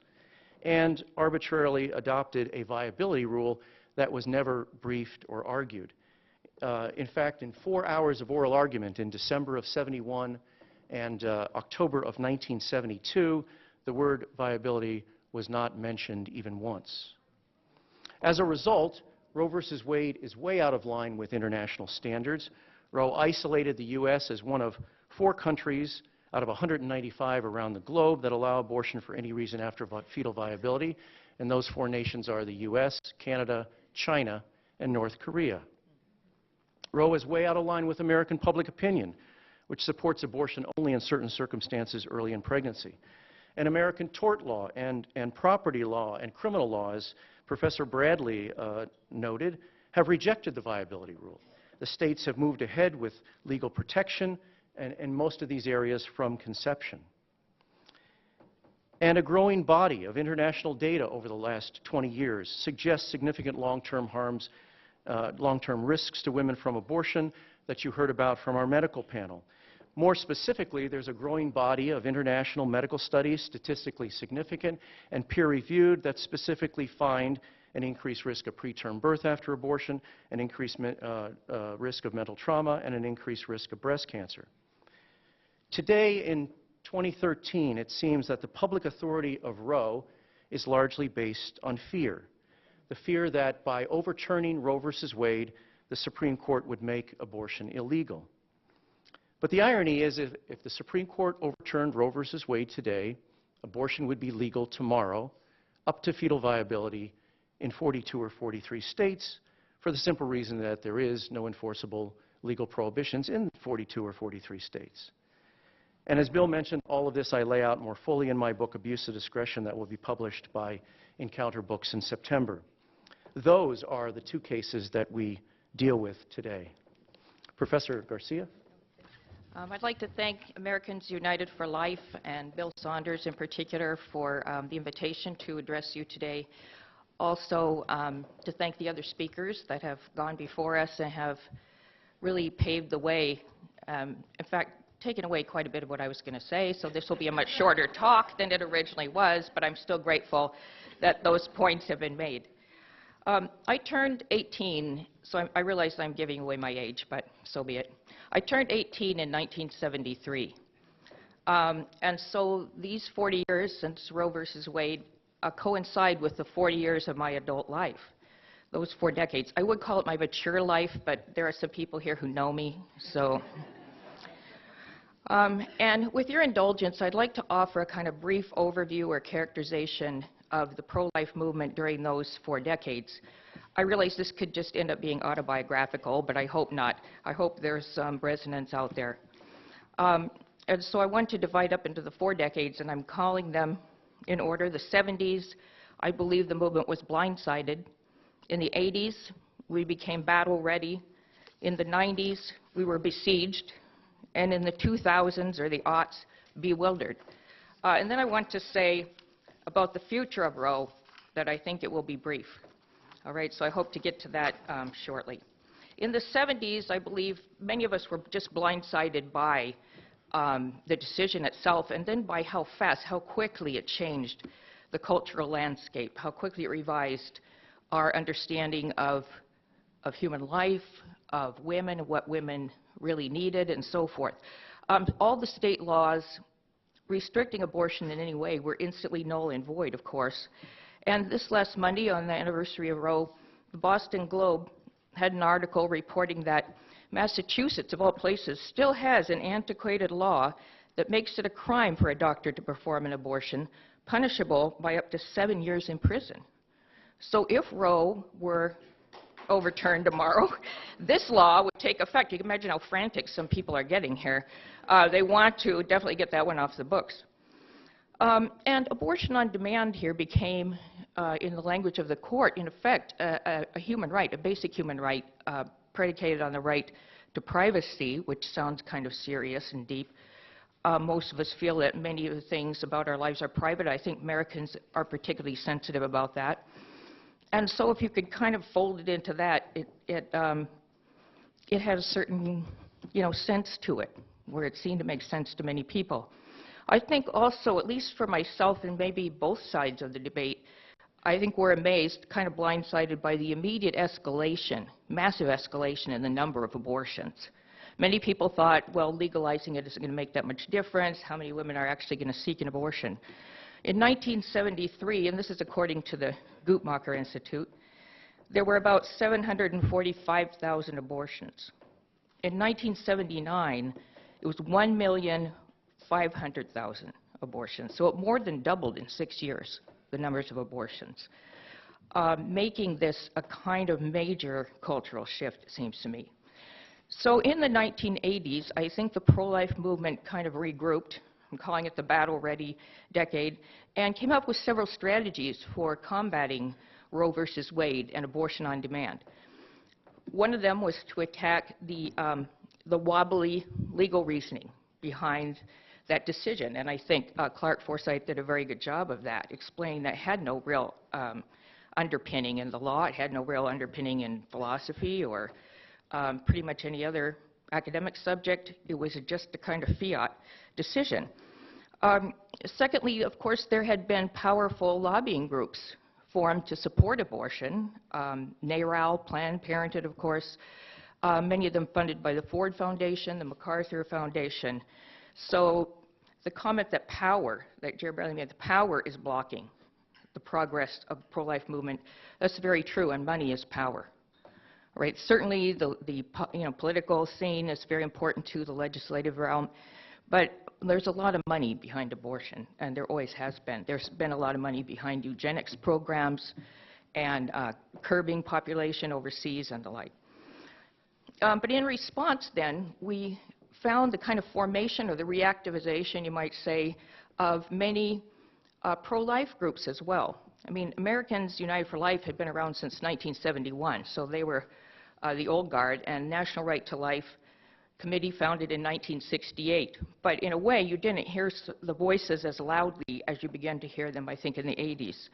and arbitrarily adopted a viability rule that was never briefed or argued. In fact, in 4 hours of oral argument in December of '71 and October of 1972, the word viability was not mentioned even once. As a result, Roe v. Wade is way out of line with international standards. Roe isolated the U.S. as one of 4 countries out of 195 around the globe that allow abortion for any reason after fetal viability, and those 4 nations are the U.S., Canada, China, and North Korea. Roe is way out of line with American public opinion, which supports abortion only in certain circumstances early in pregnancy. And American tort law and property law and criminal law, as Professor Bradley noted, have rejected the viability rule. The states have moved ahead with legal protection in most of these areas from conception. And a growing body of international data over the last 20 years suggests significant long-term harms, long-term risks to women from abortion that you heard about from our medical panel. More specifically, there's a growing body of international medical studies, statistically significant and peer-reviewed, that specifically find an increased risk of preterm birth after abortion, an increased risk of mental trauma, and an increased risk of breast cancer. Today, in 2013, it seems that the public authority of Roe is largely based on fear. The fear that by overturning Roe v. Wade, the Supreme Court would make abortion illegal. But the irony is, if the Supreme Court overturned Roe v. Wade today, abortion would be legal tomorrow, up to fetal viability in 42 or 43 states, for the simple reason that there is no enforceable legal prohibitions in 42 or 43 states. And as Bill mentioned, all of this I lay out more fully in my book, Abuse of Discretion, that will be published by Encounter Books in September. Those are the 2 cases that we deal with today. Professor Garcia? I'd like to thank Americans United for Life and Bill Saunders in particular for the invitation to address you today. Also, to thank the other speakers that have gone before us and have really paved the way. In fact, taken away quite a bit of what I was going to say, so this will be a much shorter talk than it originally was, but I'm still grateful that those points have been made. I turned 18, so I realize I'm giving away my age, but so be it. I turned 18 in 1973. And so these 40 years since Roe v. Wade coincide with the 40 years of my adult life, those 4 decades. I would call it my mature life, but there are some people here who know me, so. And with your indulgence, I'd like to offer a kind of brief overview or characterization of the pro-life movement during those 4 decades. I realize this could just end up being autobiographical, but I hope not. I hope there's some resonance out there. And so I want to divide up into the 4 decades, and I'm calling them in order. The 70s, I believe the movement was blindsided. In the 80s, we became battle-ready. In the 90s, we were besieged. And in the 2000s, or the aughts, bewildered. And then I want to say about the future of Roe that I think it will be brief. All right, so I hope to get to that shortly. In the 70s, I believe many of us were just blindsided by the decision itself, and then by how fast, how quickly it changed the cultural landscape, how quickly it revised our understanding of human life, of women, what women really needed, and so forth. All the state laws restricting abortion in any way were instantly null and void, of course. And this last Monday, on the anniversary of Roe, the Boston Globe had an article reporting that Massachusetts, of all places, still has an antiquated law that makes it a crime for a doctor to perform an abortion, punishable by up to 7 years in prison. So if Roe were overturned tomorrow, this law would take effect. You can imagine how frantic some people are getting here. They want to definitely get that one off the books. And abortion on demand here became, in the language of the court, in effect, a human right, a basic human right, predicated on the right to privacy, which sounds kind of serious and deep. Most of us feel that many of the things about our lives are private. I think Americans are particularly sensitive about that. And so if you could kind of fold it into that, it has a certain, sense to it, where it seemed to make sense to many people. I think also, at least for myself and maybe both sides of the debate, I think we're amazed, kind of blindsided by the immediate escalation, massive escalation in the number of abortions. Many people thought, well, legalizing it isn't going to make that much difference. How many women are actually going to seek an abortion? In 1973, and this is according to the Guttmacher Institute, there were about 745,000 abortions. In 1979, it was 1,500,000 abortions. So it more than doubled in 6 years, the numbers of abortions, making this a kind of major cultural shift, it seems to me. So in the 1980s, I think the pro-life movement kind of regrouped, I'm calling it the battle-ready decade, and came up with several strategies for combating Roe versus Wade and abortion on demand. One of them was to attack the wobbly legal reasoning behind that decision, and I think Clark Forsyth did a very good job of that, explaining that it had no real underpinning in the law, it had no real underpinning in philosophy or pretty much any other academic subject. It was just a kind of fiat decision. Secondly, of course, there had been powerful lobbying groups formed to support abortion. NARAL, Planned Parenthood, of course, many of them funded by the Ford Foundation, the MacArthur Foundation. So the comment that power, that Jerry Bradley made, the power is blocking the progress of the pro-life movement, that's very true, and money is power. Right? Certainly the political scene is very important to the legislative realm, but there's a lot of money behind abortion, and there always has been. There's been a lot of money behind eugenics programs and curbing population overseas and the like. But in response then, we found the kind of formation or the reactivization, you might say, of many pro-life groups as well. I mean, Americans United for Life had been around since 1971, so they were the old guard, and National Right to Life Committee founded in 1968. But in a way, you didn't hear the voices as loudly as you began to hear them, I think, in the 80s.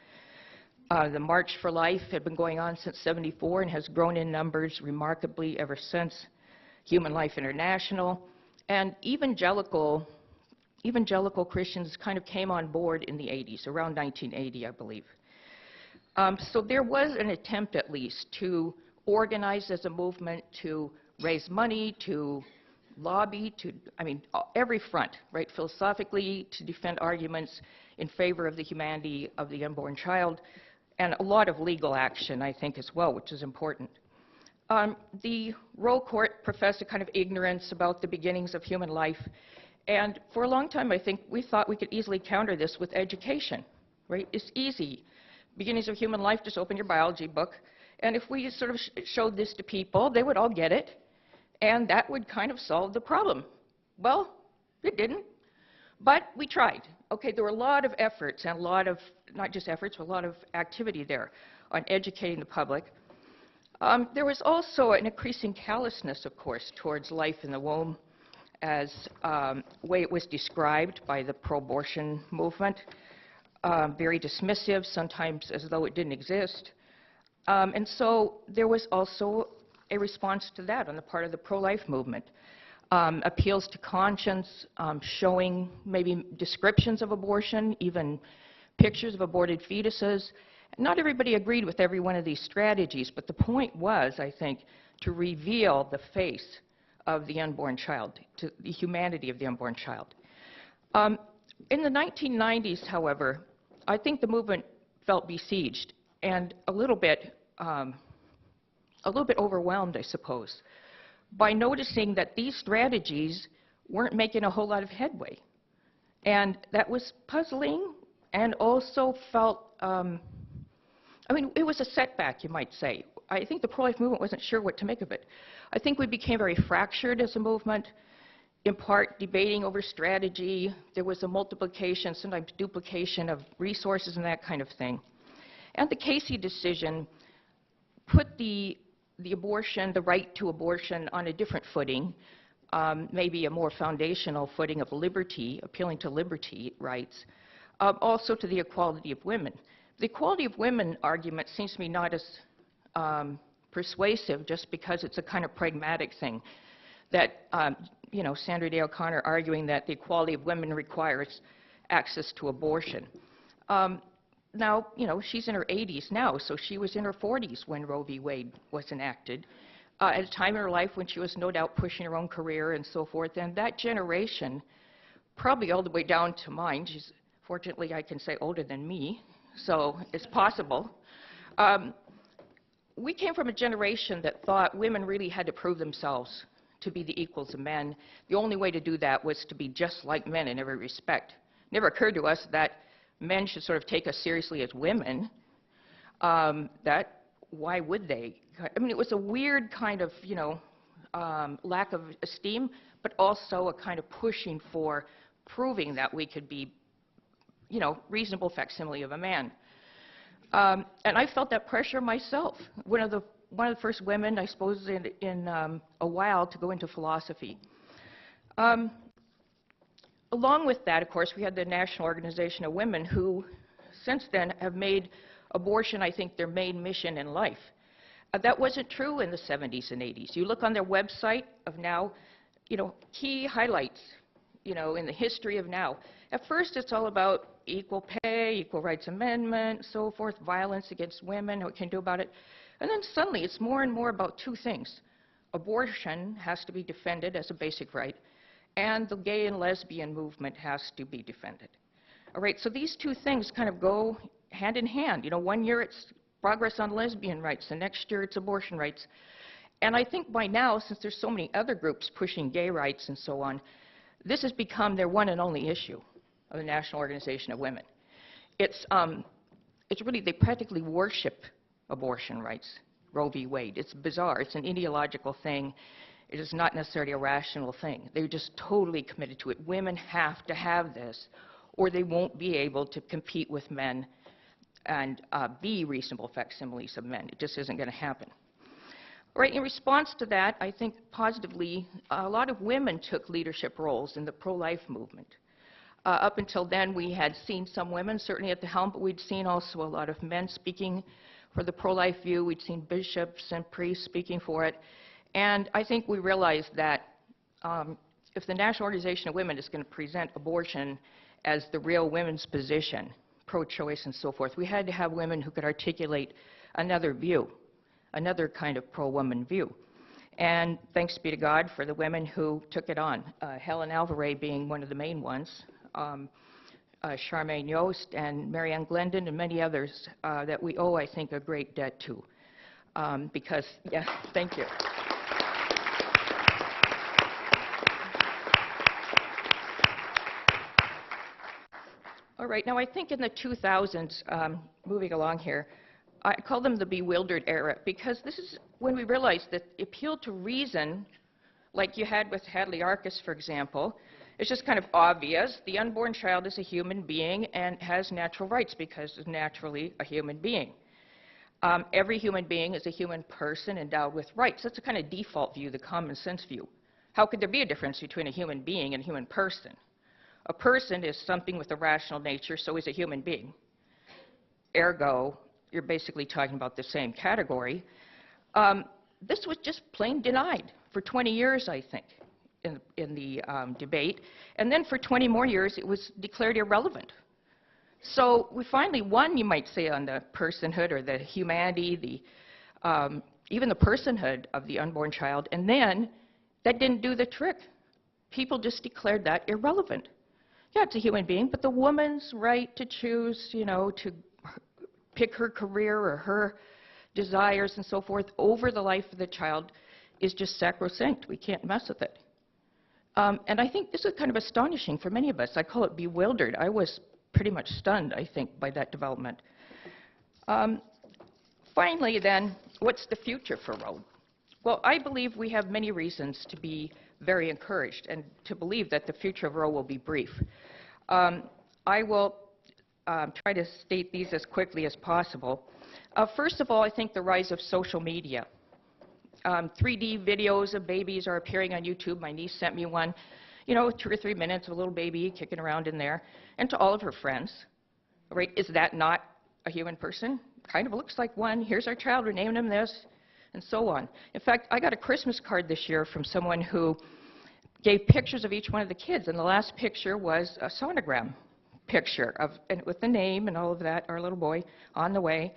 The March for Life had been going on since '74 and has grown in numbers remarkably ever since. Human Life International, and evangelical Christians kind of came on board in the 80s, around 1980, I believe. So there was an attempt, at least, to organize as a movement, to raise money, to lobby, every front, right, philosophically, to defend arguments in favor of the humanity of the unborn child, and a lot of legal action, I think, as well, which is important. The Roe Court professed a kind of ignorance about the beginnings of human life, and for a long time, I think, we thought we could easily counter this with education, right? It's easy. Beginnings of human life, just open your biology book, and if we sort of showed this to people, they would all get it, and that would kind of solve the problem. Well, it didn't, but we tried. Okay, there were a lot of efforts and a lot of, not just efforts, but a lot of activity there on educating the public. There was also an increasing callousness, of course, towards life in the womb as way it was described by the pro-abortion movement, very dismissive, sometimes as though it didn't exist. And so there was also a response to that on the part of the pro-life movement. Appeals to conscience, showing maybe descriptions of abortion, even pictures of aborted fetuses. Not everybody agreed with every one of these strategies, but the point was, I think, to reveal the face of the unborn child, to the humanity of the unborn child. In the 1990s, however, I think the movement felt besieged and a little bit overwhelmed, I suppose, by noticing that these strategies weren't making a whole lot of headway. And that was puzzling and also felt, it was a setback, you might say. I think the pro-life movement wasn't sure what to make of it. I think we became very fractured as a movement, in part debating over strategy. There was a multiplication, sometimes duplication of resources and that kind of thing. And the Casey decision put the abortion, the right to abortion, on a different footing, maybe a more foundational footing of liberty, appealing to liberty rights, also to the equality of women. The equality of women argument seems to me not as persuasive just because it's a kind of pragmatic thing that, you know, Sandra Day O'Connor arguing that the equality of women requires access to abortion. Now, you know, she's in her 80s now, so she was in her 40s when Roe v. Wade was enacted, at a time in her life when she was no doubt pushing her own career and so forth. And that generation, probably all the way down to mine, she's fortunately, I can say, older than me, so it's possible. We came from a generation that thought women really had to prove themselves to be the equals of men. The only way to do that was to be just like men in every respect. It never occurred to us that men should sort of take us seriously as women. Why would they? I mean, it was a weird kind of, you know, lack of esteem, but also a kind of pushing for proving that we could be, you know, reasonable facsimile of a man. And I felt that pressure myself. One of the first women, I suppose, in a while to go into philosophy. Along with that, of course, we had the National Organization of Women who, since then, have made abortion, I think, their main mission in life. That wasn't true in the 70s and 80s. You look on their website of now, you know, key highlights, you know, in the history of now. At first, it's all about equal pay, equal rights amendment, so forth, violence against women, what we can do about it. And then suddenly, it's more and more about two things. Abortion has to be defended as a basic right, and the gay and lesbian movement has to be defended. All right, so these two things kind of go hand in hand. You know, one year it's progress on lesbian rights, the next year it's abortion rights. And I think by now, since there's so many other groups pushing gay rights and so on, this has become their one and only issue of the National Organization of Women. It's really, they practically worship abortion rights, Roe v. Wade. It's bizarre. It's an ideological thing. It is not necessarily a rational thing. They're just totally committed to it. Women have to have this, or they won't be able to compete with men and be reasonable facsimiles of men. It just isn't going to happen. All right, in response to that, I think positively, a lot of women took leadership roles in the pro-life movement. Up until then, we had seen some women, certainly at the helm, but we'd seen also a lot of men speaking for the pro-life view. We'd seen bishops and priests speaking for it. And I think we realized that if the National Organization of Women is going to present abortion as the real women's position, pro-choice and so forth, we had to have women who could articulate another view, another kind of pro-woman view. And thanks be to God for the women who took it on, Helen Alvarez being one of the main ones, Charmaine Yost and Marianne Glendon and many others that we owe, I think, a great debt to. Because, yeah, thank you. All right, now I think in the 2000s, moving along here, I call them the bewildered era, because this is when we realized that appeal to reason, like you had with Hadley Arkes, for example, is just kind of obvious. The unborn child is a human being and has natural rights because it's naturally a human being. Every human being is a human person endowed with rights. That's a kind of default view, the common sense view. How could there be a difference between a human being and a human person? A person is something with a rational nature, so is a human being. Ergo, you're basically talking about the same category. This was just plain denied for 20 years, I think, in the debate. And then for 20 more years, it was declared irrelevant. So we finally won, you might say, on the personhood or the humanity, even the personhood of the unborn child. And then that didn't do the trick. People just declared that irrelevant. Yeah, it's a human being, but the woman's right to choose, you know, to pick her career or her desires and so forth over the life of the child is just sacrosanct. We can't mess with it. And I think this is kind of astonishing for many of us. I call it bewildered. I was pretty much stunned, I think, by that development. Finally, then, What's the future for Roe? Well, I believe we have many reasons to be very encouraged and to believe that the future of Roe will be brief. I will try to state these as quickly as possible. First of all, I think the rise of social media. 3D videos of babies are appearing on YouTube. My niece sent me one, 2 or 3 minutes of a little baby kicking around in there, and to all of her friends. Right? Is that not a human person? Kind of looks like one. Here's our child, we're naming him this, and so on. In fact, I got a Christmas card this year from someone who gave pictures of each one of the kids, and the last picture was a sonogram picture and with the name and all of that, our little boy on the way.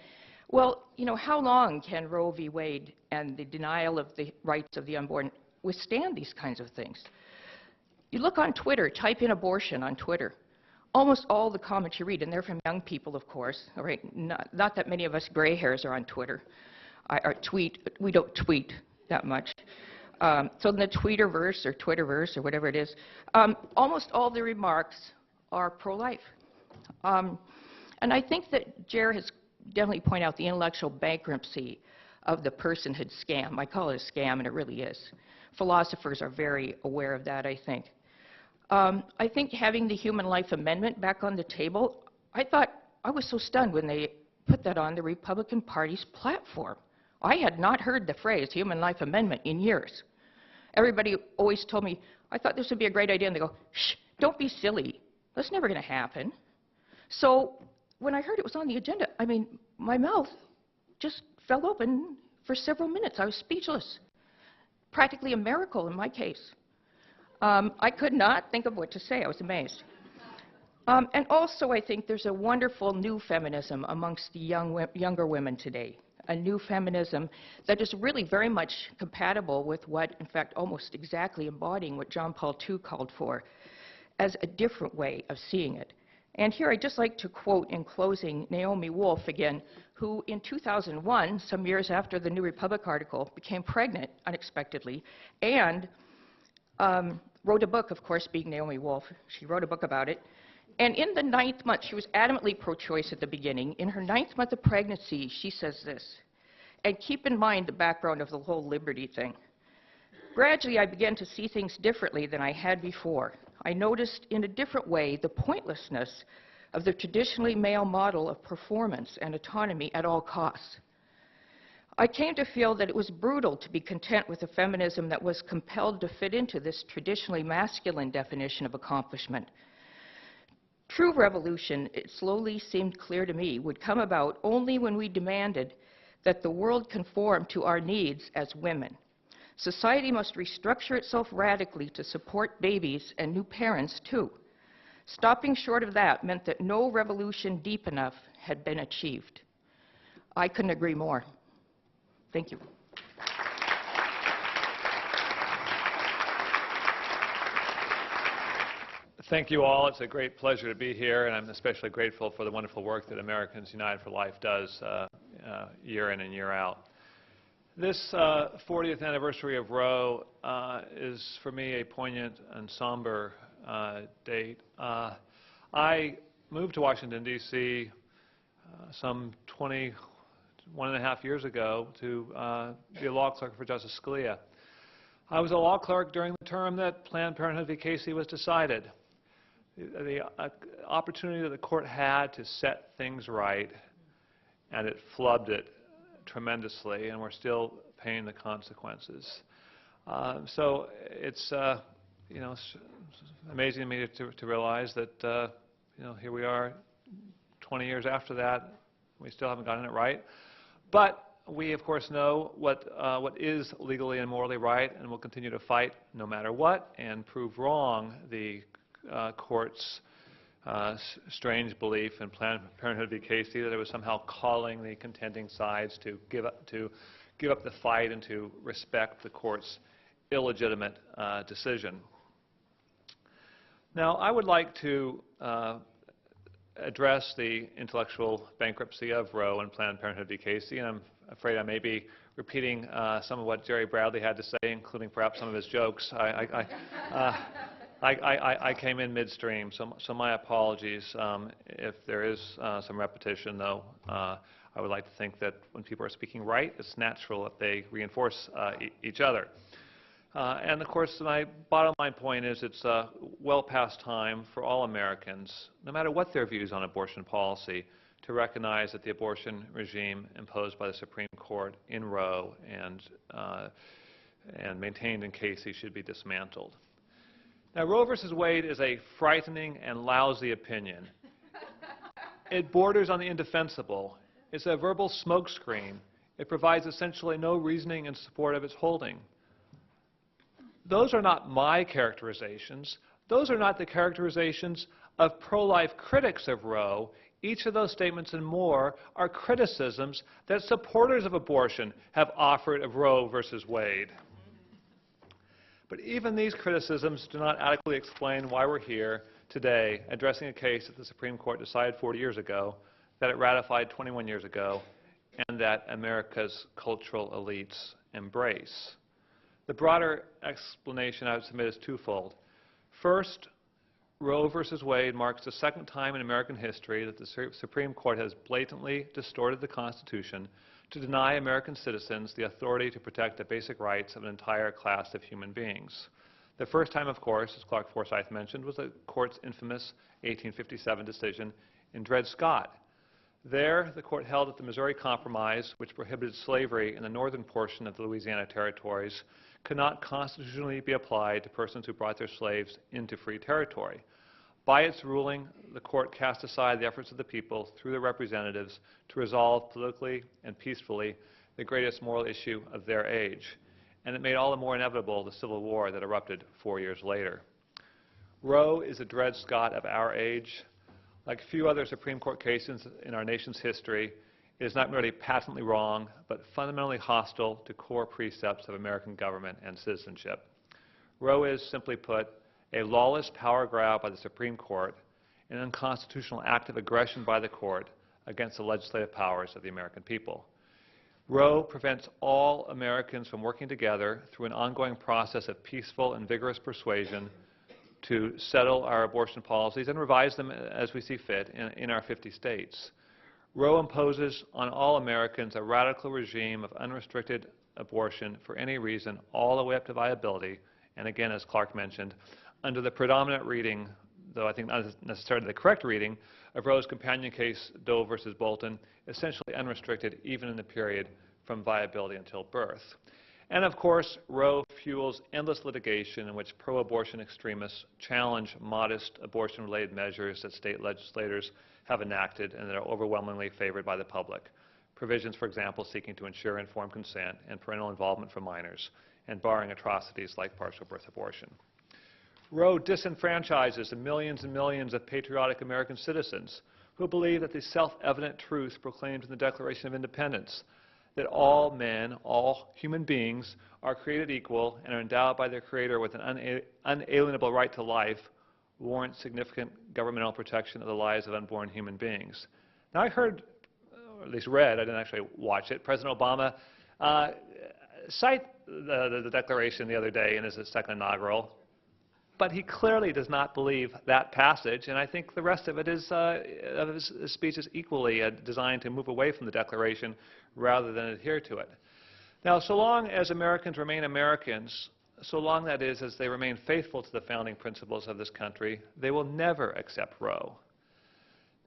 Well, how long can Roe v. Wade and the denial of the rights of the unborn withstand these kinds of things? You look on Twitter, type in abortion on Twitter. Almost all the comments you read, and they're from young people, of course, all right? Not that many of us gray hairs are on Twitter. We don't tweet that much. So in the Tweeterverse or Twitterverse or whatever it is, almost all the remarks are pro-life. And I think that Jer has definitely pointed out the intellectual bankruptcy of the personhood scam. I call it a scam, and it really is. Philosophers are very aware of that, I think. I think having the Human Life Amendment back on the table, I was so stunned when they put that on the Republican Party's platform. I had not heard the phrase Human Life Amendment in years. Everybody always told me, I thought this would be a great idea, and they go, shh, don't be silly. That's never going to happen. So when I heard it was on the agenda, my mouth just fell open for several minutes. I was speechless. Practically a miracle in my case. I could not think of what to say. I was amazed. And also, I think there's a wonderful new feminism amongst the younger women today, a new feminism that is really very much compatible with what, in fact, almost exactly embodying what John Paul II called for as a different way of seeing it. And here I'd just like to quote in closing Naomi Wolf again, who in 2001, some years after the New Republic article, became pregnant unexpectedly and wrote a book, of course, being Naomi Wolf. She wrote a book about it. And in the 9th month, she was adamantly pro-choice at the beginning. In her 9th month of pregnancy, she says this, and keep in mind the background of the whole liberty thing. Gradually, I began to see things differently than I had before. I noticed in a different way the pointlessness of the traditionally male model of performance and autonomy at all costs. I came to feel that it was brutal to be content with a feminism that was compelled to fit into this traditionally masculine definition of accomplishment. True revolution, it slowly seemed clear to me, would come about only when we demanded that the world conform to our needs as women. Society must restructure itself radically to support babies and new parents, too. Stopping short of that meant that no revolution deep enough had been achieved. I couldn't agree more. Thank you. Thank you all. It's a great pleasure to be here, and I'm especially grateful for the wonderful work that Americans United for Life does year in and year out. This 40th anniversary of Roe is, for me, a poignant and somber date. I moved to Washington, D.C. Some 21.5 years ago to be a law clerk for Justice Scalia. I was a law clerk during the term that Planned Parenthood v. Casey was decided. The opportunity that the court had to set things right, and it flubbed it tremendously, and we're still paying the consequences. So it's amazing to me to realize that here we are 20 years after that, we still haven't gotten it right. But we, of course, know what is legally and morally right, and will continue to fight no matter what and prove wrong the court's strange belief in Planned Parenthood v. Casey that it was somehow calling the contending sides to give up the fight and to respect the court's illegitimate decision. Now, I would like to address the intellectual bankruptcy of Roe and Planned Parenthood v. Casey, and I'm afraid I may be repeating some of what Jerry Bradley had to say, including perhaps some of his jokes. I came in midstream, so my apologies if there is some repetition, though. I would like to think that when people are speaking right, it's natural that they reinforce each other. And of course, my bottom line point is it's well past time for all Americans, no matter what their views on abortion policy, to recognize that the abortion regime imposed by the Supreme Court in Roe and maintained in Casey should be dismantled. Now, Roe versus Wade is a frightening and lousy opinion. It borders on the indefensible. It's a verbal smokescreen. It provides essentially no reasoning in support of its holding. Those are not my characterizations. Those are not the characterizations of pro-life critics of Roe. Each of those statements and more are criticisms that supporters of abortion have offered of Roe versus Wade. But even these criticisms do not adequately explain why we're here today addressing a case that the Supreme Court decided 40 years ago, that it ratified 21 years ago, and that America's cultural elites embrace. The broader explanation I would submit is twofold. First, Roe versus Wade marks the second time in American history that the Supreme Court has blatantly distorted the Constitution to deny American citizens the authority to protect the basic rights of an entire class of human beings. The first time, of course, as Clark Forsyth mentioned, was the Court's infamous 1857 decision in Dred Scott. There, the Court held that the Missouri Compromise, which prohibited slavery in the northern portion of the Louisiana territories, could not constitutionally be applied to persons who brought their slaves into free territory. By its ruling, the Court cast aside the efforts of the people through their representatives to resolve politically and peacefully the greatest moral issue of their age, and it made all the more inevitable the Civil War that erupted 4 years later. Roe is a Dred Scott of our age. Like few other Supreme Court cases in our nation's history, it is not merely patently wrong, but fundamentally hostile to core precepts of American government and citizenship. Roe is, simply put, a lawless power grab by the Supreme Court, an unconstitutional act of aggression by the Court against the legislative powers of the American people. Roe prevents all Americans from working together through an ongoing process of peaceful and vigorous persuasion to settle our abortion policies and revise them as we see fit in our 50 states. Roe imposes on all Americans a radical regime of unrestricted abortion for any reason, all the way up to viability, and again, as Clark mentioned, under the predominant reading, though I think not necessarily the correct reading, of Roe's companion case, Doe versus Bolton, essentially unrestricted even in the period from viability until birth. And of course, Roe fuels endless litigation in which pro-abortion extremists challenge modest abortion-related measures that state legislators have enacted and that are overwhelmingly favored by the public. Provisions, for example, seeking to ensure informed consent and parental involvement for minors, and barring atrocities like partial birth abortion. Roe disenfranchises the millions and millions of patriotic American citizens who believe that the self-evident truth proclaimed in the Declaration of Independence, that all men, all human beings, are created equal and are endowed by their Creator with an unalienable right to life, warrants significant governmental protection of the lives of unborn human beings. Now, I heard, or at least read, I didn't actually watch it, President Obama cite the Declaration the other day in his second inaugural, but he clearly does not believe that passage, and I think the rest of it is, of his speech is equally designed to move away from the Declaration rather than adhere to it. Now, so long as Americans remain Americans, so long, that is, as they remain faithful to the founding principles of this country, they will never accept Roe.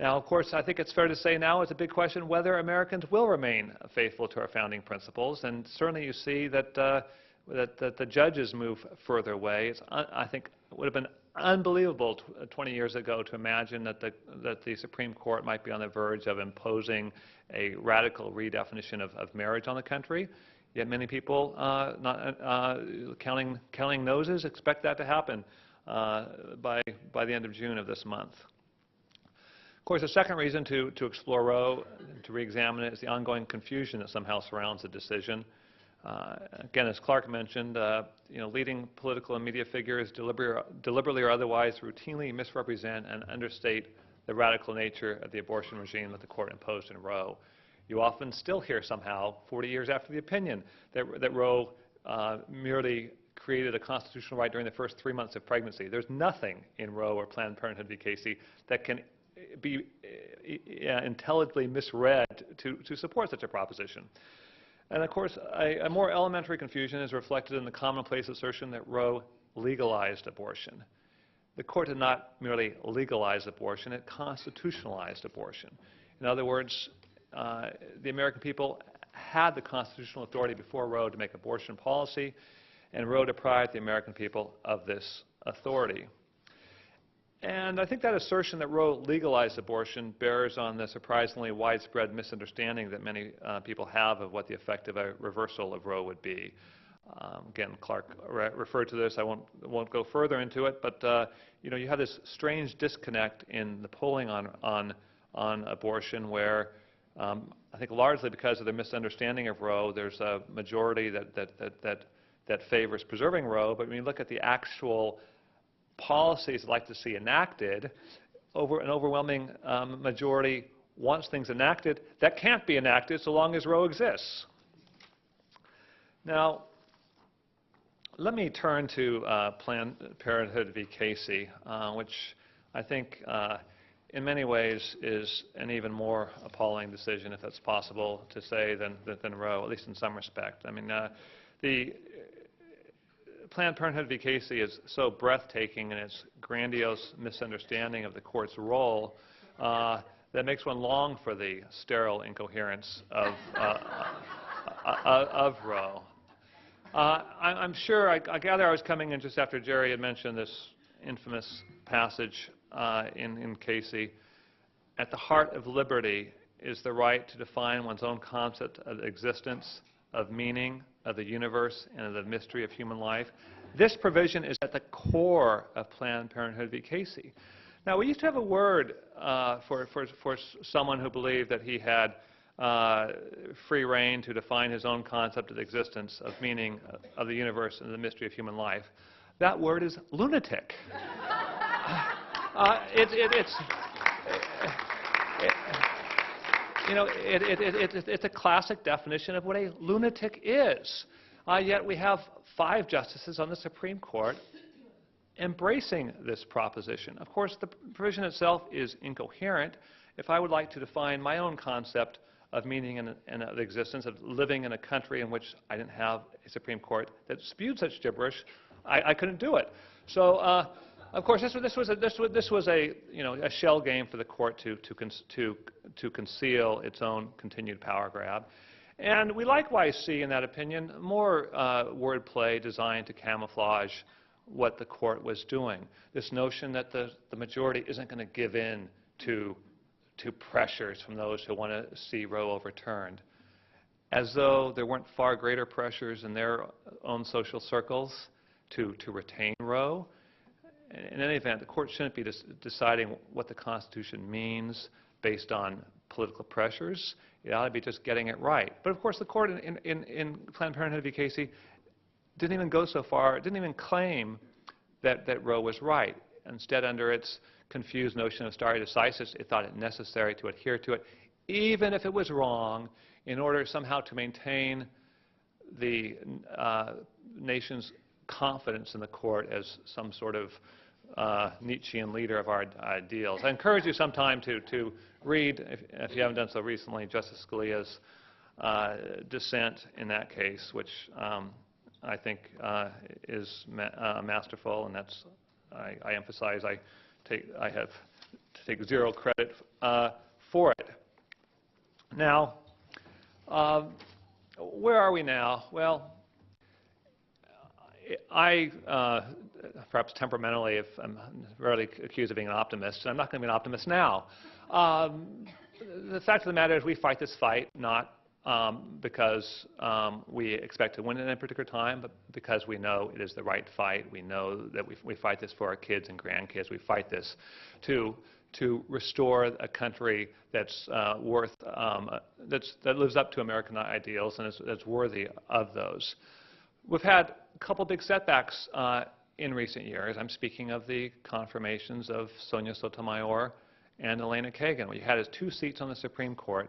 Now, of course, I think it's fair to say now it's a big question whether Americans will remain faithful to our founding principles, and certainly you see that the judges move further away. I think it would have been unbelievable 20 years ago to imagine that the Supreme Court might be on the verge of imposing a radical redefinition of marriage on the country. Yet many people, counting noses, expect that to happen by the end of June of this month. Of course, the second reason to explore Roe, to re-examine it, is the ongoing confusion that somehow surrounds the decision. Again, as Clark mentioned, leading political and media figures deliberately or otherwise routinely misrepresent and understate the radical nature of the abortion regime that the Court imposed in Roe. You often still hear somehow, 40 years after the opinion, that Roe merely created a constitutional right during the first 3 months of pregnancy. There's nothing in Roe or Planned Parenthood v. Casey that can be intelligently misread to support such a proposition. And of course, a more elementary confusion is reflected in the commonplace assertion that Roe legalized abortion. The court did not merely legalize abortion, it constitutionalized abortion. In other words, the American people had the constitutional authority before Roe to make abortion policy, and Roe deprived the American people of this authority. And I think that assertion that Roe legalized abortion bears on the surprisingly widespread misunderstanding that many people have of what the effect of a reversal of Roe would be. Again, Clark referred to this. I won't go further into it, but you have this strange disconnect in the polling on abortion, where I think largely because of the misunderstanding of Roe, there's a majority that favors preserving Roe. But when you look at the actual policies I'd like to see enacted, an overwhelming majority wants things enacted that can't be enacted so long as Roe exists. Now, let me turn to Planned Parenthood v. Casey, which I think in many ways is an even more appalling decision, if that's possible to say, than Roe, at least in some respect. I mean, the Planned Parenthood v. Casey is so breathtaking in its grandiose misunderstanding of the court's role that makes one long for the sterile incoherence of Roe. I'm sure, I gather I was coming in just after Jerry had mentioned this infamous passage in Casey. At the heart of liberty is the right to define one's own concept of existence, of meaning, of the universe, and of the mystery of human life. This provision is at the core of Planned Parenthood v. Casey. Now, we used to have a word for someone who believed that he had free reign to define his own concept of existence, of meaning, of the universe, and the mystery of human life. That word is lunatic. It's a classic definition of what a lunatic is. Yet we have 5 justices on the Supreme Court embracing this proposition. Of course, the provision itself is incoherent. If I would like to define my own concept of meaning and of existence, of living in a country in which I didn't have a Supreme Court that spewed such gibberish, I couldn't do it. So, of course, this was a shell game for the court to conceal its own continued power grab. And we likewise see in that opinion more wordplay designed to camouflage what the court was doing. This notion that the majority isn't going to give in to pressures from those who want to see Roe overturned, as though there weren't far greater pressures in their own social circles to retain Roe. In any event, the court shouldn't be deciding what the Constitution means based on political pressures. It ought to be just getting it right. But of course, the court in Planned Parenthood v. Casey didn't even go so far, didn't even claim that Roe was right. Instead, under its confused notion of stare decisis, it thought it necessary to adhere to it, even if it was wrong, in order somehow to maintain the nation's confidence in the court as some sort of Nietzschean leader of our ideals. I encourage you sometime to read, if you haven't done so recently, Justice Scalia's dissent in that case, which I think is masterful, and that's, I emphasize, I have to take zero credit for it. Now, where are we now? Well, I, perhaps temperamentally, if I'm rarely accused of being an optimist, I'm not going to be an optimist now. The fact of the matter is we fight this fight not because we expect to win at any particular time, but because we know it is the right fight. We know that we fight this for our kids and grandkids. We fight this to restore a country that's that lives up to American ideals and that's worthy of those. We've had a couple big setbacks in recent years. I'm speaking of the confirmations of Sonia Sotomayor and Elena Kagan. What you had is 2 seats on the Supreme Court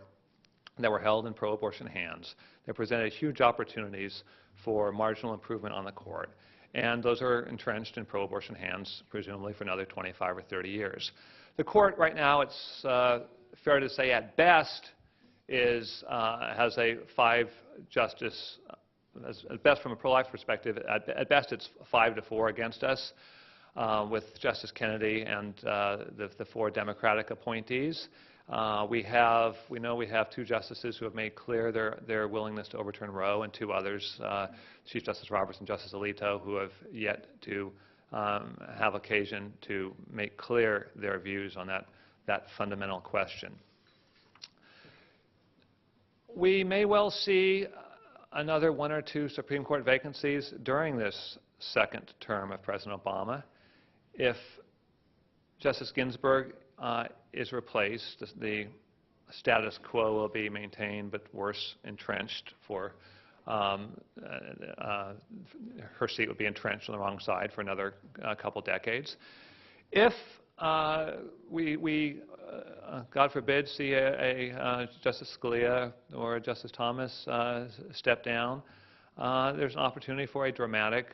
that were held in pro-abortion hands. They presented huge opportunities for marginal improvement on the court. And those are entrenched in pro-abortion hands, presumably for another 25 or 30 years. The court right now, it's fair to say at best, has a 5-justice, at best from a pro-life perspective, at best it's 5-4 against us, with Justice Kennedy and the 4 Democratic appointees. We know we have 2 justices who have made clear their willingness to overturn Roe, and 2 others, Chief Justice Roberts and Justice Alito, who have yet to have occasion to make clear their views on that fundamental question. We may well see another 1 or 2 Supreme Court vacancies during this second term of President Obama. If Justice Ginsburg is replaced, the status quo will be maintained but worse entrenched for her seat would be entrenched on the wrong side for another couple decades. If we God forbid, see a Justice Scalia or Justice Thomas step down, there's an opportunity for a dramatic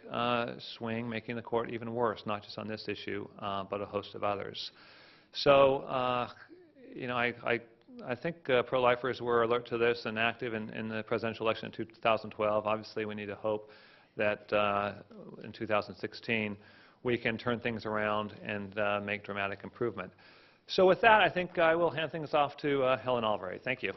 swing, making the court even worse, not just on this issue, but a host of others. So, you know, I think pro-lifers were alert to this and active in the presidential election in 2012. Obviously, we need to hope that in 2016 we can turn things around and make dramatic improvement. So with that, I think I will hand things off to Helen Albright. Thank you.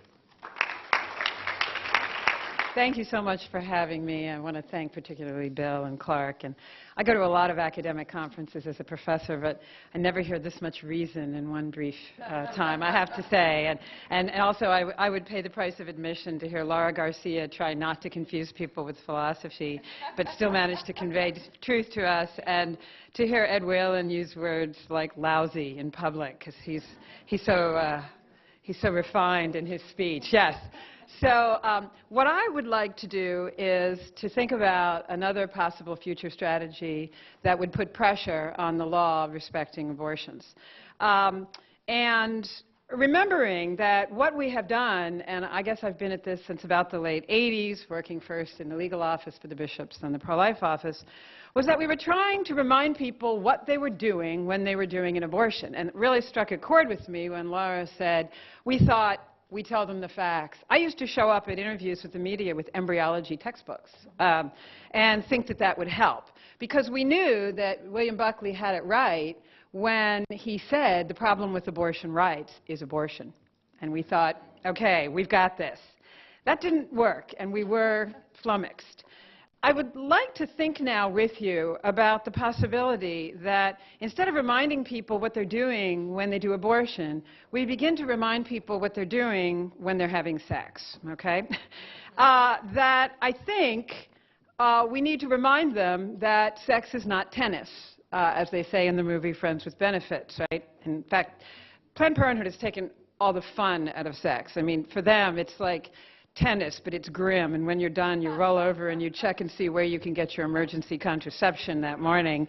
Thank you so much for having me. I want to thank particularly Bill and Clark. And I go to a lot of academic conferences as a professor, but I never hear this much reason in one brief time, I have to say. And also, I would pay the price of admission to hear Laura Garcia try not to confuse people with philosophy, but still manage to convey truth to us, and to hear Ed Whalen use words like lousy in public, because he's so refined in his speech. Yes. So what I would like to do is to think about another possible future strategy that would put pressure on the law respecting abortions. And remembering that what we have done, and I guess I've been at this since about the late 80s, working first in the legal office for the bishops and the pro-life office, was that we were trying to remind people what they were doing when they were doing an abortion. And it really struck a chord with me when Laura said, we thought, we tell them the facts. I used to show up at interviews with the media with embryology textbooks and think that that would help, because we knew that William Buckley had it right when he said the problem with abortion rights is abortion. And we thought, okay, we've got this. That didn't work, and we were flummoxed. I would like to think now with you about the possibility that instead of reminding people what they're doing when they do abortion, we begin to remind people what they're doing when they're having sex, okay? That I think we need to remind them that sex is not tennis, as they say in the movie Friends with Benefits, right? In fact, Planned Parenthood has taken all the fun out of sex. I mean, for them, it's like tennis, but it's grim, and when you're done, you roll over and you check and see where you can get your emergency contraception that morning,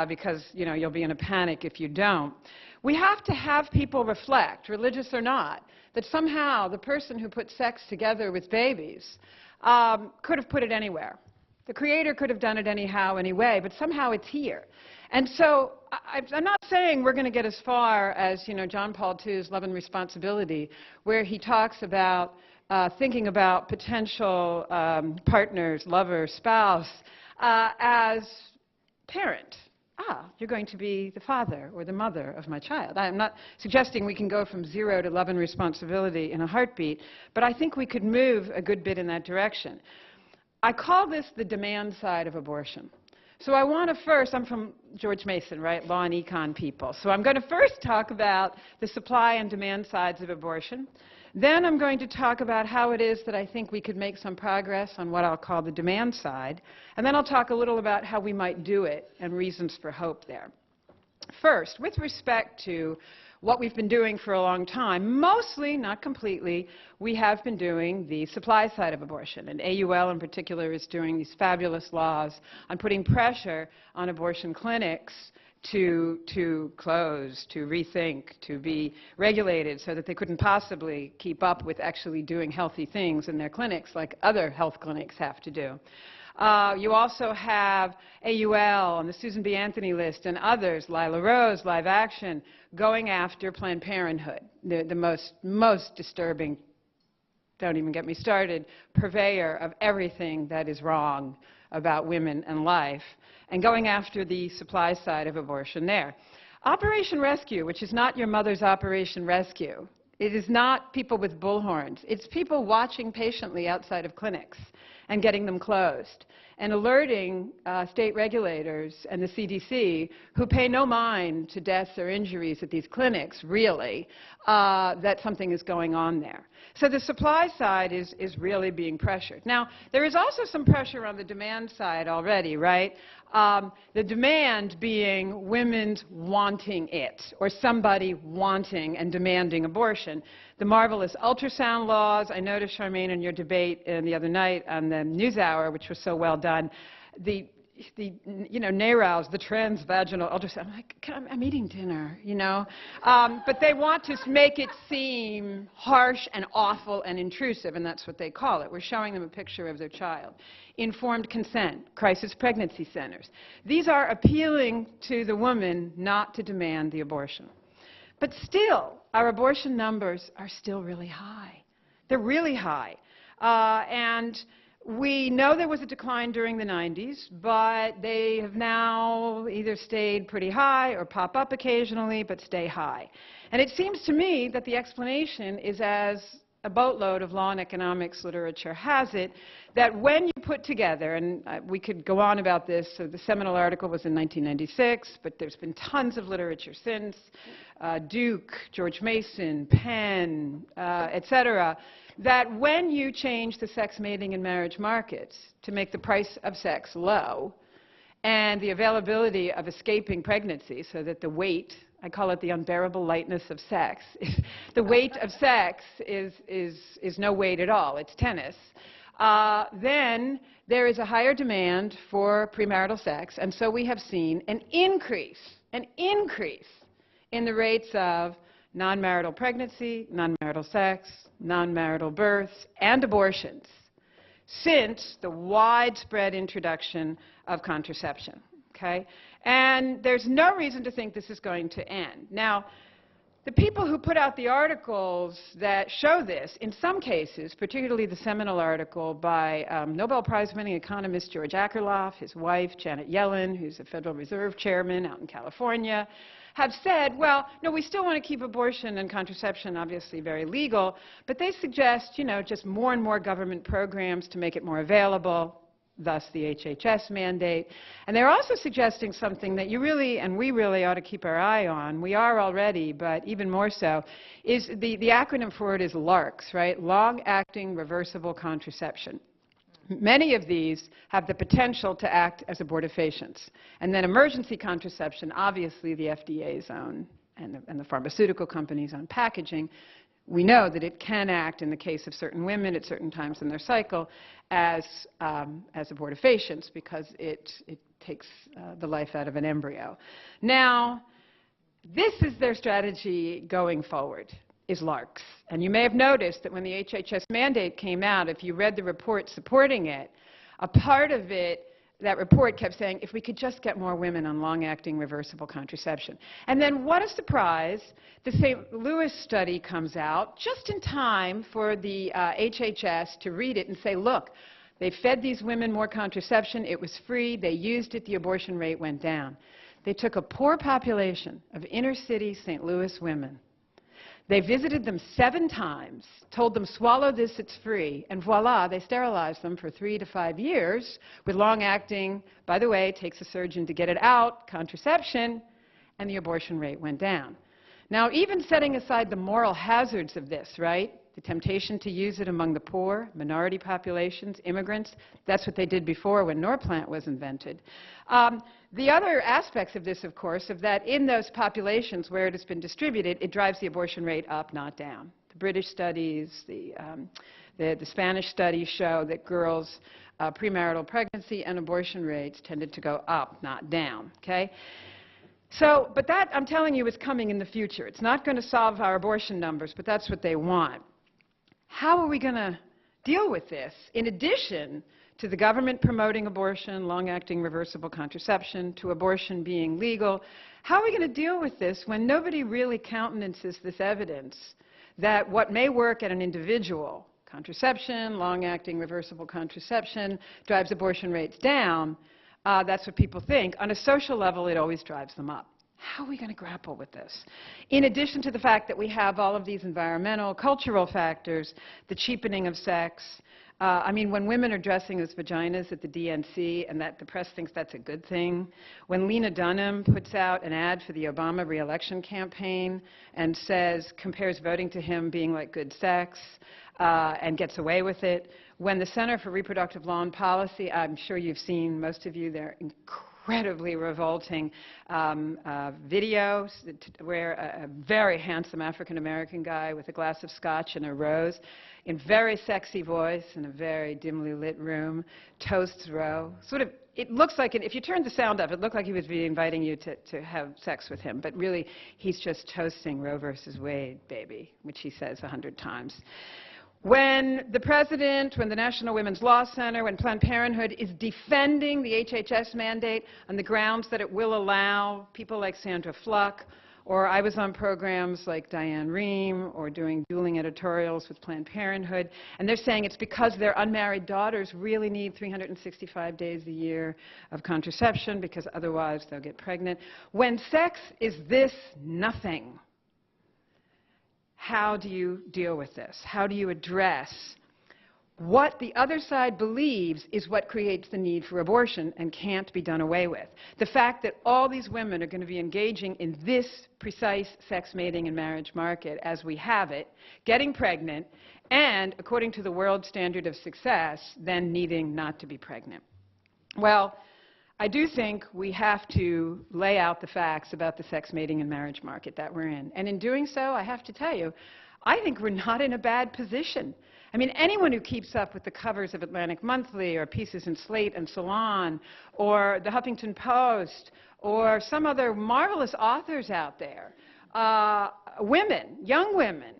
because, you know, you'll be in a panic if you don't. We have to have people reflect, religious or not, that somehow the person who put sex together with babies could have put it anywhere. The Creator could have done it anyhow, anyway, but somehow it's here. And so I'm not saying we're going to get as far as, you know, John Paul II's Love and Responsibility, where he talks about thinking about potential partners, lover, spouse, as parent. You're going to be the father or the mother of my child. I'm not suggesting we can go from 0 to love and responsibility in a heartbeat, but I think we could move a good bit in that direction. I call this the demand side of abortion. So I want to first, I'm from George Mason, right, law and econ people. So I'm going to first talk about the supply and demand sides of abortion. Then I'm going to talk about how it is that I think we could make some progress on what I'll call the demand side. And then I'll talk a little about how we might do it and reasons for hope there. First, with respect to what we've been doing for a long time, mostly, not completely, we have been doing the supply side of abortion. And AUL in particular is doing these fabulous laws on putting pressure on abortion clinics to close, to rethink, to be regulated so that they couldn't possibly keep up with actually doing healthy things in their clinics like other health clinics have to do. You also have AUL and the Susan B. Anthony list and others, Lila Rose, Live Action, going after Planned Parenthood, the most disturbing, don't even get me started, purveyor of everything that is wrong about women and life, and going after the supply side of abortion there. Operation Rescue, which is not your mother's Operation Rescue, it is not people with bullhorns. It's people watching patiently outside of clinics and getting them closed and alerting state regulators and the CDC, who pay no mind to deaths or injuries at these clinics, really, that something is going on there. So the supply side is really being pressured. Now, there is also some pressure on the demand side already, right? The demand being women's wanting it, or somebody wanting and demanding abortion. The marvelous ultrasound laws. I noticed, Charmaine, in your debate the other night on the NewsHour, which was so well done, the NARALs, the transvaginal ultrasound. I'm like, I'm eating dinner, you know. But they want to make it seem harsh and awful and intrusive, and that's what they call it. We're showing them a picture of their child. Informed consent, crisis pregnancy centers. These are appealing to the woman not to demand the abortion. But still, our abortion numbers are still really high. They're really high. And we know there was a decline during the 90s, but they have now either stayed pretty high or pop up occasionally, but stay high. And it seems to me that the explanation is, as a boatload of law and economics literature has it, that when you put together, and we could go on about this, so the seminal article was in 1996, but there's been tons of literature since, Duke, George Mason, Penn, et cetera, that when you change the sex mating and marriage markets to make the price of sex low and the availability of escaping pregnancy so that the weight, I call it the unbearable lightness of sex, the weight of sex is no weight at all, it's tennis, then there is a higher demand for premarital sex, and so we have seen an increase in the rates of non-marital pregnancy, non-marital sex, non-marital births, and abortions since the widespread introduction of contraception, okay? And there's no reason to think this is going to end. Now, the people who put out the articles that show this, in some cases, particularly the seminal article by Nobel Prize-winning economist George Akerlof, his wife Janet Yellen, who's a Federal Reserve chairman out in California, have said, well, no, we still want to keep abortion and contraception obviously very legal, but they suggest, you know, just more and more government programs to make it more available, thus the HHS mandate. And they're also suggesting something that you really, and we really ought to keep our eye on, we are already, but even more so, is the acronym for it is LARCs, right? Long-acting reversible contraception. Many of these have the potential to act as abortifacients. And then emergency contraception, obviously the FDA's own and the pharmaceutical companies' own packaging, we know that it can act in the case of certain women at certain times in their cycle as abortifacients because it takes the life out of an embryo. Now, this is their strategy going forward, is LARCs. And you may have noticed that when the HHS mandate came out, if you read the report supporting it, a part of it, that report kept saying, if we could just get more women on long-acting reversible contraception. And then what a surprise, the St. Louis study comes out just in time for the HHS to read it and say, look, they fed these women more contraception, it was free, they used it, the abortion rate went down. They took a poor population of inner-city St. Louis women. They visited them 7 times, told them, swallow this, it's free, and voila, they sterilized them for 3 to 5 years with long-acting, by the way, it takes a surgeon to get it out, contraception, and the abortion rate went down. Now, even setting aside the moral hazards of this, right, the temptation to use it among the poor, minority populations, immigrants, that's what they did before when Norplant was invented. The other aspects of this, of course, of that in those populations where it has been distributed, it drives the abortion rate up, not down. The British studies, the Spanish studies show that girls' premarital pregnancy and abortion rates tended to go up, not down, okay? But that, I'm telling you, is coming in the future. It's not going to solve our abortion numbers, but that's what they want. How are we going to deal with this, in addition to the government promoting abortion, long-acting reversible contraception, to abortion being legal? How are we going to deal with this when nobody really countenances this evidence that what may work at an individual, contraception, long-acting reversible contraception, drives abortion rates down? That's what people think. On a social level, it always drives them up. How are we going to grapple with this? In addition to the fact that we have all of these environmental, cultural factors, the cheapening of sex. I mean, when women are dressing as vaginas at the DNC and that the press thinks that's a good thing, when Lena Dunham puts out an ad for the Obama re-election campaign and says, compares voting to him being like good sex, and gets away with it, when the Center for Reproductive Law and Policy, I'm sure you've seen, most of you, their incredibly revolting videos where a very handsome African-American guy with a glass of scotch and a rose, in very sexy voice in a very dimly lit room, toasts Roe. Sort of, it looks like, if you turned the sound up, it looked like he was inviting you to have sex with him, but really he's just toasting Roe versus Wade, baby, which he says 100 times. When the President, when the National Women's Law Center, when Planned Parenthood is defending the HHS mandate on the grounds that it will allow people like Sandra Fluck, or I was on programs like Diane Rehm, or doing dueling editorials with Planned Parenthood, and they're saying it's because their unmarried daughters really need 365 days a year of contraception because otherwise they'll get pregnant. When sex is this nothing, how do you deal with this? How do you address what the other side believes is what creates the need for abortion and can't be done away with? The fact that all these women are going to be engaging in this precise sex mating and marriage market as we have it, getting pregnant, and, according to the world standard of success, then needing not to be pregnant. Well, I do think we have to lay out the facts about the sex mating and marriage market that we're in. And in doing so, I have to tell you, I think we're not in a bad position. I mean, anyone who keeps up with the covers of Atlantic Monthly or pieces in Slate and Salon or the Huffington Post or some other marvelous authors out there, women, young women,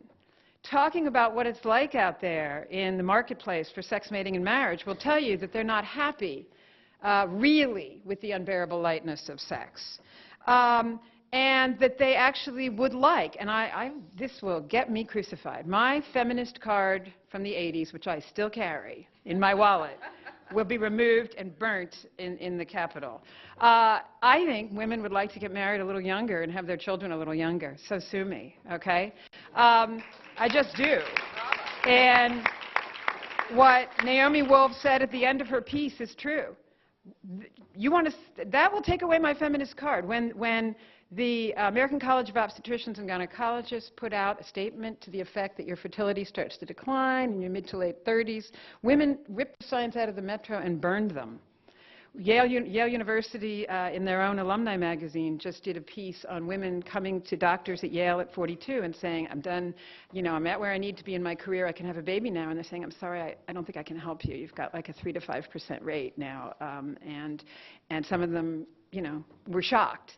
talking about what it's like out there in the marketplace for sex mating and marriage will tell you that they're not happy really with the unbearable lightness of sex. And that they actually would like, and this will get me crucified, my feminist card from the 80s, which I still carry in my wallet, will be removed and burnt in the Capitol. I think women would like to get married a little younger and have their children a little younger, so sue me, okay? I just do. And what Naomi Wolf said at the end of her piece is true. That will take away my feminist card. When the American College of Obstetricians and Gynecologists put out a statement to the effect that your fertility starts to decline in your mid to late 30s, women ripped the signs out of the Metro and burned them. Yale University, in their own alumni magazine, just did a piece on women coming to doctors at Yale at 42 and saying, I'm done, I'm at where I need to be in my career, I can have a baby now. And they're saying, I'm sorry, I don't think I can help you. You've got like a 3 to 5% rate now. And some of them, were shocked.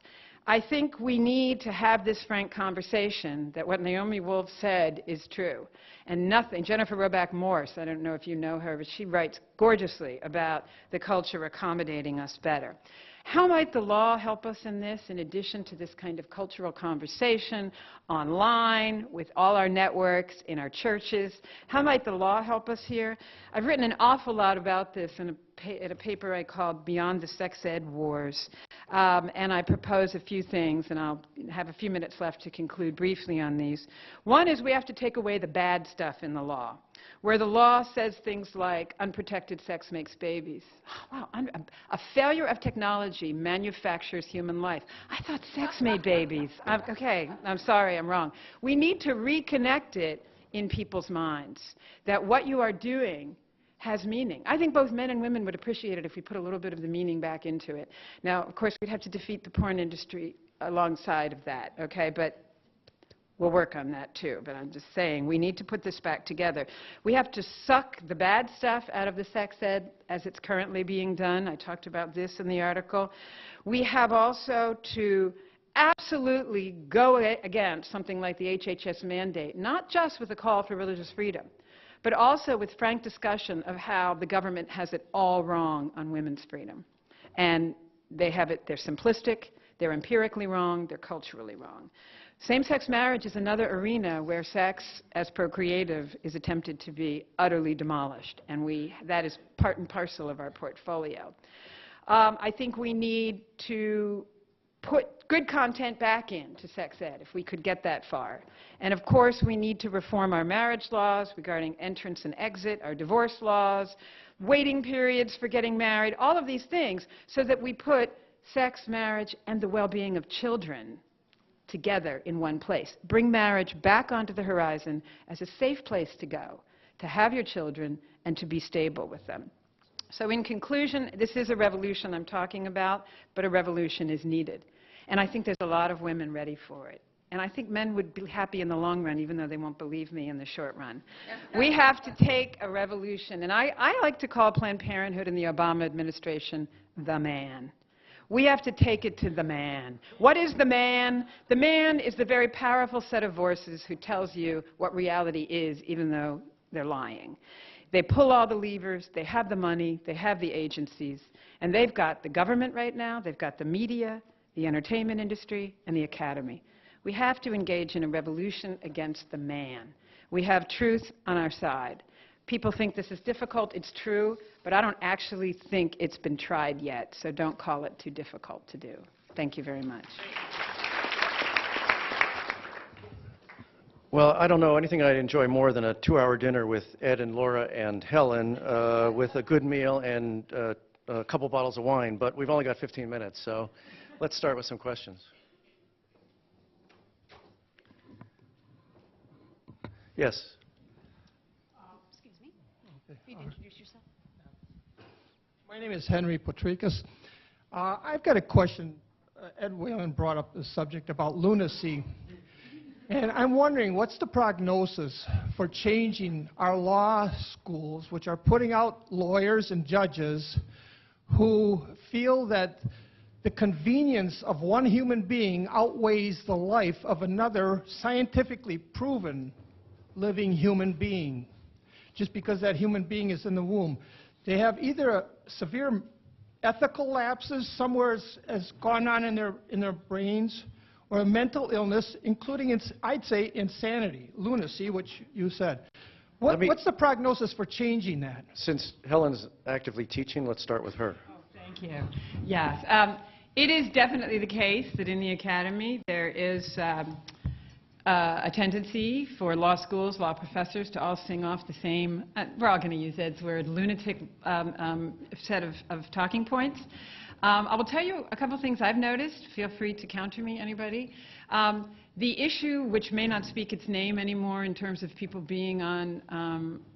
I think we need to have this frank conversation that what Naomi Wolf said is true. And nothing, Jennifer Roback Morse, I don't know if you know her, but she writes gorgeously about the culture accommodating us better. How might the law help us in this, in addition to this kind of cultural conversation online, with all our networks, in our churches? How might the law help us here? I've written an awful lot about this in a paper I called Beyond the Sex Ed Wars. And I propose a few things, and I'll have a few minutes left to conclude briefly on these. One is we have to take away the bad stuff in the law, where the law says things like unprotected sex makes babies. Wow, a failure of technology manufactures human life. I thought sex made babies. Okay, I'm sorry, I'm wrong. We need to reconnect it in people's minds, that what you are doing has meaning. I think both men and women would appreciate it if we put a little bit of the meaning back into it. Now, of course, we'd have to defeat the porn industry alongside of that, okay? But we'll work on that too. But I'm just saying, we need to put this back together. We have to suck the bad stuff out of the sex ed as it's currently being done. I talked about this in the article. We have also to absolutely go against something like the HHS mandate, not just with a call for religious freedom, but also with frank discussion of how the government has it all wrong on women's freedom. And they're simplistic, they're empirically wrong, they're culturally wrong. Same-sex marriage is another arena where sex as procreative is attempted to be utterly demolished, and that is part and parcel of our portfolio. I think we need to put good content back into sex ed, if we could get that far. And of course, we need to reform our marriage laws regarding entrance and exit, our divorce laws, waiting periods for getting married, all of these things, so that we put sex, marriage, and the well-being of children together in one place. Bring marriage back onto the horizon as a safe place to go, to have your children, and to be stable with them. So in conclusion, this is a revolution I'm talking about, but a revolution is needed. And I think there's a lot of women ready for it. And I think men would be happy in the long run, even though they won't believe me in the short run. We have to take a revolution. And I like to call Planned Parenthood and the Obama administration the man. We have to take it to the man. What is the man? The man is the very powerful set of voices who tells you what reality is, even though they're lying. They pull all the levers, they have the money, they have the agencies, and they've got the government right now, they've got the media, the entertainment industry, and the academy. We have to engage in a revolution against the man. We have truth on our side. People think this is difficult, it's true, but I don't actually think it's been tried yet, so don't call it too difficult to do. Thank you very much. Well, I don't know anything I'd enjoy more than a 2-hour dinner with Ed and Laura and Helen with a good meal and a couple bottles of wine, but we've only got 15 minutes, so let's start with some questions. Yes. Excuse me. Okay. Can you introduce yourself? My name is Henry Potricus. I've got a question. Ed Whalen brought up the subject about lunacy. And I'm wondering, what's the prognosis for changing our law schools, which are putting out lawyers and judges who feel that the convenience of one human being outweighs the life of another scientifically proven living human being, just because that human being is in the womb? They have either a severe ethical lapses, somewhere has gone on in their brains, or a mental illness, including, I'd say, insanity, lunacy, which you said. What's the prognosis for changing that? Since Helen's actively teaching, let's start with her. Oh, thank you. Yes. It is definitely the case that in the academy there is a tendency for law schools, law professors to all sing off the same, we're all going to use Ed's word, lunatic set of talking points. I will tell you a couple things I've noticed. Feel free to counter me, anybody. The issue, which may not speak its name anymore in terms of people being on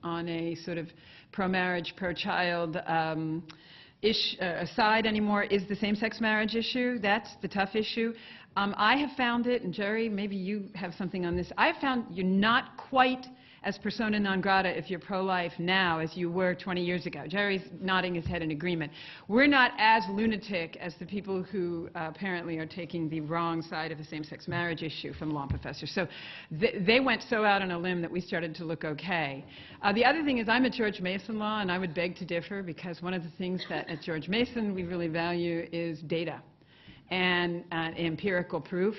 a sort of pro-marriage, pro-child side anymore, is the same-sex marriage issue. That's the tough issue. I have found it, and Jerry, maybe you have something on this. I've found you're not quite as persona non grata if you're pro-life now as you were 20 years ago. Jerry's nodding his head in agreement. We're not as lunatic as the people who apparently are taking the wrong side of the same-sex marriage issue from law professors. So they went so out on a limb that we started to look okay. The other thing is I'm at George Mason Law, and I would beg to differ, because one of the things that at George Mason we really value is data and empirical proof.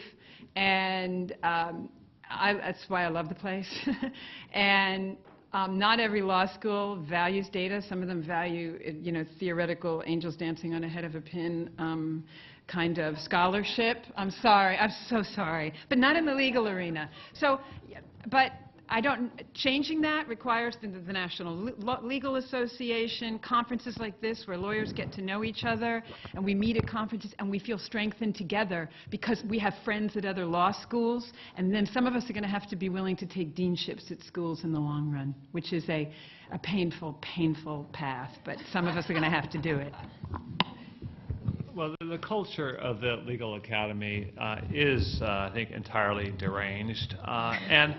And that's why I love the place. And not every law school values data. Some of them value, theoretical angels dancing on a head of a pin kind of scholarship. I'm sorry. I'm so sorry. But not in the legal arena. So, but changing that requires the National Legal Association, conferences like this where lawyers get to know each other, and we meet at conferences and we feel strengthened together because we have friends at other law schools, and then some of us are going to have to be willing to take deanships at schools in the long run, which is a painful, painful path, but some of us are going to have to do it. Well, the culture of the legal academy is, I think, entirely deranged. And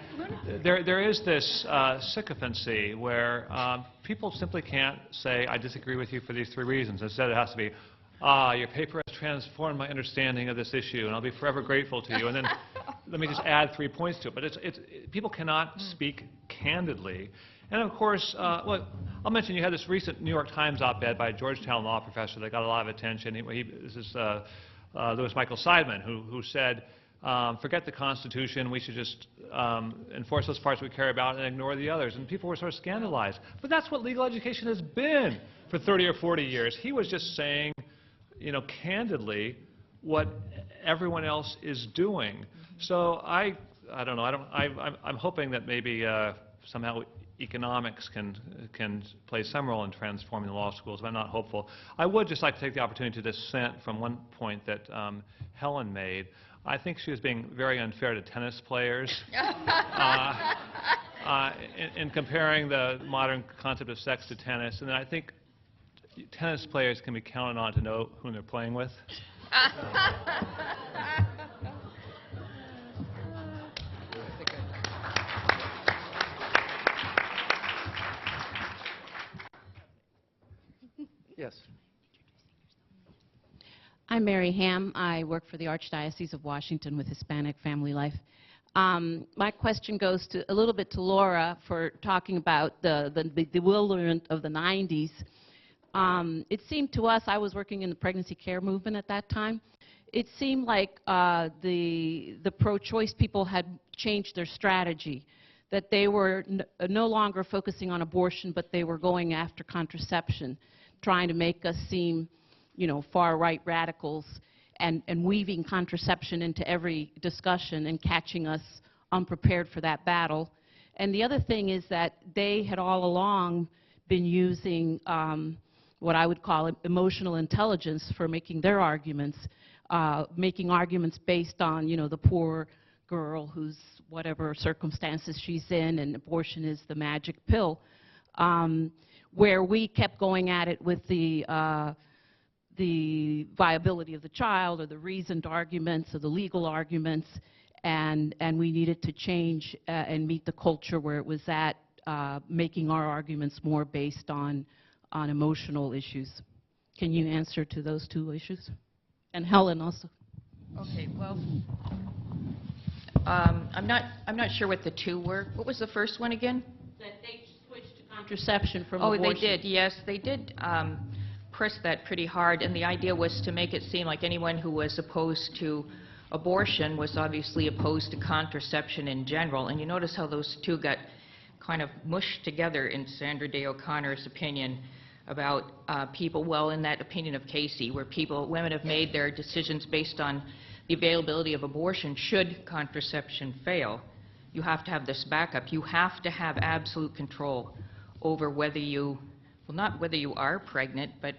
there is this sycophancy where people simply can't say, I disagree with you for these 3 reasons. Instead, it has to be, your paper has transformed my understanding of this issue, and I'll be forever grateful to you. And then let me just add 3 points to it. But people cannot speak candidly. And of course, well, I'll mention you had this recent New York Times op-ed by a Georgetown law professor that got a lot of attention. This is Louis Michael Seidman, who said, forget the Constitution, we should just enforce those parts we care about and ignore the others. And people were sort of scandalized. But that's what legal education has been for 30 or 40 years. He was just saying, candidly what everyone else is doing. So I don't know. I'm hoping that maybe somehow economics can play some role in transforming the law schools, but I'm not hopeful. I would just like to take the opportunity to dissent from one point that Helen made. I think she was being very unfair to tennis players in comparing the modern concept of sex to tennis. And I think tennis players can be counted on to know whom they're playing with. Yes. I'm Mary Ham. I work for the Archdiocese of Washington with Hispanic Family Life. My question goes a little bit to Laura for talking about the bewilderment of the 90s. It seemed to us, I was working in the pregnancy care movement at that time, it seemed like the pro-choice people had changed their strategy, that they were no longer focusing on abortion, but they were going after contraception, trying to make us seem, far-right radicals and weaving contraception into every discussion and catching us unprepared for that battle. And the other thing is that they had all along been using what I would call emotional intelligence for making their arguments, making arguments based on, the poor girl who's whatever circumstances she's in and abortion is the magic pill, where we kept going at it with the viability of the child or the reasoned arguments or the legal arguments, and we needed to change and meet the culture where it was at, making our arguments more based on emotional issues. Can you answer to those two issues? And Helen also. Okay, well, I'm not sure what the two were. What was the first one again? That they switched to contraception from abortion. abortion. Oh, they did, yes. They did press that pretty hard, and the idea was to make it seem like anyone who was opposed to abortion was obviously opposed to contraception in general. And you notice how those two got kind of mushed together in Sandra Day O'Connor's opinion about people, well, in that opinion of Casey, where women have made their decisions based on the availability of abortion should contraception fail. You have to have this backup. You have to have absolute control over whether you, well, not whether you are pregnant, but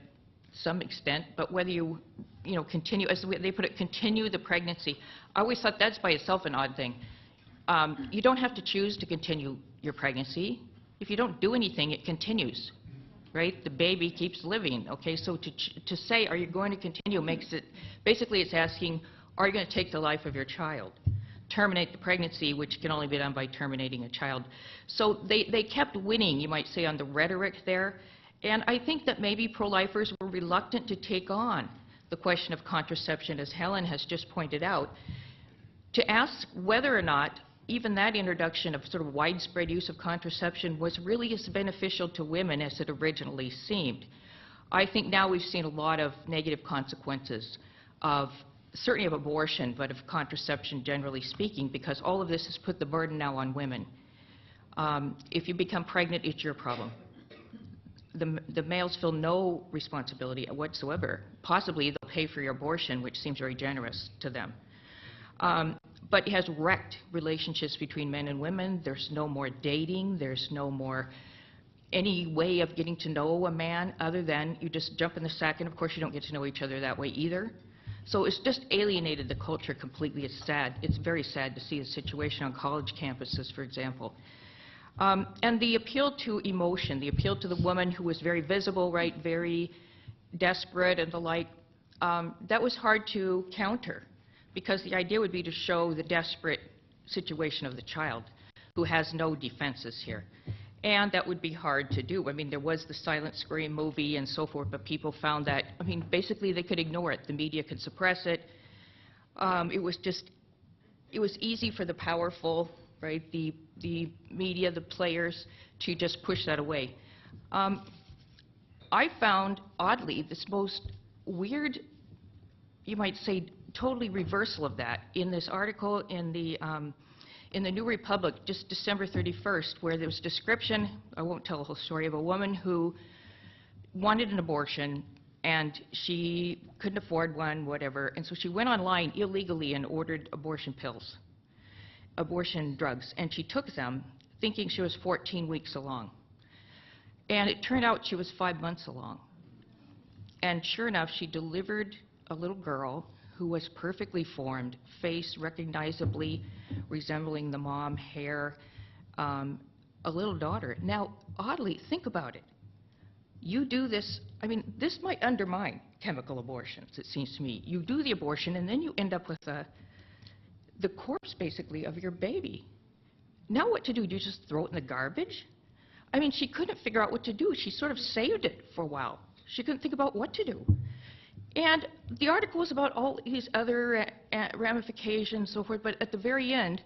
some extent, but whether you, continue, as they put it, continue the pregnancy. I always thought that's by itself an odd thing. You don't have to choose to continue your pregnancy. If you don't do anything, it continues, right? The baby keeps living, okay? So to say, are you going to continue, makes it, basically it's asking, are you going to take the life of your child? Terminate the pregnancy, which can only be done by terminating a child. So they kept winning, you might say, on the rhetoric there. And I think that maybe pro-lifers were reluctant to take on the question of contraception, as Helen has just pointed out, to ask whether or not even that introduction of sort of widespread use of contraception was really as beneficial to women as it originally seemed. I think now we've seen a lot of negative consequences of, certainly of abortion, but of contraception generally speaking, because all of this has put the burden now on women. If you become pregnant, it's your problem. The males feel no responsibility whatsoever. Possibly they'll pay for your abortion, which seems very generous to them. But it has wrecked relationships between men and women. There's no more dating. There's no more any way of getting to know a man other than you just jump in the sack, and of course you don't get to know each other that way either. So it's just alienated the culture completely. It's sad. It's very sad to see the situation on college campuses, for example. And the appeal to emotion, the appeal to the woman who was very visible, right, very desperate and the like, that was hard to counter, because the idea would be to show the desperate situation of the child who has no defenses here. And that would be hard to do. I mean, there was the Silent Scream movie and so forth, but people found that, I mean, basically they could ignore it. The media could suppress it. It was easy for the powerful, right, the media, the players, to just push that away. I found, oddly, this most weird, you might say, totally reversal of that in this article in the New Republic, just December 31st, where there was description, I won't tell the whole story, of a woman who wanted an abortion, and she couldn't afford one, whatever, and so she went online illegally and ordered abortion pills, abortion drugs, and she took them thinking she was 14 weeks along. And it turned out she was 5 months along. And sure enough, she delivered a little girl who was perfectly formed, face recognizably resembling the mom, hair, a little daughter. Now, oddly, think about it. You do this, I mean, this might undermine chemical abortions, it seems to me. You do the abortion, and then you end up with the corpse, basically, of your baby. Now what to do? Do you just throw it in the garbage? I mean, she couldn't figure out what to do. She sort of saved it for a while. She couldn't think about what to do. And the article was about all these other ramifications and so forth, but at the very end,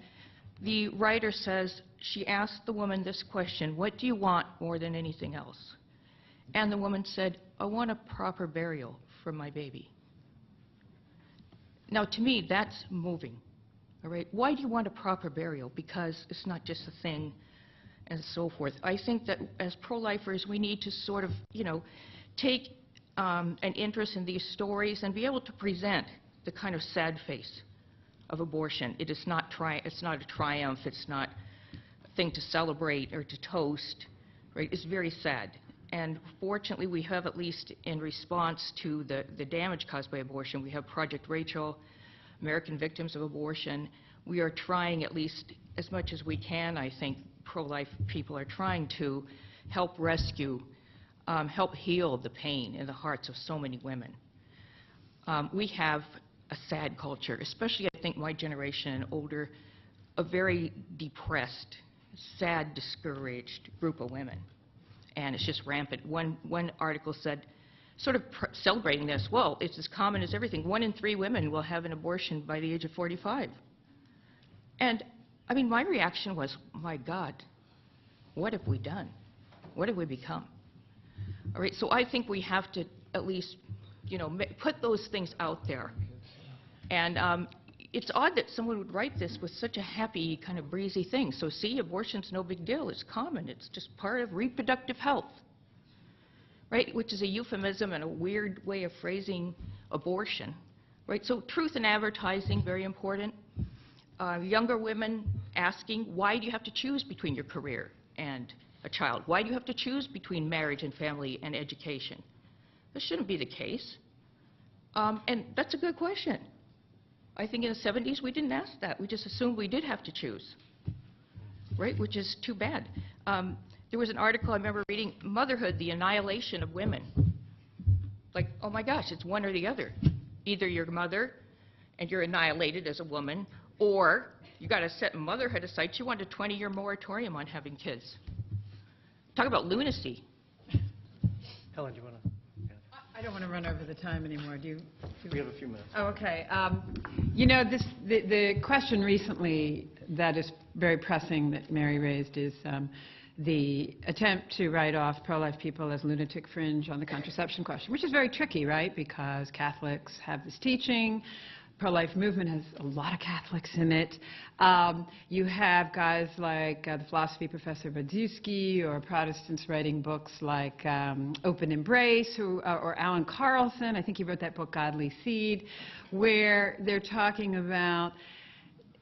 the writer says, she asked the woman this question, what do you want more than anything else? And the woman said, I want a proper burial for my baby. Now, to me, that's moving. All right? Why do you want a proper burial? Because it's not just a thing and so forth. I think that as pro-lifers, we need to sort of, take an interest in these stories and be able to present the kind of sad face of abortion. It is not it's not a triumph. It's not a thing to celebrate or to toast. Right? It's very sad. And fortunately, we have, at least in response to the damage caused by abortion, we have Project Rachel, American Victims of Abortion. We are trying, at least as much as we can, I think pro-life people are trying to help rescue, help heal the pain in the hearts of so many women. We have a sad culture, especially, I think, my generation and older, a very depressed, sad, discouraged group of women. And it's just rampant. One article said, sort of celebrating this, well, it's as common as everything. 1 in 3 women will have an abortion by the age of 45. And, I mean, my reaction was, my God, what have we done? What have we become? All right, so I think we have to at least, put those things out there. And it's odd that someone would write this with such a happy, kind of breezy thing. So see, abortion's no big deal. It's common. It's just part of reproductive health, right? Which is a euphemism and a weird way of phrasing abortion, right? So truth in advertising, very important. Younger women asking, why do you have to choose between your career and a child? Why do you have to choose between marriage and family and education? This shouldn't be the case. And that's a good question. I think in the 70s we didn't ask that. We just assumed we did have to choose, right? Which is too bad. There was an article I remember reading, Motherhood, the Annihilation of Women. Like, oh my gosh, it's one or the other. Either you're a mother and you're annihilated as a woman, or you got to set motherhood aside. You want a 20-year moratorium on having kids. Talk about lunacy. Helen, do you want to? I don't want to run over the time anymore. Do you? We have a few minutes. Oh, okay. The question recently that is very pressing that Mary raised is the attempt to write off pro-life people as lunatic fringe on the contraception question, which is very tricky, right? Because Catholics have this teaching. Pro-life movement has a lot of Catholics in it. You have guys like the philosophy professor Badzuski, or Protestants writing books like Open Embrace, or Alan Carlson. I think he wrote that book, Godly Seed, where they're talking about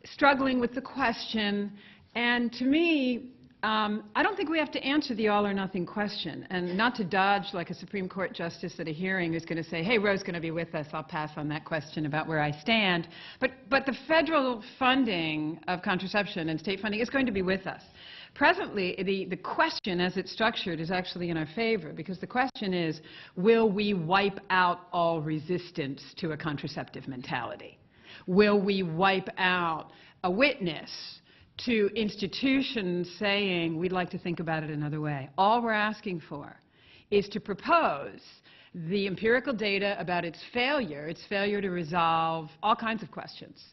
struggling with the question. And to me, I don't think we have to answer the all or nothing question, and not to dodge like a Supreme Court justice at a hearing who's going to say, hey, Roe's going to be with us, I'll pass on that question about where I stand. But the federal funding of contraception and state funding is going to be with us. Presently, the question as it's structured is actually in our favor, because the question is, will we wipe out all resistance to a contraceptive mentality? Will we wipe out a witness to institutions saying, we'd like to think about it another way. All we're asking for is to propose the empirical data about its failure to resolve all kinds of questions.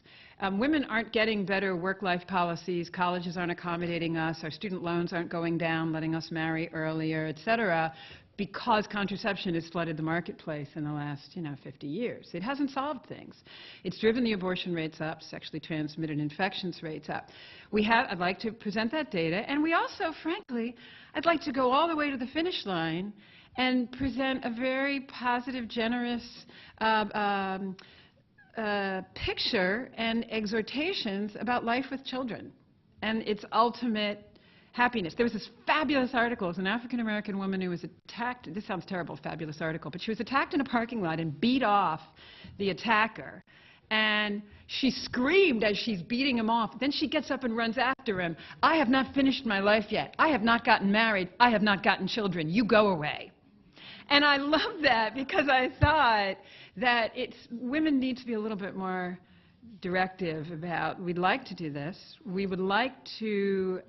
Women aren't getting better work-life policies, colleges aren't accommodating us, our student loans aren't going down, letting us marry earlier, et cetera, because contraception has flooded the marketplace in the last, 50 years. It hasn't solved things. It's driven the abortion rates up, sexually transmitted infections rates up. I'd like to present that data, and we also, frankly, I'd like to go all the way to the finish line and present a very positive, generous picture and exhortations about life with children and its ultimate happiness. There was this fabulous article. It was an African-American woman who was attacked. This sounds terrible, fabulous article, but she was attacked in a parking lot and beat off the attacker. And she screamed as she's beating him off. Then she gets up and runs after him. I have not finished my life yet. I have not gotten married. I have not gotten children. You go away. And I love that because I thought that women need to be a little bit more directive about, we'd like to do this. We would like to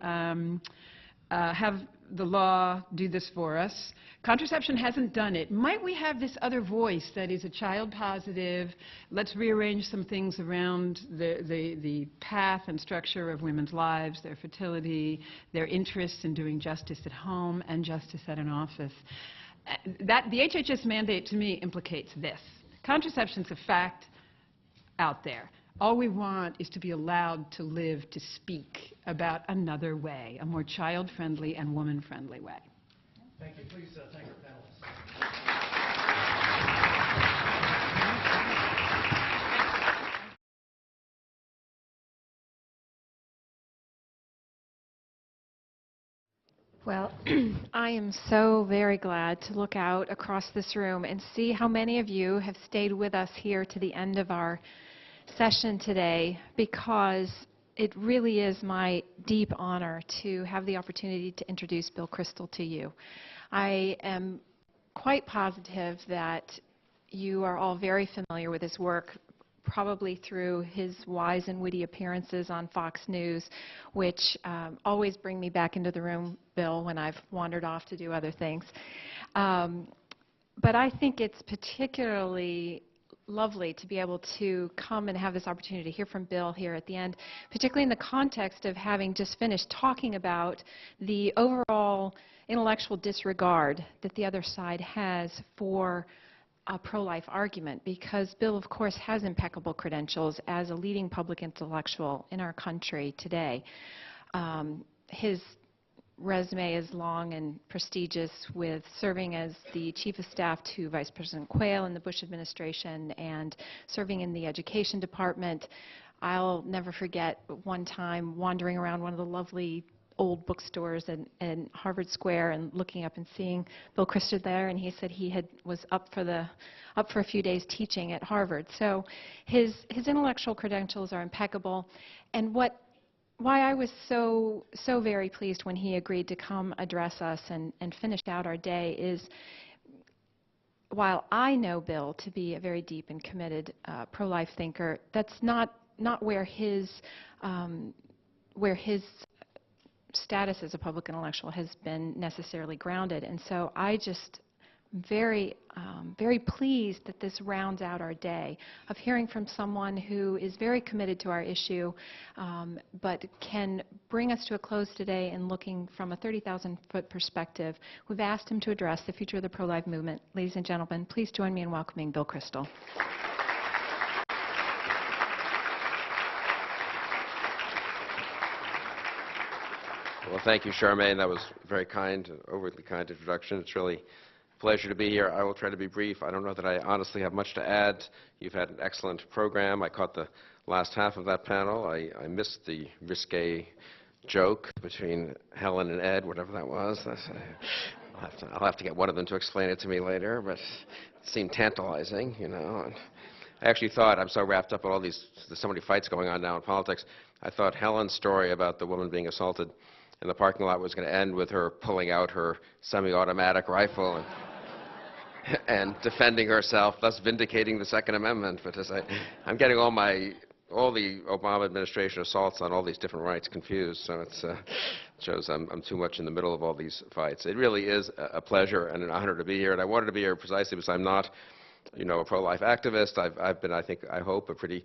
have the law do this for us. Contraception hasn't done it. Might we have this other voice that is a child positive? Let's rearrange some things around the path and structure of women's lives, their fertility, their interests in doing justice at home and justice at an office. The HHS mandate to me implicates this. Contraception's a fact out there. All we want is to be allowed to live, to speak about another way, a more child-friendly and woman-friendly way. Thank you. Please thank our panelists. Well, I am so very glad to look out across this room and see how many of you have stayed with us here to the end of our session today, because it really is my deep honor to have the opportunity to introduce Bill Kristol to you. I am quite positive that you are all very familiar with his work, probably through his wise and witty appearances on Fox News, which always bring me back into the room, Bill, when I've wandered off to do other things. But I think it's particularly lovely to be able to come and have this opportunity to hear from Bill here at the end, particularly in the context of having just finished talking about the overall intellectual disregard that the other side has for a pro-life argument, because Bill, of course, has impeccable credentials as a leading public intellectual in our country today. His resume is long and prestigious, with serving as the Chief of Staff to Vice President Quayle in the Bush administration and serving in the Education Department. I'll never forget one time wandering around one of the lovely old bookstores in Harvard Square and looking up and seeing Bill Kristol there, and he said he was up for a few days teaching at Harvard. So his intellectual credentials are impeccable, and why I was so very pleased when he agreed to come address us and finish out our day is, while I know Bill to be a very deep and committed pro-life thinker, that's not where his status as a public intellectual has been necessarily grounded. And so I just very pleased that this rounds out our day of hearing from someone who is very committed to our issue, but can bring us to a close today in looking from a 30,000-foot perspective. We've asked him to address the future of the pro-life movement. Ladies and gentlemen, please join me in welcoming Bill Kristol. Well, thank you, Charmaine. That was a very kind, overly kind introduction. It's really a pleasure to be here. I will try to be brief. I don't know that I honestly have much to add. You've had an excellent program. I caught the last half of that panel. I missed the risque joke between Helen and Ed, whatever that was. I'll have to get one of them to explain it to me later, but it seemed tantalizing, you know. And I actually thought, I'm so wrapped up in all these, there's so many fights going on now in politics, I thought Helen's story about the woman being assaulted in the parking lot was going to end with her pulling out her semi-automatic rifle and defending herself, thus vindicating the Second Amendment. But as I'm getting all my all the Obama administration assaults on all these different rights confused, so it shows I'm too much in the middle of all these fights. It really is a pleasure and an honor to be here, and I wanted to be here precisely because I'm not, you know, a pro-life activist. I've been, I hope, a pretty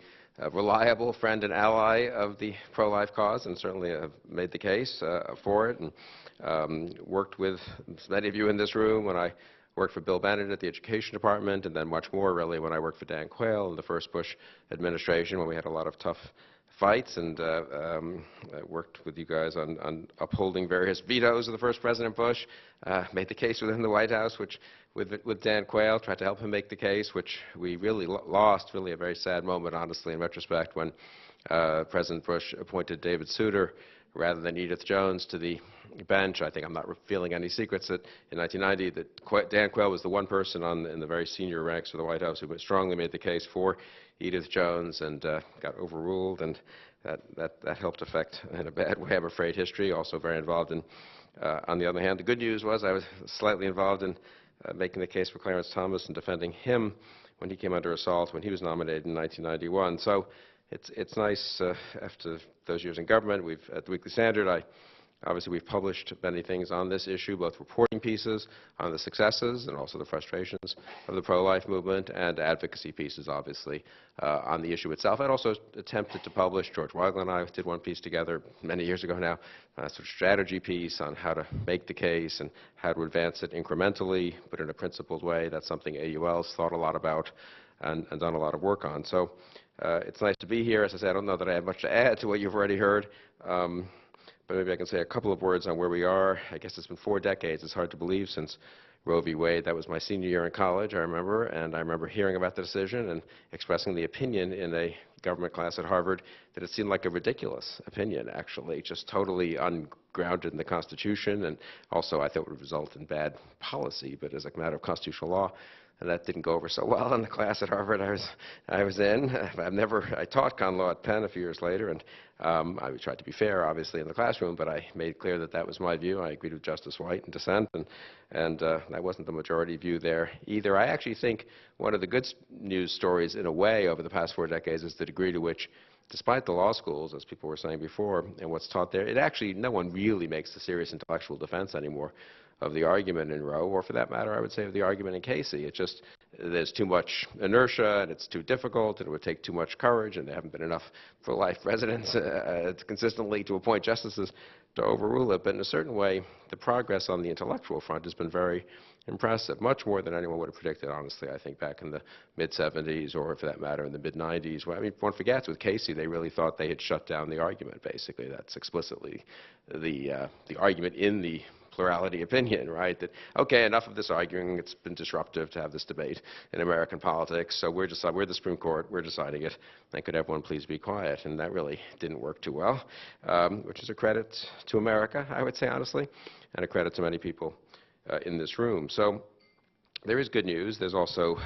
reliable friend and ally of the pro-life cause, and certainly have made the case for it, and worked with many of you in this room when I worked for Bill Bennett at the Education Department, and then much more really when I worked for Dan Quayle in the first Bush administration when we had a lot of tough fights, and worked with you guys on upholding various vetoes of the first President Bush, made the case within the White House, which with Dan Quayle, tried to help him make the case, which we really lost, really a very sad moment, honestly, in retrospect, when President Bush appointed David Souter rather than Edith Jones to the bench. I think I'm not revealing any secrets that in 1990 that Dan Quayle was the one person in the very senior ranks of the White House who strongly made the case for Edith Jones, and got overruled, and that helped affect, in a bad way, I'm afraid, history. Also very involved in, on the other hand, the good news was I was slightly involved in making the case for Clarence Thomas and defending him when he came under assault when he was nominated in 1991. So it's nice after those years in government. At the Weekly Standard, obviously we've published many things on this issue, both reporting pieces on the successes and also the frustrations of the pro-life movement, and advocacy pieces, obviously, on the issue itself. I'd also attempted to publish, George Weigel and I did one piece together many years ago now, a sort of strategy piece on how to make the case and how to advance it incrementally, but in a principled way. That's something AUL's thought a lot about and done a lot of work on. So it's nice to be here. As I said, I don't know that I have much to add to what you've already heard. But maybe I can say a couple of words on where we are. I guess it's been 4 decades. It's hard to believe since Roe v. Wade. That was my senior year in college, I remember, and I remember hearing about the decision and expressing the opinion in a government class at Harvard that it seemed like a ridiculous opinion, actually, just totally ungrounded in the Constitution, and also I thought would result in bad policy, but as a matter of constitutional law. And that didn't go over so well in the class at Harvard I was in. I taught con law at Penn a few years later, and I tried to be fair, obviously, in the classroom, but I made clear that that was my view. I agreed with Justice White in dissent, and that wasn't the majority view there either. I actually think one of the good news stories, in a way, over the past 4 decades is the degree to which, despite the law schools, as people were saying before, and what's taught there, no one really makes a serious intellectual defense anymore of the argument in Roe, or for that matter, I would say of the argument in Casey. It's just there's too much inertia, and it's too difficult, and it would take too much courage, and there haven't been enough pro-life presidents consistently to appoint justices to overrule it. But in a certain way, the progress on the intellectual front has been very impressive, much more than anyone would have predicted, honestly, I think, back in the mid-'70s, or for that matter, in the mid-'90s. Well, I mean, one forgets, with Casey, they really thought they had shut down the argument, basically. That's explicitly the argument in the plurality opinion, right? That, okay, enough of this arguing. It's been disruptive to have this debate in American politics, so we're the Supreme Court, we're deciding it, and could everyone please be quiet? And that really didn't work too well, which is a credit to America, I would say, honestly, and a credit to many people in this room. So there is good news. There's also,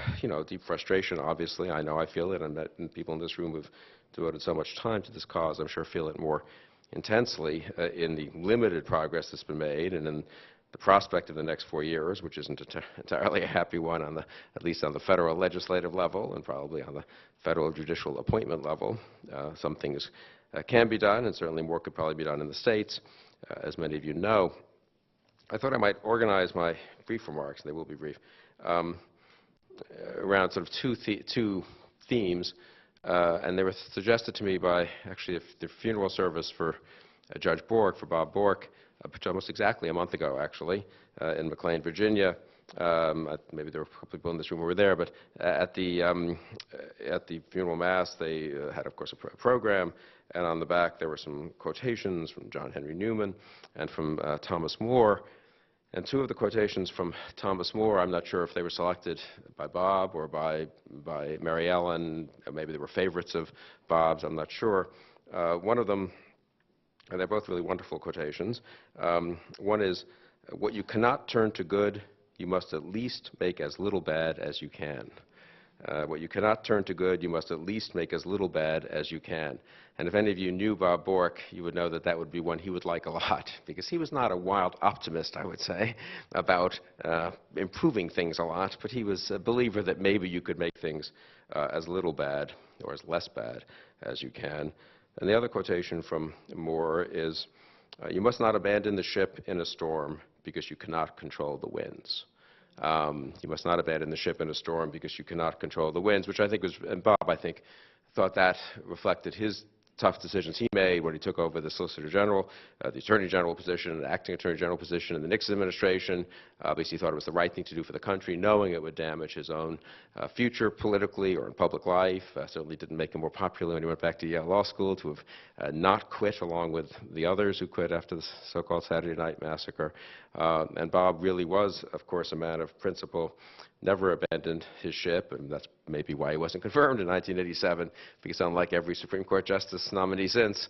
deep frustration, obviously. I know I feel it, and people in this room who've devoted so much time to this cause, I'm sure, feel it more intensely in the limited progress that's been made, and in the prospect of the next 4 years, which isn't entirely a happy one, at least on the federal legislative level, and probably on the federal judicial appointment level. Some things can be done, and certainly more could probably be done in the states, as many of you know. I thought I might organize my brief remarks, and they will be brief, around sort of two themes. And they were suggested to me by, actually, the funeral service for Judge Bork, for Bob Bork, almost exactly a month ago, actually, in McLean, Virginia. Maybe there were a couple people in this room who were there, but at the funeral mass, they had, of course, a program, and on the back there were some quotations from John Henry Newman and from Thomas More. And 2 of the quotations from Thomas More, I'm not sure if they were selected by Bob or by Mary Ellen. Maybe they were favorites of Bob's, I'm not sure. One of them, and they're both really wonderful quotations. One is, "What you cannot turn to good, you must at least make as little bad as you can." What you cannot turn to good, you must at least make as little bad as you can. And if any of you knew Bob Bork, you would know that that would be one he would like a lot, because he was not a wild optimist, I would say, about improving things a lot, but he was a believer that maybe you could make things as little bad or as less bad as you can. And the other quotation from Moore is, you must not abandon the ship in a storm because you cannot control the winds. You must not abandon the ship in a storm because you cannot control the winds, which I think was, and Bob, I think, thought that reflected his tough decisions he made when he took over the Solicitor General, the Attorney General position, the Acting Attorney General position in the Nixon administration. Obviously, he thought it was the right thing to do for the country, knowing it would damage his own future politically or in public life. Certainly didn't make him more popular when he went back to Yale Law School to have not quit along with the others who quit after the so-called Saturday Night Massacre. And Bob really was, of course, a man of principle. Never abandoned his ship, and that's maybe why he wasn't confirmed in 1987, because unlike every Supreme Court justice nominee since,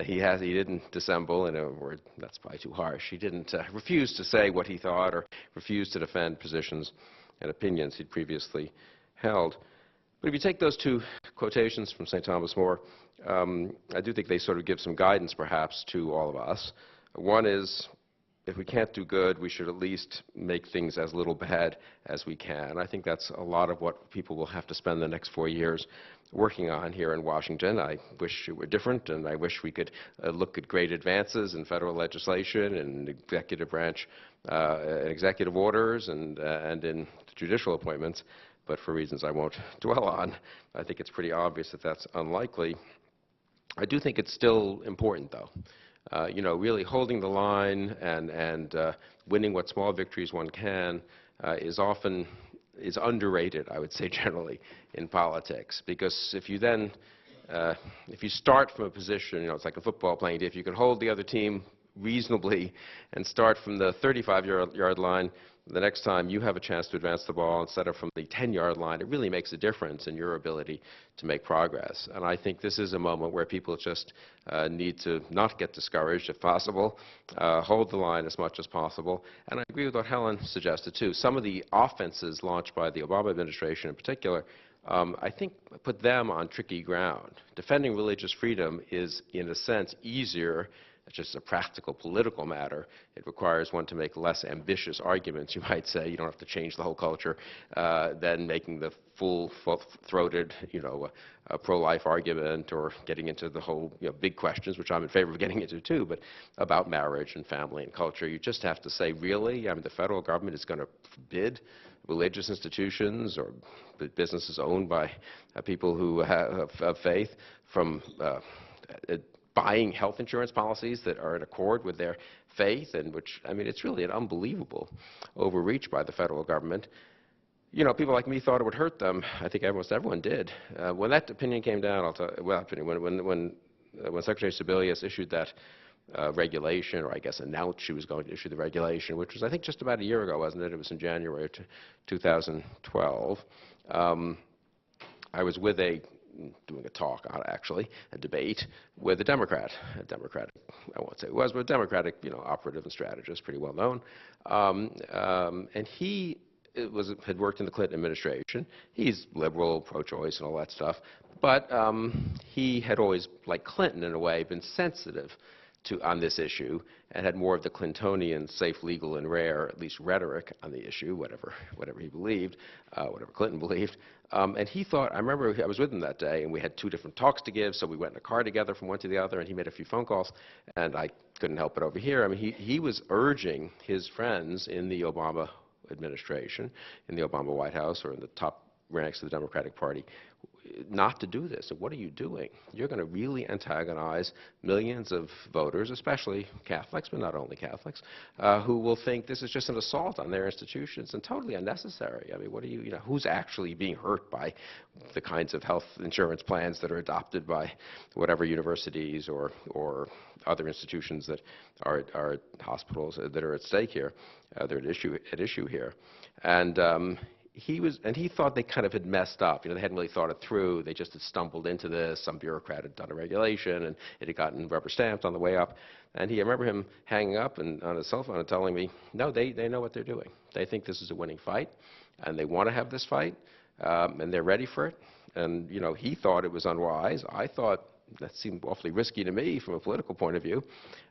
he didn't dissemble, in a word that's probably too harsh. He didn't refuse to say what he thought or refuse to defend positions and opinions he'd previously held. But if you take those two quotations from St. Thomas More, I do think they sort of give some guidance, perhaps, to all of us. One is, if we can't do good, we should at least make things as little bad as we can. I think that's a lot of what people will have to spend the next 4 years working on here in Washington. I wish it were different, and I wish we could look at great advances in federal legislation and executive branch executive orders and in judicial appointments, but for reasons I won't dwell on, I think it's pretty obvious that that's unlikely. I do think it's still important, though. You know, really holding the line and winning what small victories one can is underrated, I would say, generally in politics. Because if you then, if you start from a position, you know, it's like a football playing, if you can hold the other team reasonably and start from the 35-yard line, the next time you have a chance to advance the ball instead of from the 10-yard line, it really makes a difference in your ability to make progress. And I think this is a moment where people just need to not get discouraged, if possible, hold the line as much as possible. And I agree with what Helen suggested, too. Some of the offenses launched by the Obama administration in particular, I think, put them on tricky ground. Defending religious freedom is, in a sense, easier. It's just a practical political matter. It requires one to make less ambitious arguments, you might say. You don't have to change the whole culture, than making the full-throated, you know, pro-life argument or getting into the whole, you know, big questions, which I'm in favor of getting into too, but about marriage and family and culture. You just have to say, really? I mean, the federal government is going to forbid religious institutions or businesses owned by people who have faith from buying health insurance policies that are in accord with their faith, and which, I mean, it's really an unbelievable overreach by the federal government. You know, people like me thought it would hurt them. I think almost everyone did. When that opinion came down, when Secretary Sebelius issued that regulation, or I guess announced she was going to issue the regulation, which was, I think, just about a year ago, wasn't it? It was in January of 2012. I was with doing a talk on, actually, a debate with a Democratic, I won't say who it was, but a Democratic, you know, operative and strategist, pretty well known. And he had worked in the Clinton administration. He's liberal, pro-choice, and all that stuff. But he had always, like Clinton in a way, been sensitive on this issue and had more of the Clintonian safe, legal, and rare, at least rhetoric on the issue, whatever he believed, whatever Clinton believed. And he thought, I remember I was with him that day, and we had 2 different talks to give, so we went in a car together from one to the other, and he made a few phone calls, and I couldn't help but overhear. I mean, he was urging his friends in the Obama administration, in the Obama White House, or in the top ranks of the Democratic Party, not to do this. So what are you doing? You're going to really antagonize millions of voters, especially Catholics, but not only Catholics, who will think this is just an assault on their institutions and totally unnecessary. I mean, what are you know, who's actually being hurt by the kinds of health insurance plans that are adopted by whatever universities or other institutions that are hospitals that are at stake here, they're at issue here. And he thought they kind of had messed up. You know, they hadn't really thought it through. They just had stumbled into this. Some bureaucrat had done a regulation, and it had gotten rubber stamped on the way up. And I remember him hanging up on his cell phone and telling me, no, they know what they're doing. They think this is a winning fight, and they want to have this fight. and they're ready for it. And, you know, he thought it was unwise. I thought that seemed awfully risky to me from a political point of view.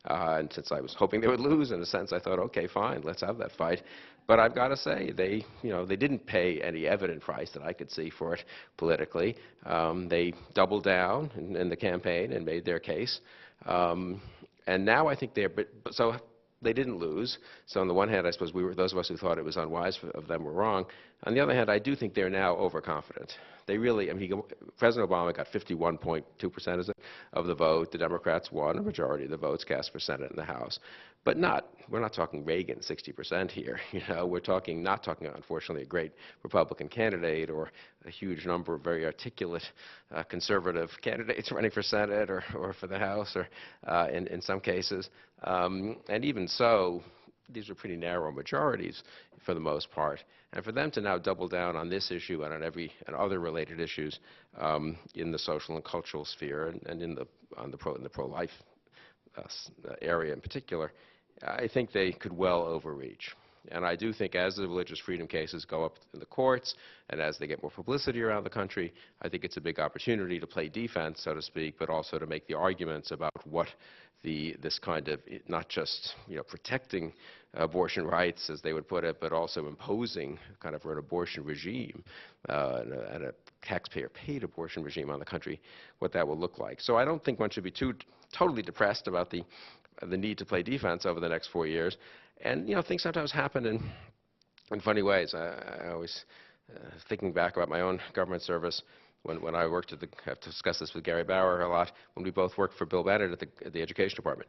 And since I was hoping they would lose, in a sense, I thought, okay, fine, let's have that fight. But I've got to say, they didn't pay any evident price that I could see for it politically. They doubled down in the campaign and made their case. And now I think so they didn't lose. So on the one hand, I suppose those of us who thought it was unwise of them were wrong. On the other hand, I do think they're now overconfident. They really, I mean, President Obama got 51.2%, is it, of the vote. The Democrats won a majority of the votes cast for Senate and the House. But we're not talking Reagan 60% here. You know, we're not talking, unfortunately, a great Republican candidate or a huge number of very articulate conservative candidates running for Senate or for the House or in some cases. And even so, these are pretty narrow majorities for the most part. And for them to now double down on this issue and on other related issues in the social and cultural sphere and in the pro-life area in particular, I think they could well overreach. And I do think as the religious freedom cases go up in the courts and as they get more publicity around the country, I think it's a big opportunity to play defense, so to speak, but also to make the arguments about what this kind of, not just protecting abortion rights, as they would put it, but also imposing kind of an abortion regime and a taxpayer-paid abortion regime on the country, what that will look like. So I don't think one should be totally depressed about the need to play defense over the next 4 years. And, things sometimes happen in funny ways. I always, thinking back about my own government service, when I worked I've discussed this with Gary Bauer a lot, when we both worked for Bill Bennett at the Education Department.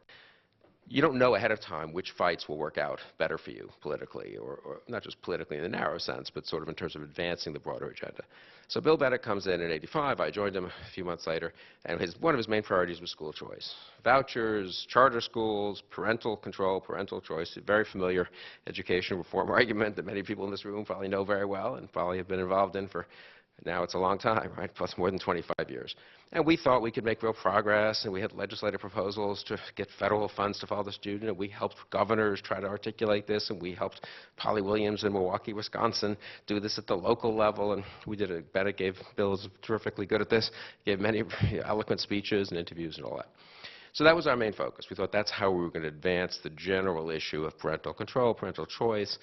You don't know ahead of time which fights will work out better for you politically, or not just politically in the narrow sense, but sort of in terms of advancing the broader agenda. So Bill Bennett comes in '85. I joined him a few months later, and one of his main priorities was school choice. Vouchers, charter schools, parental control, parental choice, a very familiar education reform argument that many people in this room probably know very well and probably have been involved in for now it's a long time, right, plus more than 25 years. And we thought we could make real progress, and we had legislative proposals to get federal funds to follow the student, and we helped governors try to articulate this, and we helped Polly Williams in Milwaukee, Wisconsin, do this at the local level, and we did it. Bill is terrifically good at this, gave many eloquent speeches and interviews and all that. So that was our main focus. We thought that's how we were going to advance the general issue of parental control, parental choice,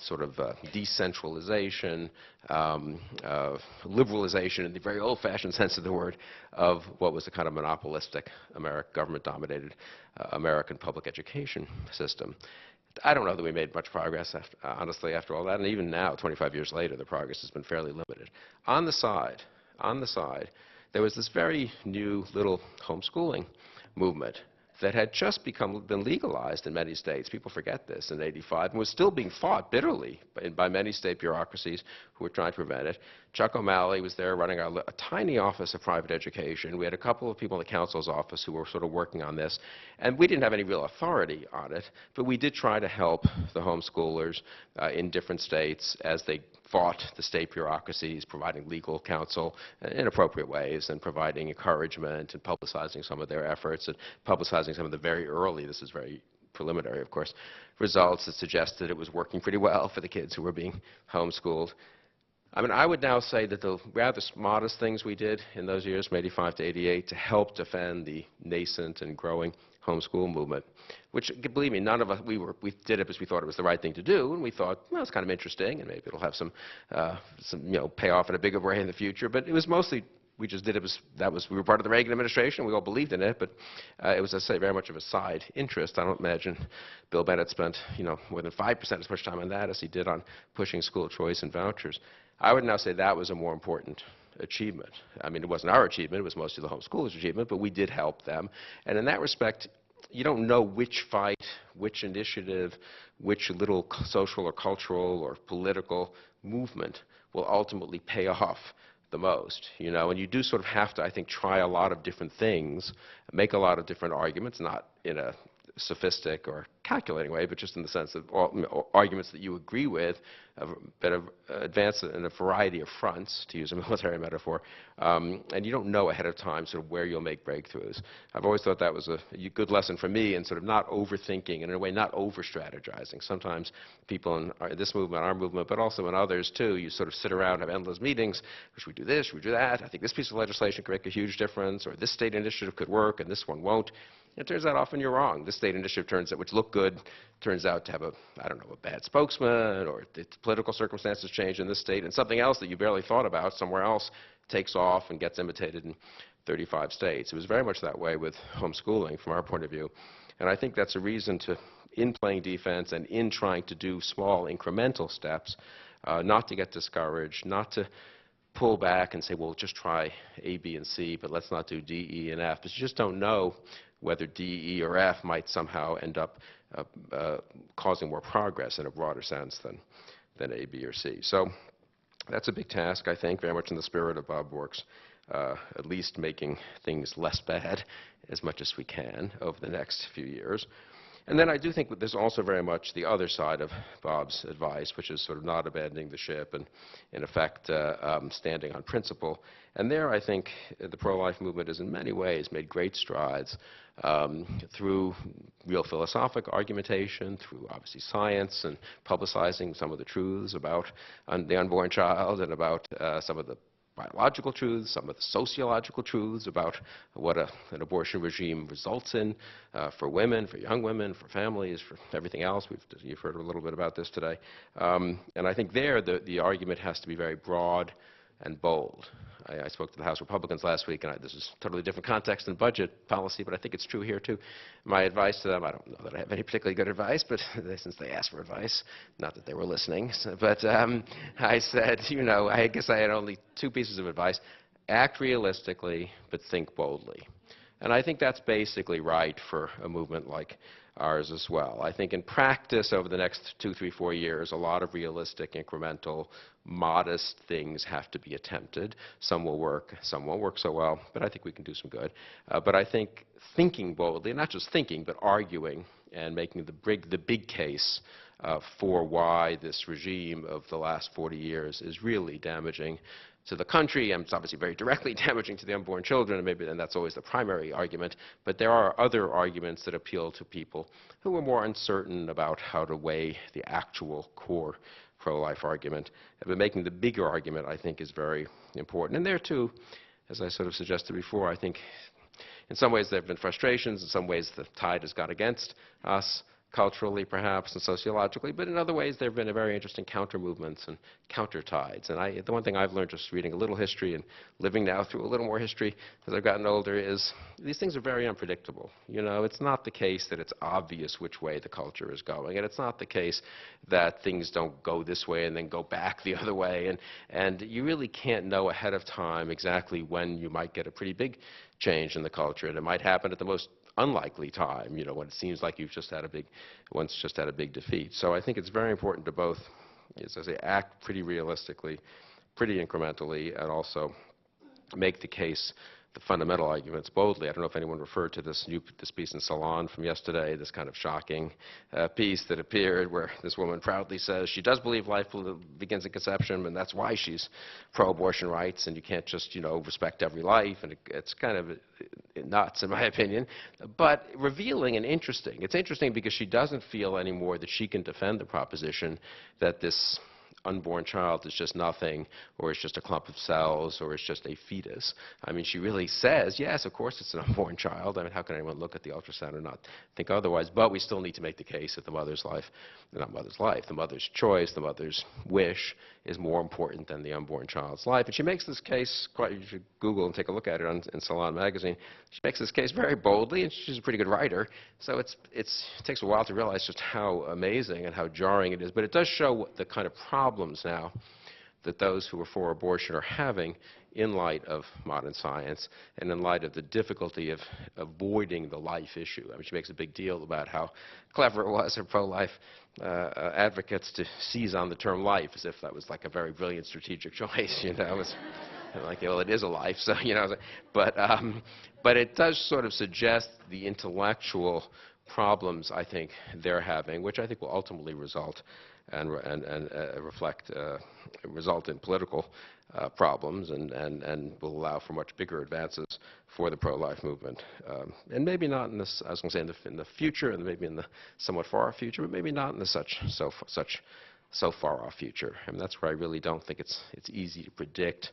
sort of decentralization, liberalization in the very old-fashioned sense of the word of what was a kind of monopolistic government-dominated American public education system. I don't know that we made much progress, honestly, after all that. And even now, 25 years later, the progress has been fairly limited. On the side, there was this very new little homeschooling movement that had just been legalized in many states. People forget this in '85, and was still being fought bitterly by many state bureaucracies who were trying to prevent it. Chuck O'Malley was there running a tiny office of private education. We had a couple of people in the council's office who were sort of working on this, and we didn't have any real authority on it, but we did try to help the homeschoolers in different states as they fought the state bureaucracies, providing legal counsel in appropriate ways and providing encouragement and publicizing some of their efforts and publicizing some of the very early, this is very preliminary, of course, results that suggested it was working pretty well for the kids who were being homeschooled. I mean, I would now say that the rather modest things we did in those years, from '85 to '88, to help defend the nascent and growing homeschool movement, which, believe me, none of us, we did it because we thought it was the right thing to do, and we thought, well, it's kind of interesting, and maybe it'll have some payoff in a bigger way in the future. But it was mostly, we just did it we were part of the Reagan administration, we all believed in it, but it was, as I say, very much of a side interest. I don't imagine Bill Bennett spent, more than 5% as much time on that as he did on pushing school choice and vouchers. I would now say that was a more important achievement. I mean, it wasn't our achievement, it was mostly the homeschoolers' achievement, but we did help them. And in that respect, you don't know which fight, which initiative, which little social or cultural or political movement will ultimately pay off the most, and you do sort of have to, I think, try a lot of different things, make a lot of different arguments, not in a sophistic or calculating way, but just in the sense of arguments that you agree with, but advance in a variety of fronts, to use a military metaphor, and you don't know ahead of time sort of where you'll make breakthroughs. I've always thought that was a good lesson for me in sort of not overthinking and in a way not over-strategizing. Sometimes people in this movement, our movement, but also in others too, you sort of sit around, have endless meetings. Should we do this? Should we do that? I think this piece of legislation could make a huge difference, or this state initiative could work and this one won't. It turns out often you're wrong. This state initiative turns out, which looked good, turns out to have a bad spokesman, or the political circumstances change in this state, and something else that you barely thought about somewhere else takes off and gets imitated in 35 states. It was very much that way with homeschooling from our point of view. And I think that's a reason to, in playing defense and in trying to do small incremental steps, not to get discouraged, not to pull back and say, well, just try A, B, and C, but let's not do D, E, and F, because you just don't know whether D, E, or F might somehow end up causing more progress in a broader sense than A, B, or C. So that's a big task, I think, very much in the spirit of Bob Bork's, at least making things less bad as much as we can over the next few years. And then I do think that there's also very much the other side of Bob's advice, which is sort of not abandoning the ship and, in effect, standing on principle. And there, I think, the pro-life movement has in many ways made great strides through real philosophical argumentation, through, obviously, science and publicizing some of the truths about the unborn child and about some of the biological truths, some of the sociological truths about what an abortion regime results in for women, for young women, for families, for everything else. You've heard a little bit about this today. And I think there the argument has to be very broad and bold. I spoke to the House Republicans last week, and this is a totally different context than budget policy, but I think it's true here too. My advice to them, I don't know that I have any particularly good advice, but since they asked for advice, not that they were listening, but I said, I guess I had only two pieces of advice. Act realistically, but think boldly. And I think that's basically right for a movement like ours as well. I think in practice over the next 2, 3, 4 years, a lot of realistic, incremental, modest things have to be attempted. Some will work, some won't work so well, but I think we can do some good. But I think thinking boldly, not just thinking, but arguing and making the big case for why this regime of the last 40 years is really damaging to the country, and it's obviously very directly damaging to the unborn children, and that's always the primary argument. But there are other arguments that appeal to people who are more uncertain about how to weigh the actual core pro-life argument. But making the bigger argument, I think, is very important. And there, too, as I sort of suggested before, I think in some ways there have been frustrations, in some ways the tide has gone against us, culturally perhaps and sociologically, but in other ways there have been a very interesting counter-movements and counter-tides. And the one thing I've learned just reading a little history and living now through a little more history as I've gotten older is these things are very unpredictable. It's not the case that it's obvious which way the culture is going, and it's not the case that things don't go this way and then go back the other way, and you really can't know ahead of time exactly when you might get a pretty big change in the culture, and it might happen at the most unlikely time, when it seems like you've just had a big defeat. So I think it's very important to both, as I say, act pretty realistically, pretty incrementally, and also make the case, the fundamental arguments boldly. I don't know if anyone referred to this piece in Salon from yesterday, this kind of shocking piece that appeared where this woman proudly says she does believe life begins at conception, and that's why she's pro-abortion rights, and you can't just, respect every life, and it's kind of nuts, in my opinion, but revealing and interesting. It's interesting because she doesn't feel anymore that she can defend the proposition that this unborn child is just nothing, or it's just a clump of cells, or it's just a fetus. I mean, she really says, yes, of course it's an unborn child. I mean, how can anyone look at the ultrasound and not think otherwise? But we still need to make the case that the mother's life, not mother's life, the mother's choice, the mother's wish is more important than the unborn child's life. And she makes this case, you should Google and take a look at it in Salon magazine. She makes this case very boldly, and she's a pretty good writer. So it takes a while to realize just how amazing and how jarring it is. But it does show the kind of problems now that those who are for abortion are having in light of modern science and in light of the difficulty of avoiding the life issue. I mean, she makes a big deal about how clever it was for pro-life advocates to seize on the term life as if that was like a very brilliant strategic choice, It's like, well, it is a life, so, but it does sort of suggest the intellectual problems I think they're having, which I think will ultimately result and result in political problems and will allow for much bigger advances for the pro-life movement. And maybe not in this, I was going to say in the future, and maybe in the somewhat far off future, but maybe not in the so far off future. I mean, that's where I really don't think it's easy to predict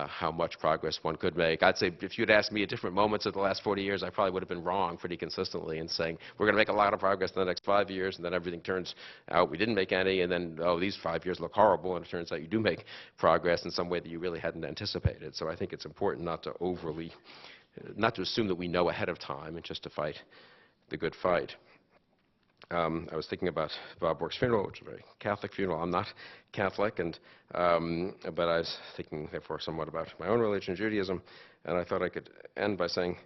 how much progress one could make. I'd say if you'd asked me at different moments of the last 40 years, I probably would have been wrong pretty consistently in saying we're going to make a lot of progress in the next 5 years, and then everything turns out we didn't make any, and then, oh, these 5 years look horrible, and it turns out you do make progress in some way that you really hadn't anticipated. So I think it's important not to assume that we know ahead of time and just to fight the good fight. I was thinking about Bob Bork's funeral, which is a very Catholic funeral. I'm not Catholic, but I was thinking, therefore, somewhat about my own religion, Judaism, and I thought I could end by saying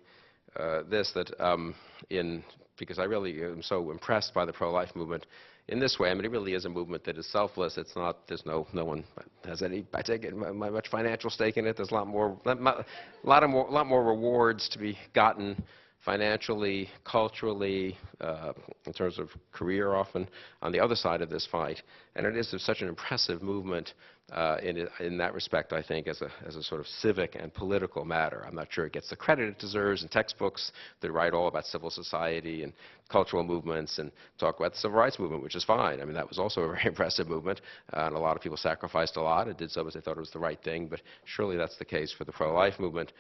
because I really am so impressed by the pro-life movement in this way. I mean, it really is a movement that is selfless. It's not, there's no one has any, I take it, much financial stake in it. There's a lot more rewards to be gotten financially, culturally, in terms of career often, on the other side of this fight. And it is such an impressive movement in that respect, I think, as a sort of civic and political matter. I'm not sure it gets the credit it deserves in textbooks that write all about civil society and cultural movements and talk about the civil rights movement, which is fine. I mean, that was also a very impressive movement, and a lot of people sacrificed a lot and did so because they thought it was the right thing, but surely that's the case for the pro-life movement.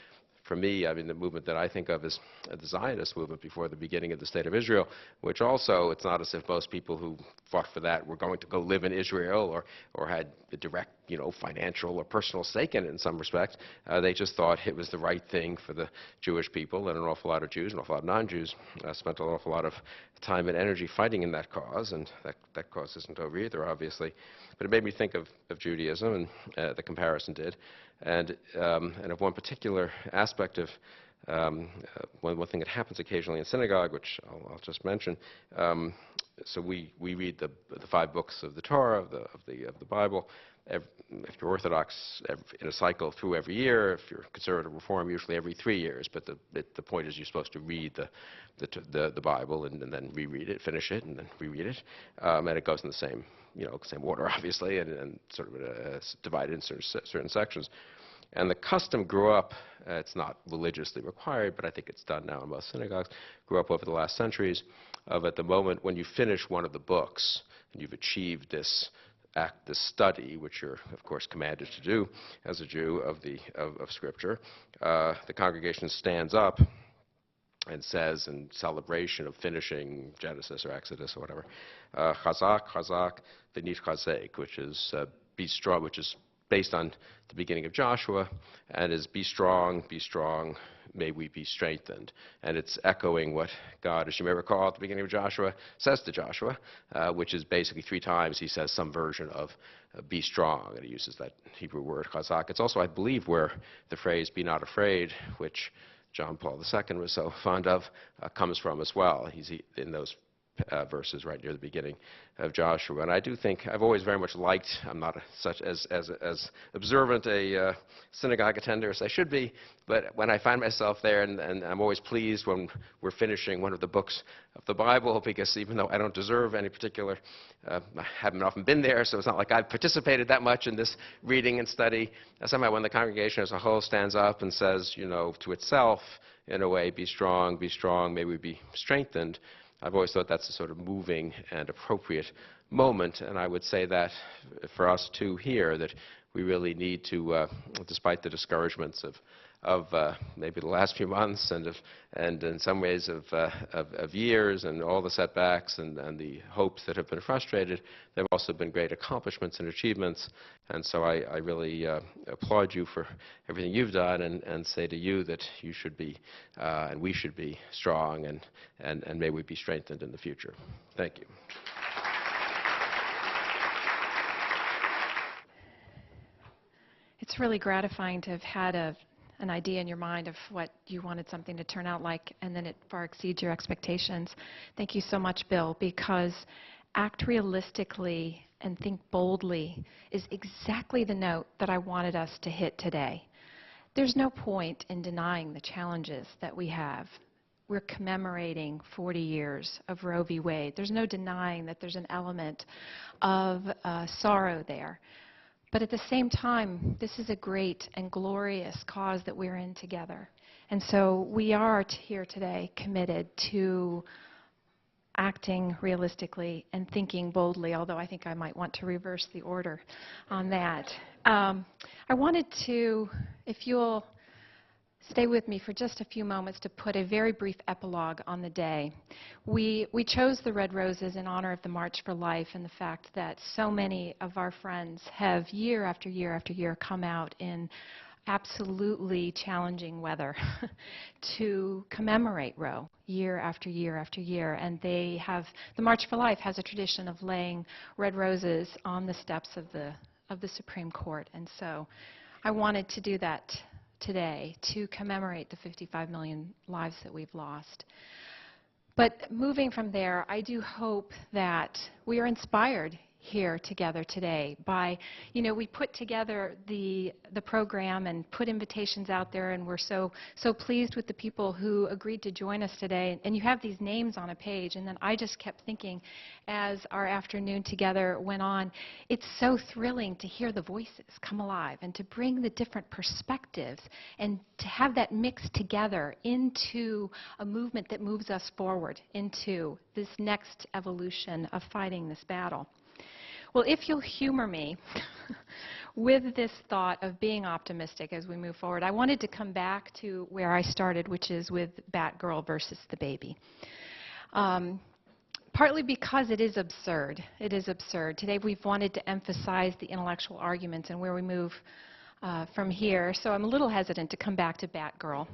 For me, I mean, the movement that I think of as the Zionist movement before the beginning of the State of Israel, which also, it's not as if most people who fought for that were going to go live in Israel or had a direct, financial or personal stake in it in some respect. They just thought it was the right thing for the Jewish people, and an awful lot of Jews, an awful lot of non-Jews spent an awful lot of time and energy fighting in that cause, and that cause isn't over either, obviously. But it made me think of Judaism, and the comparison did, and of one particular aspect of one thing that happens occasionally in synagogue, which I'll just mention. So we read the 5 books of the Torah, of the Bible. If you're Orthodox, in a cycle through every year. If you're conservative Reform, usually every 3 years. But the point is, you're supposed to read the Bible and then reread it, finish it, and then reread it, and it goes in the same order, obviously, and sort of divided in certain sections. And the custom grew up, it's not religiously required, but I think it's done now in most synagogues, grew up over the last centuries, of at the moment when you finish one of the books, and you've achieved this study, which you're, of course, commanded to do as a Jew of Scripture, the congregation stands up and says, in celebration of finishing Genesis or Exodus or whatever, Chazak, Chazak, v'nit chazek, which is be strong, which is based on the beginning of Joshua, and is be strong, may we be strengthened. And it's echoing what God, as you may recall, at the beginning of Joshua, says to Joshua, which is basically 3 times he says some version of be strong, and he uses that Hebrew word, chazak. It's also, I believe, where the phrase be not afraid, which John Paul II was so fond of, comes from as well. He's in those verses right near the beginning of Joshua. And I do think I've always very much liked, I'm not such as observant a synagogue attender as I should be, but when I find myself there, and I'm always pleased when we're finishing one of the books of the Bible, because even though I don't deserve any particular, I haven't often been there, so it's not like I've participated that much in this reading and study, somehow when the congregation as a whole stands up and says, to itself, in a way, be strong, may we be strengthened, I've always thought that's a sort of moving and appropriate moment, and I would say that for us too here, that we really need to, despite the discouragements of maybe the last few months and in some ways of years and all the setbacks and the hopes that have been frustrated, there have also been great accomplishments and achievements, and so I really applaud you for everything you've done and say to you that you should be and we should be strong and may we be strengthened in the future. Thank you. It's really gratifying to have had an idea in your mind of what you wanted something to turn out like, and then it far exceeds your expectations. Thank you so much, Bill, because act realistically and think boldly is exactly the note that I wanted us to hit today. There's no point in denying the challenges that we have. we're commemorating 40 years of Roe v. Wade. There's no denying that there's an element of sorrow there. But at the same time, this is a great and glorious cause that we're in together. And so we are here today committed to acting realistically and thinking boldly, although I think I might want to reverse the order on that. I wanted to, if you'll stay with me for just a few moments, to put a very brief epilogue on the day. We chose the red roses in honor of the March for Life and the fact that so many of our friends have year after year after year come out in absolutely challenging weather to commemorate Roe year after year after year. And they have, the March for Life has a tradition of laying red roses on the steps of the Supreme Court. And so I wanted to do that today to commemorate the 55 million lives that we've lost. But moving from there, I do hope that we are inspired here together today by, we put together the program and put invitations out there, and we're so pleased with the people who agreed to join us today. And you have these names on a page, and then I just kept thinking as our afternoon together went on, it's so thrilling to hear the voices come alive and to bring the different perspectives and to have that mixed together into a movement that moves us forward into this next evolution of fighting this battle. Well, if you'll humor me with this thought of being optimistic as we move forward, I wanted to come back to where I started, which is with Batgirl versus the baby. Partly because it is absurd. It is absurd. Today we've wanted to emphasize the intellectual arguments and where we move from here, so I'm a little hesitant to come back to Batgirl.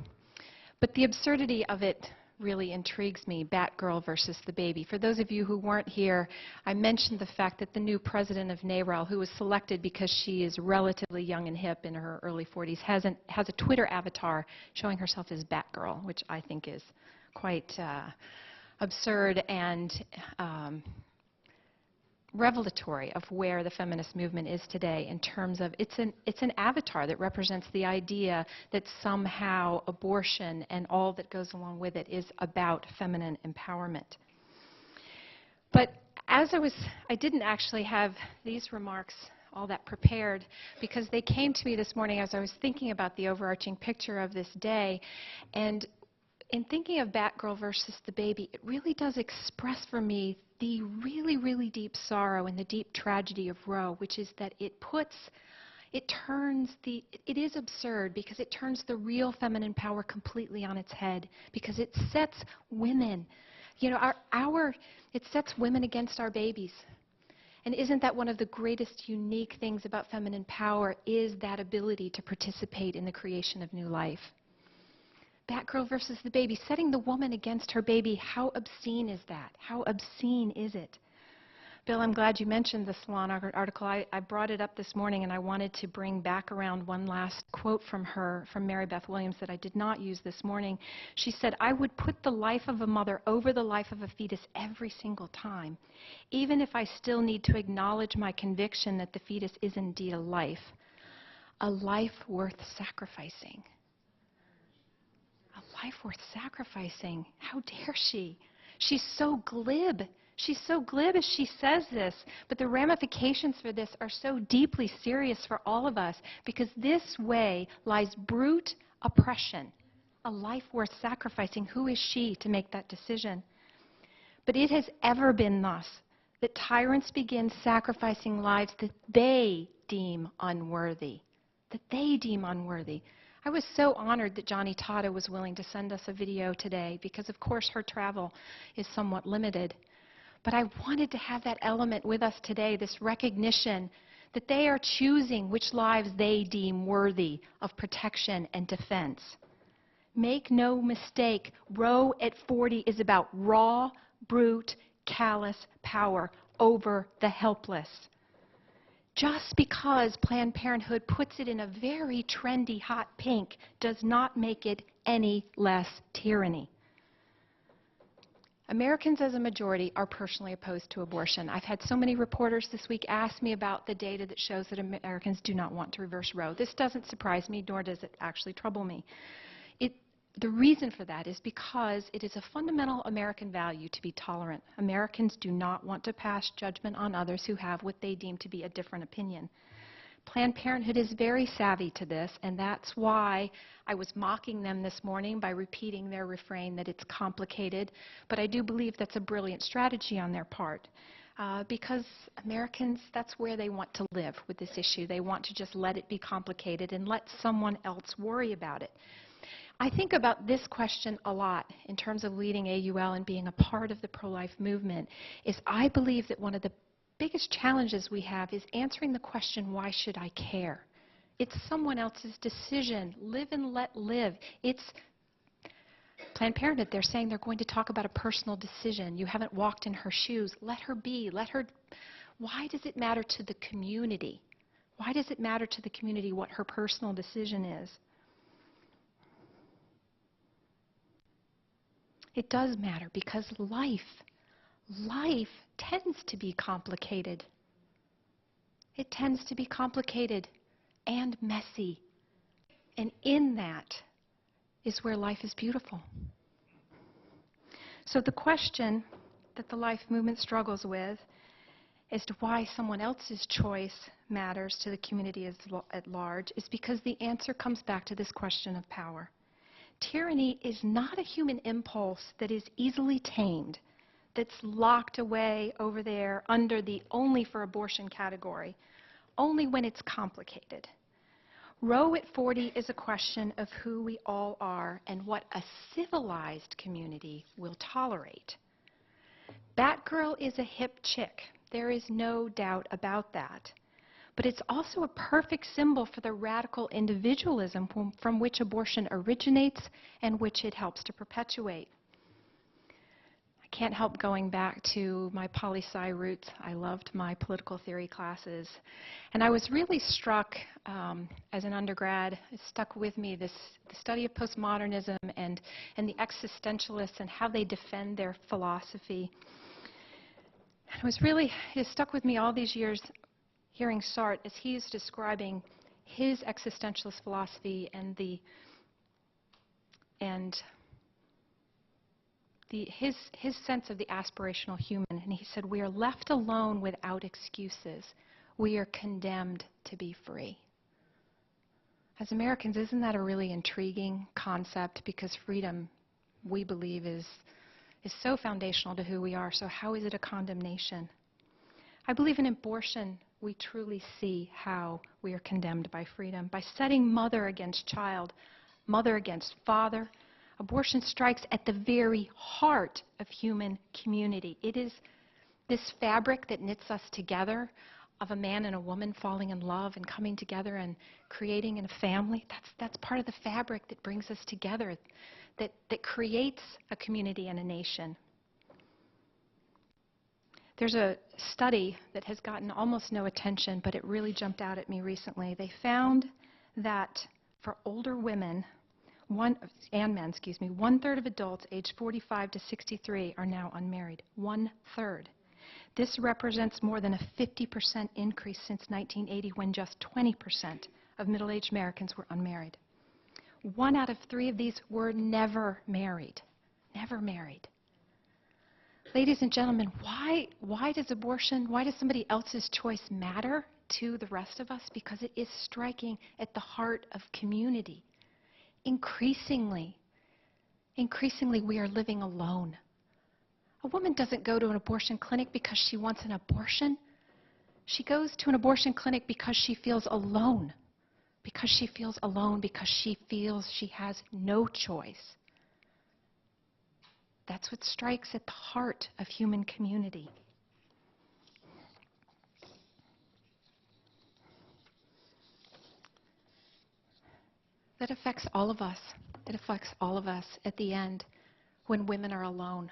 But the absurdity of it really intrigues me, Batgirl versus the baby. For those of you who weren't here, I mentioned the fact that the new president of NARAL, who was selected because she is relatively young and hip in her early 40s, has a Twitter avatar showing herself as Batgirl, which I think is quite absurd and revelatory of where the feminist movement is today in terms of it's an avatar that represents the idea that somehow abortion and all that goes along with it is about feminine empowerment. But as I didn't actually have these remarks all that prepared because they came to me this morning as I was thinking about the overarching picture of this day. And in thinking of Batgirl versus the baby, it really does express for me the really, really deep sorrow and the deep tragedy of Roe, which is that it is absurd because it turns the real feminine power completely on its head, because it sets women, it sets women against our babies. And isn't that one of the greatest unique things about feminine power, is that ability to participate in the creation of new life? Batgirl versus the baby, setting the woman against her baby. How obscene is that? How obscene is it? Bill, I'm glad you mentioned the Salon article. I brought it up this morning, and I wanted to bring back around one last quote from her, from Mary Beth Williams, that I did not use this morning. She said, "I would put the life of a mother over the life of a fetus every single time, even if I still need to acknowledge my conviction that the fetus is indeed a life worth sacrificing." A life worth sacrificing. How dare she? She's so glib. She's so glib as she says this, but the ramifications for this are so deeply serious for all of us, because this way lies brute oppression. A life worth sacrificing. Who is she to make that decision? But it has ever been thus, that tyrants begin sacrificing lives that they deem unworthy. That they deem unworthy. I was so honored that Johnny Tata was willing to send us a video today, because of course her travel is somewhat limited. But I wanted to have that element with us today, this recognition that they are choosing which lives they deem worthy of protection and defense. Make no mistake, Roe at 40 is about raw, brute, callous power over the helpless. Just because Planned Parenthood puts it in a very trendy hot pink does not make it any less tyranny. Americans as a majority are personally opposed to abortion. I've had so many reporters this week ask me about the data that shows that Americans do not want to reverse Roe. This doesn't surprise me, nor does it actually trouble me. The reason for that is because it is a fundamental American value to be tolerant. Americans do not want to pass judgment on others who have what they deem to be a different opinion. Planned Parenthood is very savvy to this, and that's why I was mocking them this morning by repeating their refrain that it's complicated. But I do believe that's a brilliant strategy on their part. Because Americans, that's where they want to live with this issue. They want to just let it be complicated and let someone else worry about it. I think about this question a lot in terms of leading AUL and being a part of the pro-life movement, is I believe that one of the biggest challenges we have is answering the question, why should I care? It's someone else's decision. Live and let live. It's Planned Parenthood. They're saying they're going to talk about a personal decision. You haven't walked in her shoes. Let her be. Let her. Why does it matter to the community? Why does it matter to the community what her personal decision is? It does matter because life tends to be complicated. It tends to be complicated and messy. And in that is where life is beautiful. So the question that the life movement struggles with as to why someone else's choice matters to the community at large is because the answer comes back to this question of power. Tyranny is not a human impulse that is easily tamed, that's locked away over there under the only for abortion category, only when it's complicated. Roe at 40 is a question of who we all are and what a civilized community will tolerate. Batgirl is a hip chick. There is no doubt about that. But it's also a perfect symbol for the radical individualism from which abortion originates and which it helps to perpetuate. I can't help going back to my poli-sci roots. I loved my political theory classes. And I was really struck as an undergrad, it stuck with me, the study of postmodernism and the existentialists and how they defend their philosophy. And it stuck with me all these years hearing Sartre as he's describing his existentialist philosophy and his sense of the aspirational human. And he said, we are left alone without excuses. We are condemned to be free. As Americans, isn't that a really intriguing concept? Because freedom, we believe, is so foundational to who we are. So how is it a condemnation? I believe in abortion, we truly see how we are condemned by freedom. By setting mother against child, mother against father, abortion strikes at the very heart of human community. It is this fabric that knits us together of a man and a woman falling in love and coming together and creating a family. That's part of the fabric that brings us together, that creates a community and a nation. There's a study that has gotten almost no attention, but it really jumped out at me recently. They found that for older women, and men, 1/3 of adults aged 45 to 63 are now unmarried. 1/3. This represents more than a 50% increase since 1980, when just 20% of middle-aged Americans were unmarried. 1 out of 3 of these were never married. Never married. Ladies and gentlemen, why does somebody else's choice matter to the rest of us? Because it is striking at the heart of community. Increasingly, we are living alone. A woman doesn't go to an abortion clinic because she wants an abortion. She goes to an abortion clinic because she feels alone. Because she feels alone, because she feels she has no choice. That's what strikes at the heart of human community. That affects all of us. It affects all of us at the end when women are alone.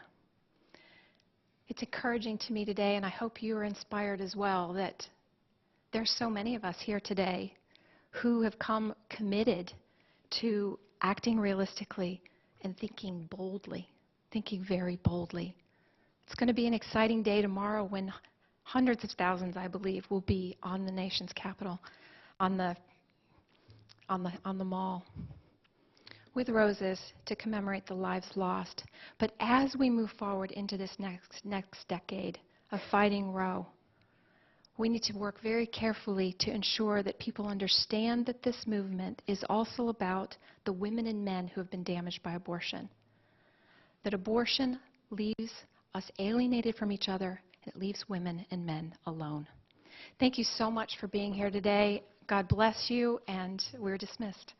It's encouraging to me today, and I hope you are inspired as well, that there's so many of us here today who have come committed to acting realistically and thinking boldly. Thinking very boldly. It's going to be an exciting day tomorrow when hundreds of thousands, I believe, will be on the nation's capital, on the mall. with roses to commemorate the lives lost. But as we move forward into this next decade of fighting Roe, we need to work very carefully to ensure that people understand that this movement is also about the women and men who have been damaged by abortion. That abortion leaves us alienated from each other, and it leaves women and men alone. Thank you so much for being here today. God bless you, and we're dismissed.